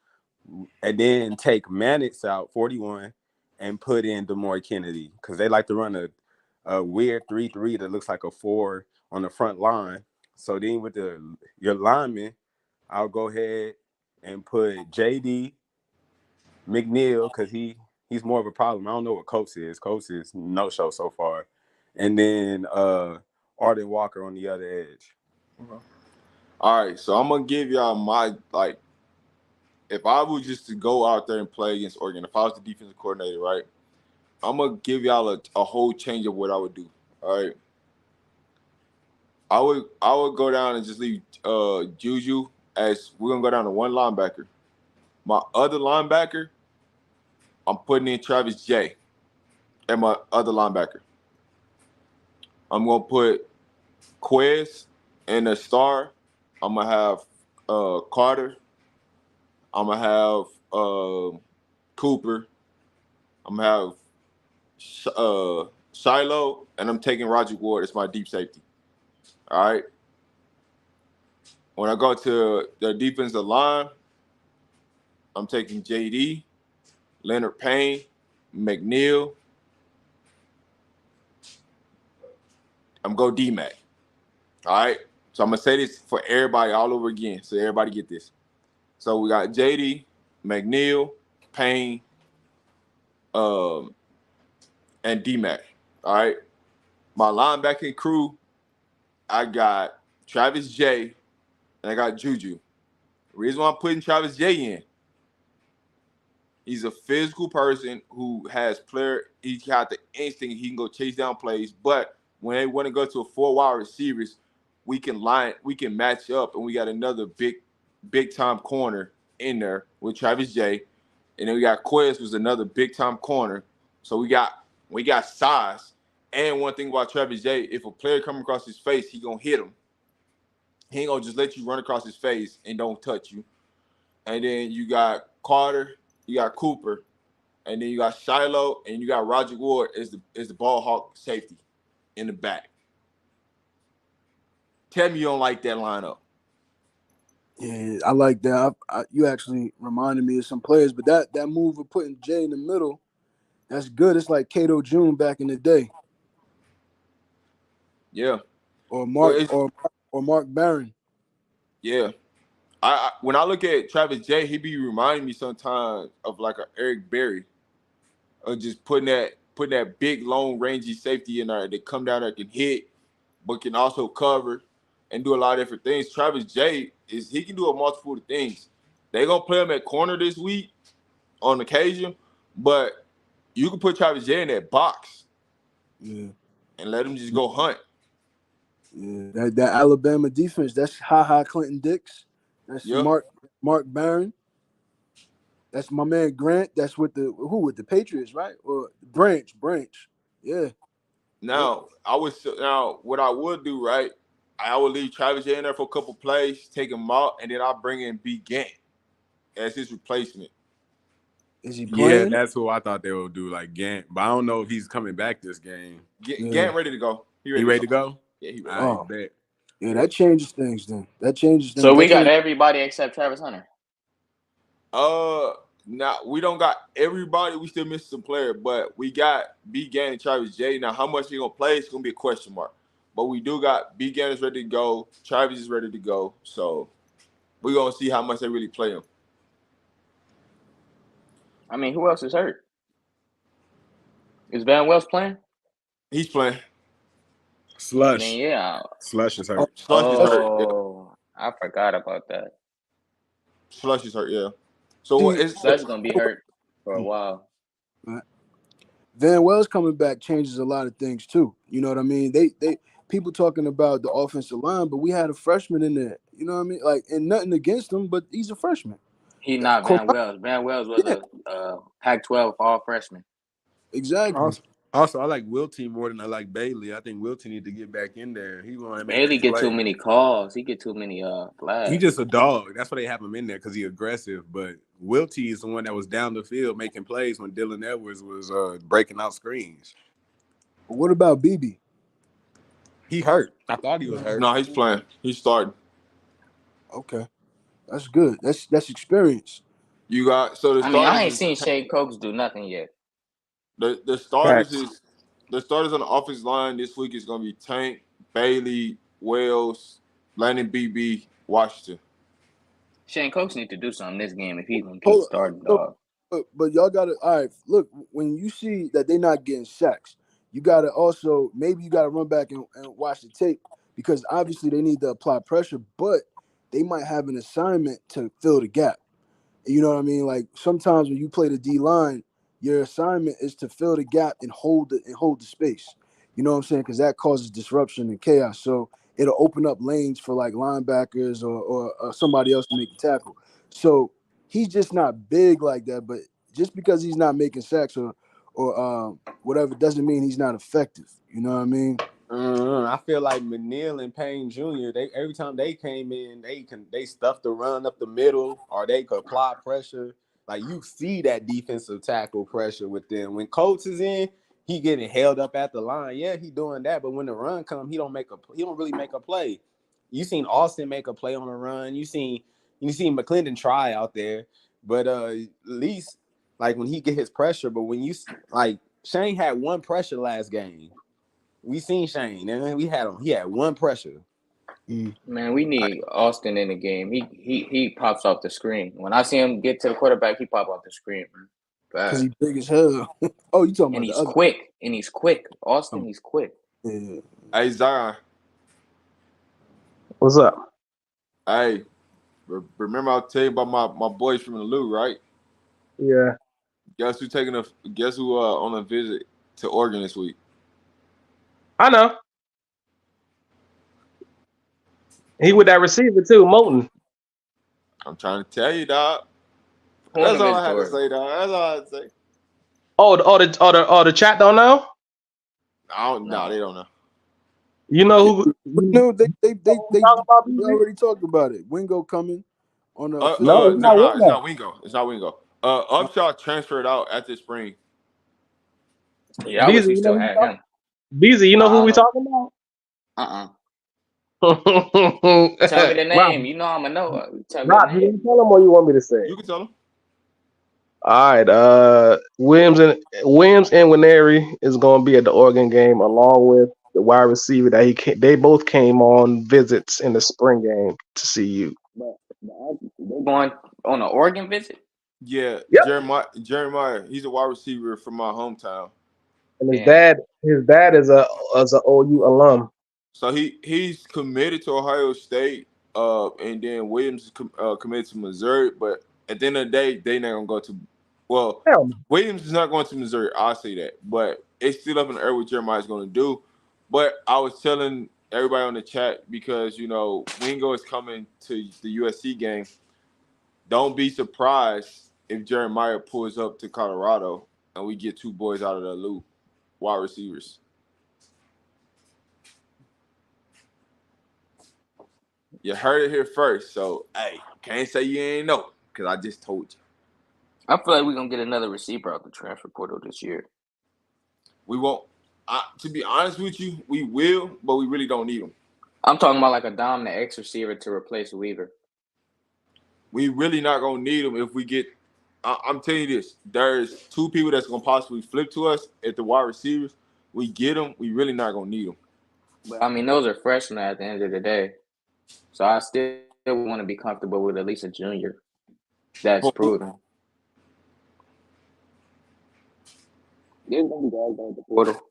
And then take Mannix out, 41, and put in Demoy Kennedy because they like to run a weird 3-3 that looks like a 4 on the front line. So then with your linemen, I'll go ahead and put JD McNeil because he's more of a problem. I don't know what Coates is. Coates is no show so far. And then Arden Walker on the other edge. Okay. All right, so I'm gonna give y'all my like. If I was just to go out there and play against Oregon, if I was the defensive coordinator, right, I'm gonna give y'all a whole change of what I would do. All right, I would go down and just leave Juju as we're gonna go down to one linebacker. My other linebacker, I'm putting in Travis J. And my other linebacker, I'm gonna put Quez in the star. I'm gonna have Carter. I'm gonna have Cooper. I'm gonna have Shiloh, and I'm taking Roger Ward as my deep safety. All right. When I go to the defensive line, I'm taking JD, Leonard Payne, McNeil. I'm going D-Mac. All right. So I'm gonna say this for everybody all over again, so everybody get this. So we got JD, McNeil, Payne, um, and D-Mac. All right. My linebacking crew, I got Travis J, and I got Juju. The reason why I'm putting Travis J in, he's a physical person who has he's got the instinct, he can go chase down plays, but when they want to go to a 4 wide receivers, we can match up, and we got another big time corner in there with Travis J. And then we got Quez, who's another big time corner. So we got size. And one thing about Travis J, if a player come across his face, he gonna hit him. He ain't gonna just let you run across his face and don't touch you. And then you got Carter, you got Cooper, and then you got Shiloh, and you got Roger Ward as the ball hawk safety in the back. Tell me you don't like that lineup. Yeah, I like that. You actually reminded me of some players, but that move of putting Jay in the middle, that's good. It's like Cato June back in the day, Yeah. or Well, Mark or Mark Barron. yeah. I when I look at Travis J, he be reminding me sometimes of like a Eric Berry, of just putting that big long rangy safety in there that come down there can hit, but can also cover and do a lot of different things. Travis J he can do a multiple of things. They gonna play him at corner this week on occasion, but you can put Travis J in that box, Yeah, and let him just go hunt. yeah. That Alabama defense. That's Clinton Dix. That's Yeah. Mark Barron. That's my man Grant. That's with the Patriots, right? Or Branch. Yeah. Yep. Now what I would do, right? I would leave Travis J in there for a couple plays, take him out, and then I'll bring in B Gant as his replacement. Is he Yeah, playing? that's who I thought they would do, like Gant. But I don't know if he's coming back this game. Yeah. Gant ready to go. He ready to go? Yeah, he ready to I go. Oh, bet. yeah. Yeah. That changes things. Then that changes So things. That we got changes. everybody except Travis Hunter. Now we don't got everybody. We still missing some player, but we got B Gant and Travis J. Now, how much he gonna play? It's gonna be a question mark. But we do got B Gant is ready to go. Travis is ready to go. So we gonna see how much they really play him. I mean, who else is hurt? Is Van Wells playing? He's playing. Then Slush. yeah. Slush is Oh, hurt. Slush is that's hurt. Yeah. Oh, I forgot about that. Slush is hurt. Yeah. So see. it's Slush gonna be hurt for a while. Van Wells coming back changes a lot of things too. You know what I mean? They people talking about the offensive line, but we had a freshman in there. You know what I mean? Like, and nothing against him, but he's a freshman. He not Cor- Van Wells. Van Wells was Yeah, a Pac-12 all freshman. exactly. Also, I like Wilty more than I like Bailey. I think Wilty need to get back in there. He want to make Bailey a get too play. many calls. He get too many He flags. just a dog. That's why they have him in there because he aggressive. But Wilty is the one that was down the field making plays when Dylan Edwards was breaking out screens. What about BB? He hurt. I thought he was hurt. no, he's playing. He's starting. Okay, that's good. That's experience. You got so the I mean, I starters ain't is seen Shane Cokes do nothing yet. the starters Facts. is the starters on the offensive line this week is gonna be Tank, Bailey, Wells, Landon BB, Washington. Shane Cokes need to do something this game if he's gonna keep Hold on. starting, So, dog. but y'all gotta all right. Look, when you see that they're not getting sacks, you gotta also maybe you gotta run back and watch the tape because obviously they need to apply pressure, but they might have an assignment to fill the gap. You know what I mean? Like sometimes when you play the D line, your assignment is to fill the gap and hold the space. You know what I'm saying? Because that causes disruption and chaos. So it'll open up lanes for like linebackers or somebody else to make the tackle. So he's just not big like that. But just because he's not making sacks or whatever doesn't mean he's not effective. You know what I mean? I feel like McNeil and Payne Jr. They every time they came in, they stuffed the run up the middle or they could apply pressure. Like you see that defensive tackle pressure with them. When Coates is in, he getting held up at the line. Yeah, he doing that, but when the run come, he don't really make a play. You seen Austin make a play on a run. You seen McClendon try out there, but at least like when he get his pressure. But when you like Shane had one pressure last game. We seen Shane, and we had him. He had one pressure. Man, we Like, need Austin in the game. He pops off the screen. When I see him get to the quarterback, he pop off the screen, man. Because Bad. he big as hell. Oh, you talking And about the he's other? quick. And he's quick. Austin, he's quick. Yeah. Hey Zion. What's up? Hey, remember I tell you about my boys from the Lou, right? Yeah, Guess who on a visit to Oregon this week? I know. He with that receiver too, Moulton. I'm trying to tell you, dog. Who on That's the all I had to visitor? say, dog. That's all I had to say. The chat don't know. No, they don't know. You know who? But no, they Talk about BZ? already talked about it. Wingo coming on the No, official. it's not It's Wingo. not Wingo. It's not Wingo. Upshaw transferred out after spring. Yeah, I wish BZ, we you know still who we had talking? him. BZ, you know who I we don't talking about? know. Tell me the Rob, name. You know I'm going to know it. Tell me the Rob, you name. want to tell him or you want me to say it? You can tell him. All right. Williams and Winery is going to be at the Oregon game along with the wide receiver they both came on visits in the spring game to see you. But they're going on an Oregon visit? Yeah, Yep. Jeremiah. He's a wide receiver from my hometown. And his Damn. dad is a OU alum. So he's committed to Ohio State. And then Williams is committed to Missouri. But at the end of the day, they not gonna go to. Well, Hell no. Williams is not going to Missouri. I'll say that. But it's still up in the air what Jeremiah's going to do. But I was telling everybody on the chat because Wingo is coming to the USC game. Don't be surprised if Jeremiah pulls up to Colorado and we get two boys out of the loop, wide receivers. You heard it here first. So, hey, can't say you ain't know because I just told you. I feel like we're gonna get another receiver out the transfer portal this year. We won't. To be honest with you, we will, but we really don't need them. I'm talking about like a dominant X receiver to replace Weaver. We really not gonna need them if we get. I'm telling you this. There's two people that's gonna possibly flip to us at the wide receivers. We get them. We really not gonna need them. But I mean, those are freshmen at the end of the day. So I still want to be comfortable with at least a junior that's For who? proven. There's gonna be guys going to the portal.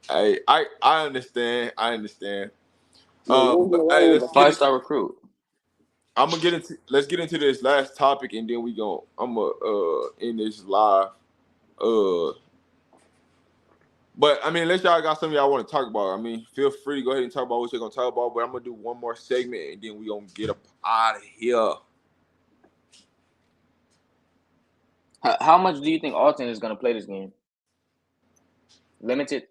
Hey, I understand. I understand. Yeah, But hey, let's get it. 5-star recruit. I'm gonna get into. Let's get into this last topic, and then we go. I'm gonna end this live. Uh, but I mean, unless y'all got something y'all want to talk about, I mean, feel free to go ahead and talk about what you're gonna talk about. But I'm gonna do one more segment, and then we gonna get up out of here. How much do you think Alton is gonna play this game? Limited.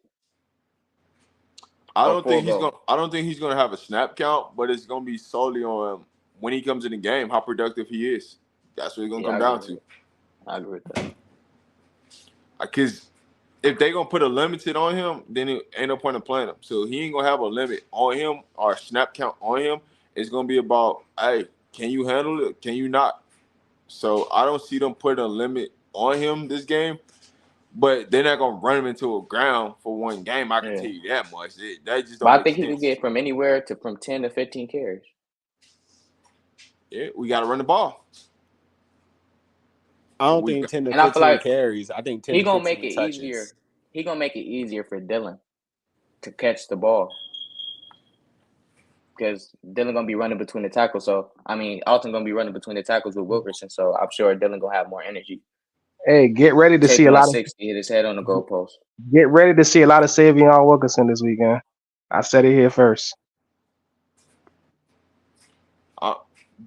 I Or don't full think he's go? gonna. I don't think he's gonna have a snap count, but it's gonna be solely on when he comes in the game, how productive he is. That's what it's gonna Yeah, come down to. I agree with that. Because if they gonna put a limited on him, then it ain't no point in playing him. So he ain't gonna have a limit on him or a snap count on him. It's gonna be about, hey, can you handle it? Can you not? So I don't see them putting a limit on him this game. But they're not gonna run him into a ground for one game. I can Yeah. tell you that much. That just don't But I make think he could sense. get from anywhere to from 10 to 15 carries. Yeah, we gotta run the ball. I don't We think got, 10 to And I feel 15 like carries. I think 10 he to gonna make 15 it easier. touches. He gonna make it easier for Dylan to catch the ball. Because Dylan gonna be running between the tackles. So I mean Alton gonna be running between the tackles with Wilkerson. So I'm sure Dylan gonna have more energy. Hey, get ready to Take see a lot of 160, hit his head on the goalpost. Savion Wilkerson this weekend. I said it here first.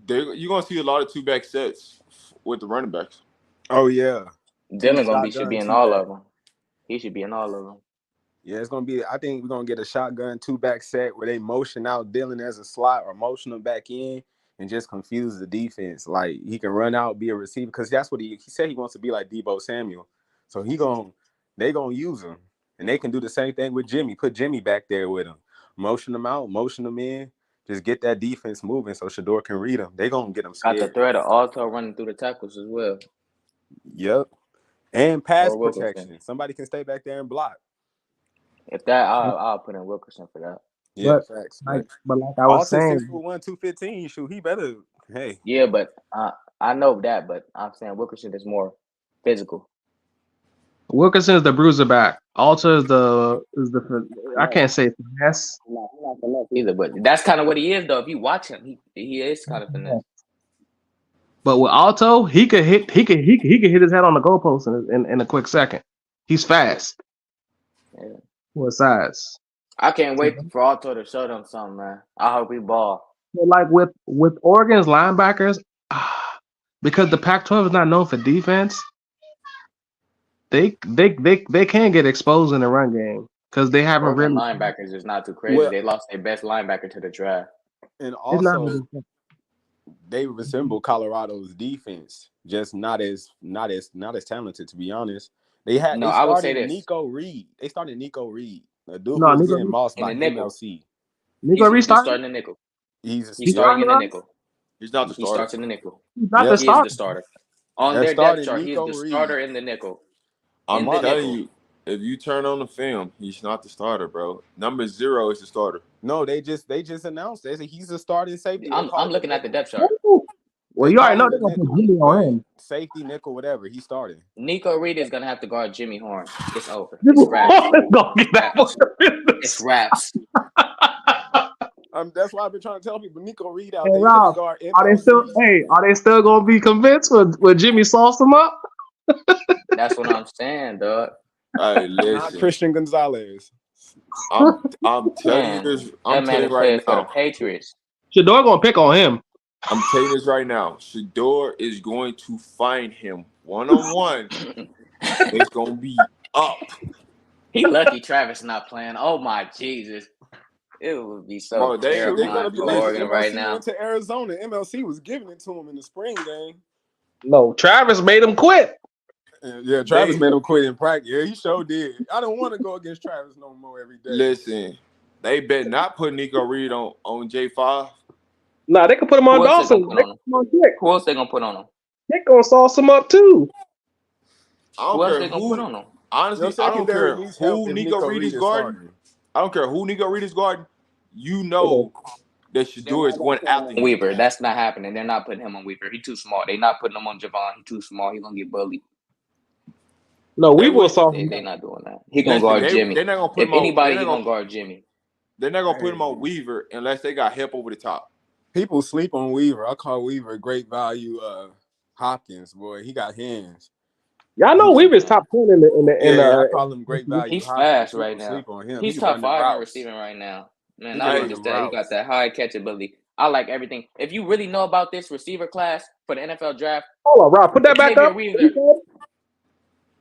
you're gonna see a lot of two back sets with the running backs. Oh yeah. Two Dylan should be shotgun, in two all back. of them. He should be in all of them. Yeah, it's gonna be. I think we're gonna get a shotgun two back set where they motion out Dylan as a slot or motion him back in and just confuse the defense. Like he can run out, be a receiver because that's what he said he wants to be like Debo Samuel. So they gonna use him and they can do the same thing with Jimmy. Put Jimmy back there with him, motion him out, motion him in, just get that defense moving so Shador can read him. They gonna get him Got the scared. threat of Alto running through the tackles as well. Yep, and pass Or Wilkerson. protection. Somebody can stay back there and block. If that, I'll put in Wilkerson for that. Yeah, But facts. like But but like I was Alton saying, 6'1", 215. Shoot, he better. Hey, Yeah, but I know that, but I'm saying Wilkerson is more physical. Wilkerson is the bruiser back. Alta is I No, can't say finesse. he's not finesse either, but that's kind of what he is, though. If you watch him, he is kind of finesse. But with Alto, he could hit his head on the goalpost in a quick second. He's fast Yeah. for his size. I can't wait for Alto to show them something, man. I hope he ball. So like with Oregon's linebackers, because the Pac-12 is not known for defense, they can get exposed in the run game because they haven't Oregon really. linebackers is not too crazy. well, They lost their best linebacker to the draft. and It's not. also they resemble Colorado's defense, just not as talented. To be honest, No, they I would say started this. Nico Reed. They started Nico Reed, a dude who No, was getting mossed In by the nickel. MLC. Nico He's restarting. starting the nickel. He's He's yep, starting in the nickel. He's not the He starter. starts in the nickel. He's not the yep. He is the starter. starter. On They're their depth starting chart, he is Nico the Reed. starter in the nickel. I'm In the telling nickel. you, if you turn on the film, he's not the starter, bro. Number 0 is the starter. No, they just announced they said he's a starting safety. They call I'm it the looking at the nickel. depth chart. Well, They you already call know it they're a gonna put nickel, Jimmy on but him. safety nickel, whatever. He's starting. Nico Reed is gonna have to guard Jimmy Horn. It's over. Jimmy It's wraps. Horn is gonna get that Wraps. fucking business. It's wraps. That's why I've been trying to tell people Nico Reed out Hey there. He Rob, finna guard are they still gonna be convinced when Jimmy sauced them up? That's what I'm saying, dog. Hey, Not listen. Christian Gonzalez. I'm telling you Man, this. that I'm man telling is you playing right for the now. Patriots. Shador gonna pick on him. I'm telling you this right now. Shador is going to find him one-on-one. It's gonna be up. He lucky Travis not playing. Oh my Jesus. It would be so Bro, Shoot, he gonna terrifying be for lucky. Oregon listen. right MLC now. went to Arizona. MLC was giving it to him in the spring game. No, Travis made him quit. Yeah, Travis made him quit in practice. Yeah, he sure did. I don't want to go against Travis no more every day. Listen, they better not put Nico Reed on J5. Nah, they could put him on Who else they Dawson. gonna put They on could him? put him on Kick. Who else they gonna put on him? Kick gonna sauce him up too. I don't Who else care they gonna put who. on him? Your Honestly, I don't secondary care needs help who if Nico Nico Reed Reed is is guarding. starting. I don't care who Nico Reed is guarding. You know that They're Shador is not gonna going put him after on him. Weaver. That's not happening. They're not putting him on Weaver. He's too small. They're not putting him on Javon. He's too small. He's gonna get bullied. No, They we will would sauce him They're up. not doing that. He gonna listen. guard Jimmy. They're not gonna put If him on. anybody, he gonna guard Jimmy. They're not gonna put Hey, him on Weaver unless they got help over the top. people sleep on Weaver. I call Weaver great value. Hopkins, boy, he got hands. Y'all know Weaver's top 10 Yeah, I call him great value. He's Hopkins. fast right People now. sleep on him. He He's can top run them 5 in routes. receiving right now. Man, He not can even run just them that. He got routes. that high catchability. I like everything. If you really know about this receiver class for the NFL draft, Hold on, Rob, put that back Xavier up. Weaver,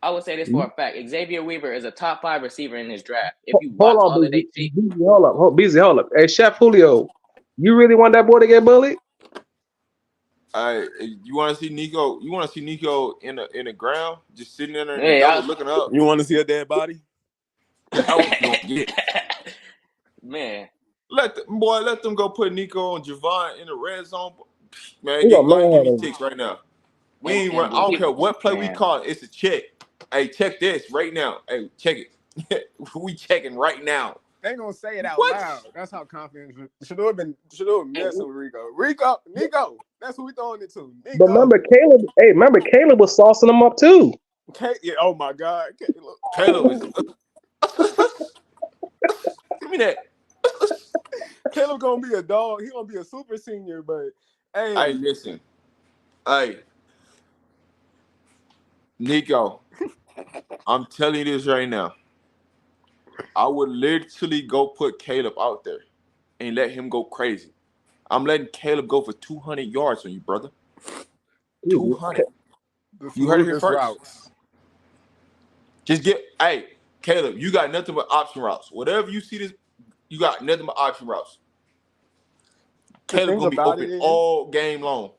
I would say this for a fact. Xavier Weaver is a top 5 receiver in this draft. If you Hold watch on, all of Beezy. their tape. Beezy, hold up. Hold up. Hey, Chef Julio, you really want that boy to get bullied? You want to see Nico? You want to see Nico in the ground, just sitting in there in the Yeah, double, looking up? You want to see a dead body? That's what you gonna get. Man. Let them go put Nico and Javon in the red zone. Man, He go gonna ahead and give me man him. ticks right now. We And, ain't run. and I don't he, care what play we man. call. It's a check. Hey, check this right now. Hey, check it. We checking right now. They ain't gonna say it out What? loud. That's how confident should have been messing with Nico. That's who we throwing it to. But Nico. remember Caleb was saucing him up too. Yeah, oh my God. Caleb is. Give me that. Caleb gonna be a dog. He gonna be a super senior, but hey. Hey, listen. Hey, Nico. I'm telling you this right now. I would literally go put Caleb out there and let him go crazy. I'm letting Caleb go for 200 yards on you, brother. 200. You heard it here first. Routes. Just hey, Caleb, you got nothing but option routes. Whatever you see this, you got nothing but option routes. Caleb gonna be open all game long.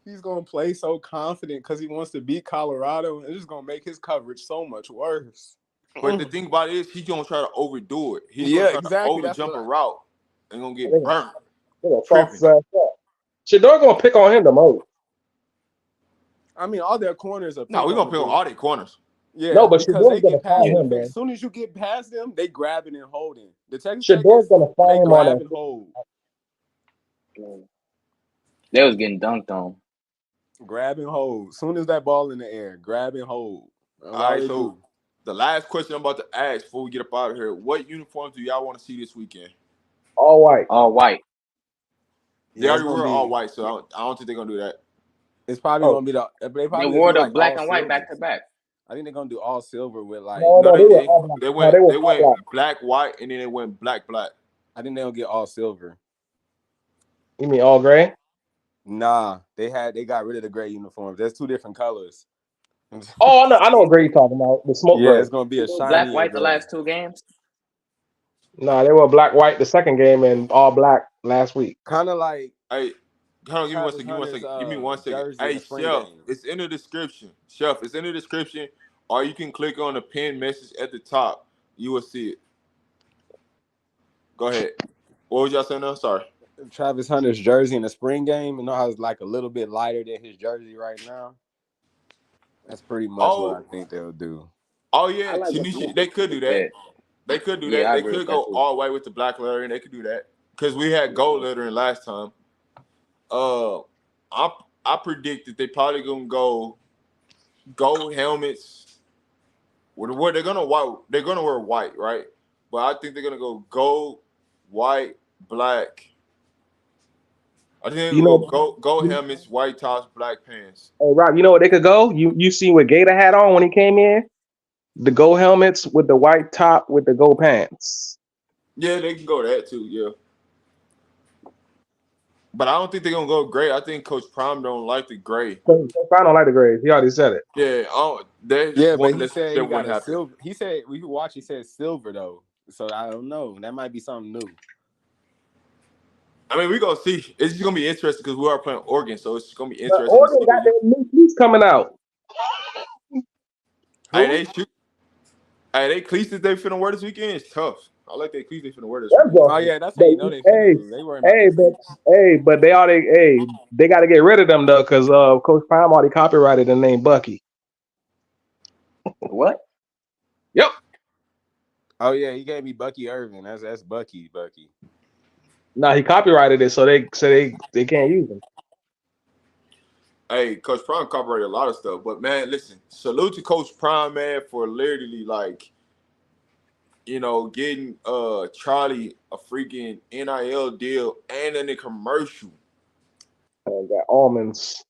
He's gonna play so confident because he wants to beat Colorado, and it's just gonna make his coverage so much worse. But the thing about it is, he's gonna try to overdo it. He's gonna try to overjump a route and gonna get burnt. Shador gonna pick on him the most. I mean, all their corners are. No, we're gonna pick on all their corners. Yeah, no, but because they get past him, him. As soon as you get past them, they grabbing and holding. The Texas Shador's gonna find him grab on and hold. They was getting dunked on. Grab and hold. As soon as that ball in the air, grab and hold. All right, so the last question I'm about to ask before we get up out of here: what uniforms do y'all want to see this weekend? All white. All white. They already were all white, so I don't think they're gonna do that. It's probably gonna be they wore the black and white back to back. I think they're gonna do all silver with like. They went black, white, and then they went black. I think they'll get all silver. You mean all gray? Nah, they got rid of the gray uniforms. There's two different colors. Oh, I know what gray you're talking about. The smoke gray. Yeah, it's gonna be a shiny black white gray. the last 2 games. Nah, they were black white the second game and all black last week. Kind of like. Hey, hold on, give me 1 second. Hey, Chef, it's in the description. Chef, it's in the description, or you can click on the pinned message at the top. You will see it. Go ahead. What was y'all saying now? Sorry. Travis Hunter's jersey in the spring game, you know how it's like a little bit lighter than his jersey right now? That's pretty much what I think they'll do. Oh, yeah. They could do that. They could do that. They could go all white with the black lettering. They could do that. Because we had gold lettering last time. I predicted they probably going to go gold helmets. Where they're going to wear white, right? But I think they're going to go gold, white, black. I think they're going to go gold helmets, white tops, black pants. Hey, Rob, you know what they could go? You seen what Gator had on when he came in? The gold helmets with the white top with the gold pants. Yeah, they can go that too, yeah. But I don't think they're gonna go gray. I think Coach Prime don't like the gray. I don't like the grades. He already said it. Yeah, that's Yeah, but one he said that he got wouldn't a happen. silver. He said we could watch. He said silver though, so I don't know. That might be something new. I mean, we gonna see. It's just gonna be interesting because we are playing Oregon, so it's gonna be But interesting to Oregon see got what you. their new piece coming out. Hey, Who? they cleats that they finna wear this weekend is tough. I like they cleats they finna wear this That's weekend. Oh just, yeah, that's how but you know they finna lose. They worrying about their cleats. but they got to get rid of them though, because Coach Prime already copyrighted the name Bucky. What? Yep. Oh yeah, he gave me Bucky Irvin. That's Bucky. Bucky. No, he copyrighted it, so they can't use them. Hey, Coach Prime copyrighted a lot of stuff, but man, listen, salute to Coach Prime, man, for literally like getting Charlie a freaking NIL deal and in a commercial. And got almonds.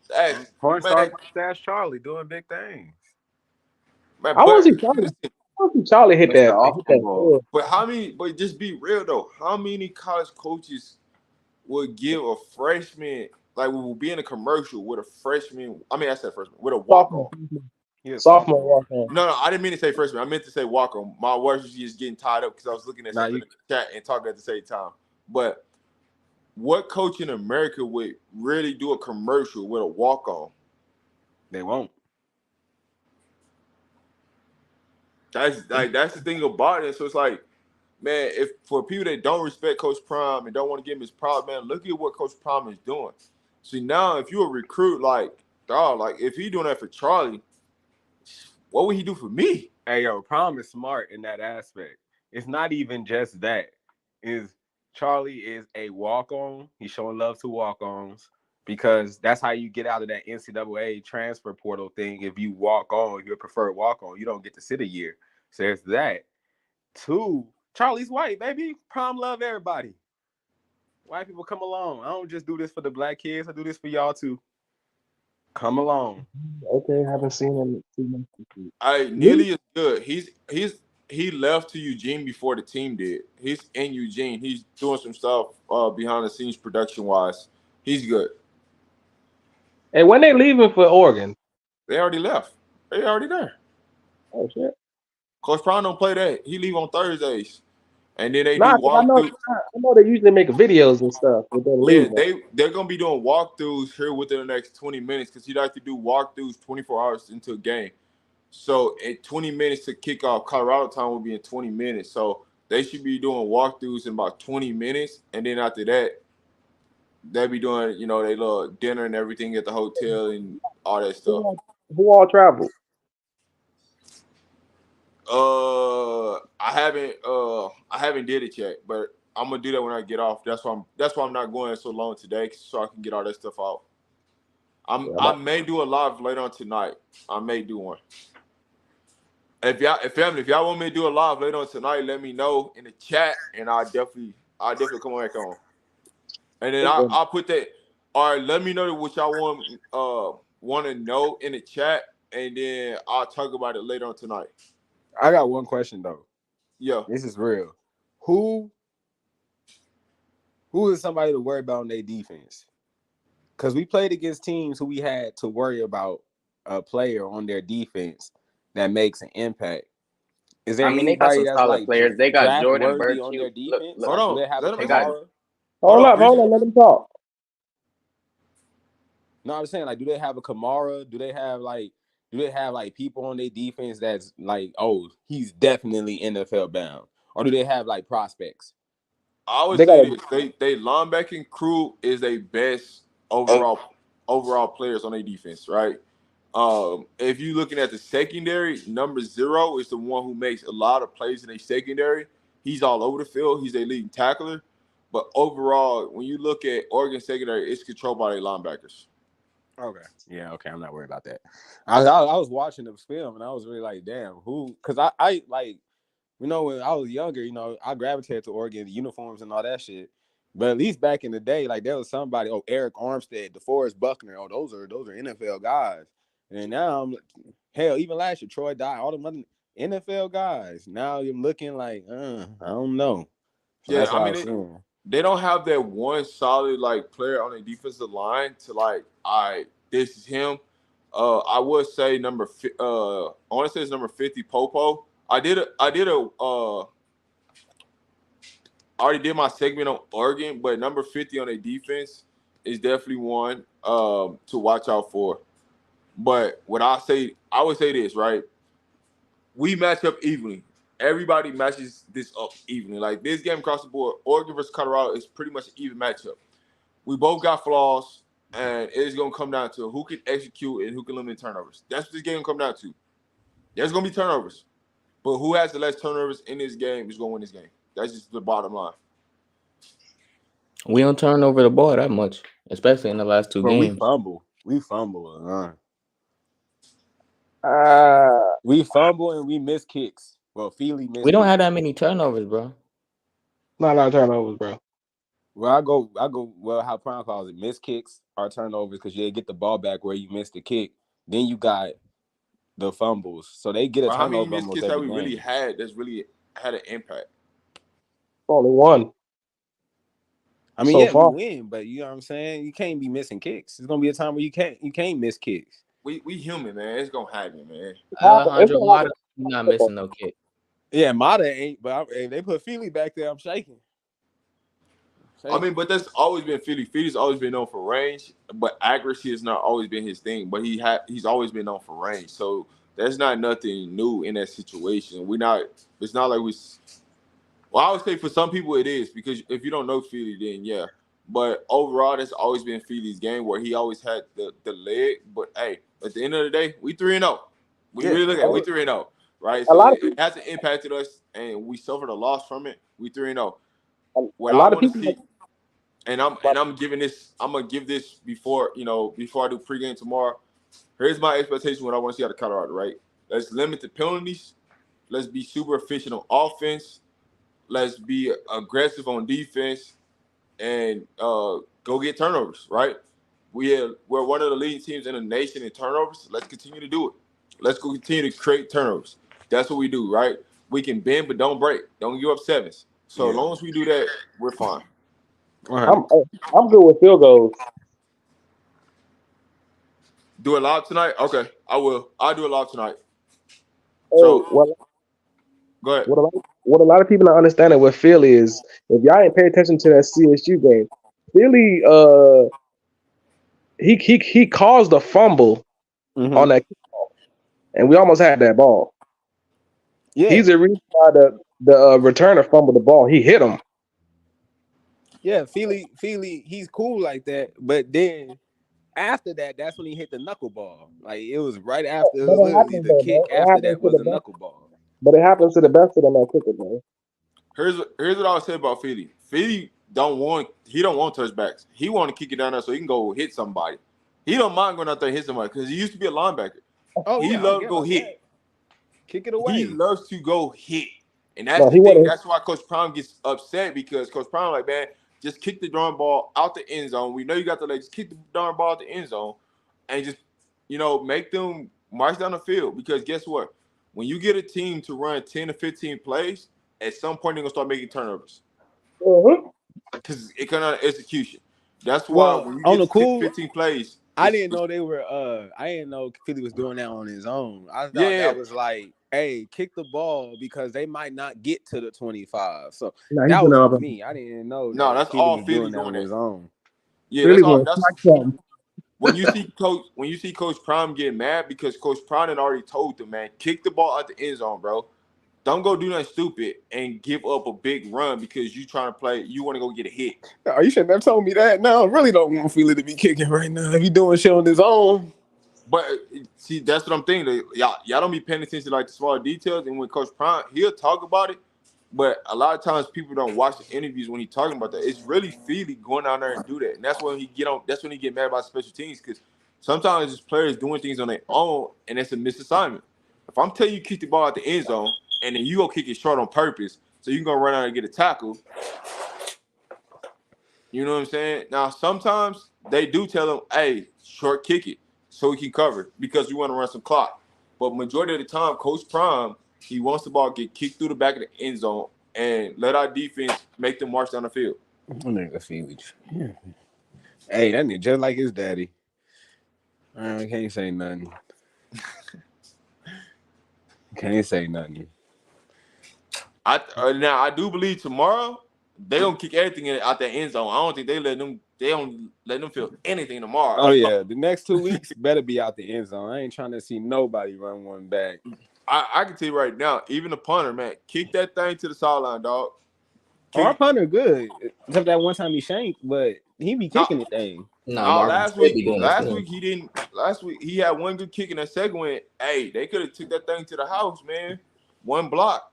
That's Cornstarch man, Stash Charlie doing big things. man. I want But to see Charlie. listen, I want to see Charlie hit Mr. that Off ball. field. but how many? But just be real though. How many college coaches would give a freshman like will be in a commercial with a freshman? I mean, I said freshman with a walk Sophomore, on. He a sophomore sophomore. walk on. No, I didn't mean to say freshman. I meant to say walk on. My words was just getting tied up because I was looking at Now something you in the chat and talking at the same time. But what coach in America would really do a commercial with a walk on? they won't. That's the thing about it. So it's like, man, if for people that don't respect Coach Prime and don't want to give him his proud, man, look at what Coach Prime is doing. See now, if you a recruit, like dog, like if he doing that for Charlie, what would he do for me? Hey yo, Prom is smart in that aspect. It's not even just that. Is Charlie is a walk-on. He's showing love to walk-ons because that's how you get out of that NCAA transfer portal thing. If you walk on, you're a preferred walk-on. You don't get to sit a year. So there's that. Two, Charlie's white, baby. Prom love everybody. White people come along. I don't just do this for the black kids. I do this for y'all too. Come along. Okay, haven't seen him. I Really? Nearly is good. He left to Eugene before the team did. He's in Eugene. He's doing some stuff behind the scenes production wise. He's good. And when they leaving for Oregon? They already left. They already there. Oh shit! Coach Brown don't play that. He leave on Thursdays, and then they do Nah, 'cause walkthrough. I know they usually make videos and stuff with them Yeah, leaving. they're gonna be doing walkthroughs here within the next 20 minutes because he like to do walkthroughs 24 hours into a game. So in 20 minutes to kick off, Colorado time will be in 20 minutes. So they should be doing walkthroughs in about 20 minutes, and then after that, they'll be doing they little dinner and everything at the hotel and all that stuff. Who all traveled? I haven't did it yet, but I'm gonna do that when I get off. That's why I'm not going so long today, so I can get all that stuff out. Yeah, I may do a live later on tonight. I may do one. If y'all want me to do a live later on tonight, let me know in the chat, and I'll definitely come back on. And then I'll put that. All right, let me know what y'all want to know in the chat, and then I'll talk about it later on tonight. I got one question though. Yeah. This is real. Who is somebody to worry about on their defense? Because we played against teams who we had to worry about a player on their defense that makes an impact. Is there I mean, they got anybody some that's solid like players. They got draft Jordan worthy on Virtue. their defense? Hold Look, Like, do on. they have a Let him they got. talk. Kamara? Hold on, hold Breezy. on, let them talk. No, I'm saying, like, do they have a Kamara? Do they have like people on their defense that's like, oh, he's definitely NFL bound? Or do they have like prospects? I would They got say a this: they linebacking crew is their best overall players on their defense, right? If you're looking at the secondary, number 0 is the one who makes a lot of plays in a secondary. He's all over the field. He's a leading tackler. But overall, when you look at Oregon secondary, it's controlled by their linebackers. Okay. Yeah, okay. I'm not worried about that. I was watching the film and I was really like, damn, who? Because I like, when I was younger, I gravitated to Oregon uniforms and all that shit. But at least back in the day, like there was somebody, Eric Armstead, DeForest Buckner, those are NFL guys. And now hell, even last year, Troy Dye, all the other NFL guys. Now you're looking like, I don't know. So Yeah, that's I why I mean was saying. they don't have that one solid like player on the defensive line to like, all right, this is him. I would say I want to say it's number 50, Popo. I already did my segment on Oregon, but number 50 on a defense is definitely one to watch out for. But I would say this, right? We match up evenly. Everybody matches this up evenly. Like this game across the board, Oregon versus Colorado is pretty much an even matchup. We both got flaws, and it's gonna come down to who can execute and who can limit turnovers. That's what this game come down to. There's gonna be turnovers, but who has the less turnovers in this game is gonna win this game. That's just the bottom line. We don't turn over the ball that much, especially in the last two Bro, we games. fumble. We fumble. Uh, We fumble and we miss kicks. Well, Feely We missed don't kicks. have that many turnovers, bro. not a lot of turnovers, bro. Well, I go. Well, how Prime calls it, miss kicks are turnovers because you get the ball back where you missed the kick. Then you got the fumbles, so they get a But how many turnover missed almost kicks have every we really game. had that's really had an impact? Only one I mean, so yeah, we far. win, but you know what I'm saying. You can't be missing kicks. There's gonna be a time where you can't miss kicks. We human, man. It's gonna happen, man. It's Alejandro gonna happen. Mata, you're not missing no kick. Yeah, Mata ain't, but if they put Feely back there, I'm shaking. I mean, but that's always been Philly. Philly's always been known for range, but accuracy has not always been his thing. But he's always been known for range. So there's not nothing new in that situation. We're not. It's not like we. Well, I would say for some people it is because if you don't know Philly, then yeah. But overall, that's always been Philly's game where he always had the leg. But hey, at the end of the day, we 3-0. We Yeah, really look at it, we 3-0, right? A So lot of it hasn't impacted us, and we suffered a loss from it. We 3-0. a What I lot of want to people. see, I'm giving this. I'm gonna give this before I do pregame tomorrow. Here's my expectation. What I want to see out of Colorado, right? Let's limit the penalties. Let's be super efficient on offense. Let's be aggressive on defense and go get turnovers, right? We're one of the leading teams in the nation in turnovers. Let's continue to do it. Let's go continue to create turnovers. That's what we do, right? We can bend but don't break. Don't give up sevens. So as yeah. long as we do that, we're fine. All right. I'm good with field goals. Do it live tonight? Okay, I will. I'll do it live tonight. Hey, So go ahead. what a lot of people not understanding with Philly is if y'all ain't pay attention to that CSU game, Philly he caused a fumble Mm-hmm. on that kickoff, and we almost had that ball. Yeah, He's the reason why the returner fumbled the ball. He hit him. yeah. Feely, he's cool like that. But then after that, that's when he hit the knuckleball. Like it was right after. It But was it literally happens the though, kick man. It after happens that to was the a best. knuckleball. But it happens to the best of them at kicker, man. Here's what I would say about Philly. Philly don't want touchbacks. He want to kick it down there so he can go hit somebody. He don't mind going out there and hit somebody because he used to be a linebacker. Oh He yeah, I don't loves to get go about that. hit. Kick it He away. loves to go hit. And that's No, the he thing. wanted. That's why Coach Prime gets upset because Coach Prime like, man, just kick the darn ball out the end zone. We know you got the legs. Kick the darn ball out the end zone and just, make them march down the field. Because guess what? When you get a team to run 10 to 15 plays, at some point they're going to start making turnovers Mhm. because it comes out of execution. That's why Well, when you on get the to 10 to cool, 15 plays, I didn't know they were. I didn't know Philly was doing that on his own. I thought yeah. that was like, hey, kick the ball because they might not get to the 25. So No, he's that was gonna on me. I didn't know No, that that's Philly all was Philly doing that doing on that. his own. Yeah, really that's all. gonna smack them. When you see Coach Prime get mad because Coach Prime had already told them, man, kick the ball out the end zone, bro. Don't go do nothing stupid and give up a big run because you trying to play. You want to go get a hit. Oh, you shouldn't have told me that. No, I really don't want Philly to be kicking right now. If he doing shit on his own. But see, that's what I'm thinking. Y'all don't be paying attention to like the small details. And when Coach Prime, he'll talk about it. But a lot of times people don't watch the interviews when he's talking about that. It's really Feely going down there and do that. And that's when he get on. That's when he get mad about special teams because sometimes his players doing things on their own and it's a misassignment. If I'm telling you kick the ball out the end zone and then you go kick it short on purpose, so you can go run out and get a tackle. You know what I'm saying? Now sometimes they do tell him, "Hey, short kick it so he can cover because we want to run some clock." But majority of the time, Coach Prime he wants the ball get kicked through the back of the end zone and let our defense make them march down the field. Nigga Felix. Yeah. Hey, that nigga just like his daddy. I can't say nothing. Can't say nothing. Now I do believe tomorrow they don't kick everything out that end zone. I don't think they let them. They don't let them feel anything tomorrow. Oh yeah, the next 2 weeks better be out the end zone. I ain't trying to see nobody run one back. I can tell you right now, even the punter, man, kick that thing to the sideline, dog. Our Kick. punter good, except that one time he shanked, but he be No, kicking the thing. No, no. Marvin still be doing his Last thing. week he didn't. Last week he had one good kick in that second one. Hey, they could have took that thing to the house, man. One block.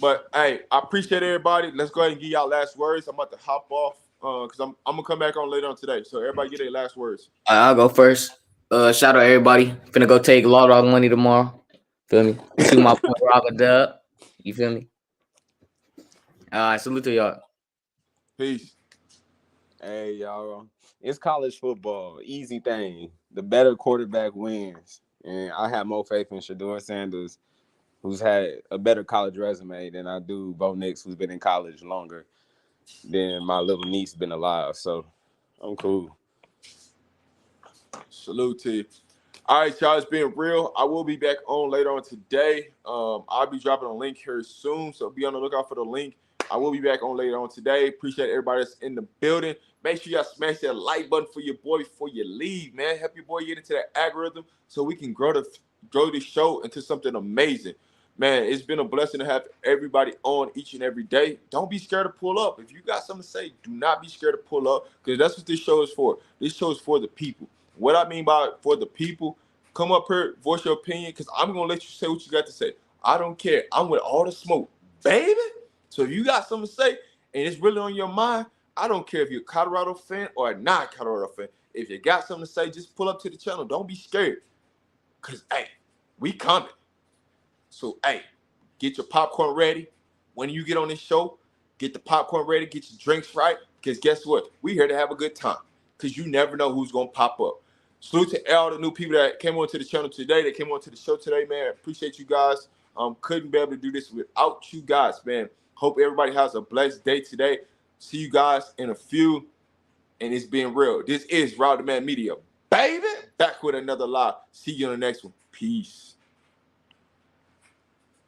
But hey, I appreciate everybody. Let's go ahead and give y'all last words. I'm about to hop off because I'm gonna come back on later on today. So everybody get their last words. I'll go first. Shout out everybody. Finna go take Law Dog money tomorrow. Feel me? 2 my point rob a dub. You feel me? Salute to y'all. Peace. Hey y'all, it's college football. Easy thing. The better quarterback wins, and I have more faith in Shador Sanders, who's had a better college resume than I do Bo Nix, who's been in college longer than my little niece been alive. So I'm cool. Salute to you. All right, y'all, it's been real. I will be back on later on today. I'll be dropping a link here soon, so be on the lookout for the link. I will be back on later on today. Appreciate everybody that's in the building. Make sure y'all smash that like button for your boy before you leave, man. Help your boy get into that algorithm so we can grow the show into something amazing. Man, it's been a blessing to have everybody on each and every day. Don't be scared to pull up. If you got something to say, do not be scared to pull up because that's what this show is for. This show is for the people. What I mean by for the people, come up here, voice your opinion, because I'm going to let you say what you got to say. I don't care. I'm with all the smoke, baby. So if you got something to say and it's really on your mind, I don't care if you're a Colorado fan or a non-Colorado fan. If you got something to say, just pull up to the channel. Don't be scared because, hey, we coming. So, hey, get your popcorn ready. When you get on this show, get the popcorn ready, get your drinks right. Because guess what? We here to have a good time. Because you never know who's going to pop up. Salute to all the new people that came onto the channel today, that came onto the show today, man. Appreciate you guys. Couldn't be able to do this without you guys, man. Hope everybody has a blessed day today. See you guys in a few. And it's been real. This is Raw the Man Media. Baby, back with another live. See you on the next one. Peace.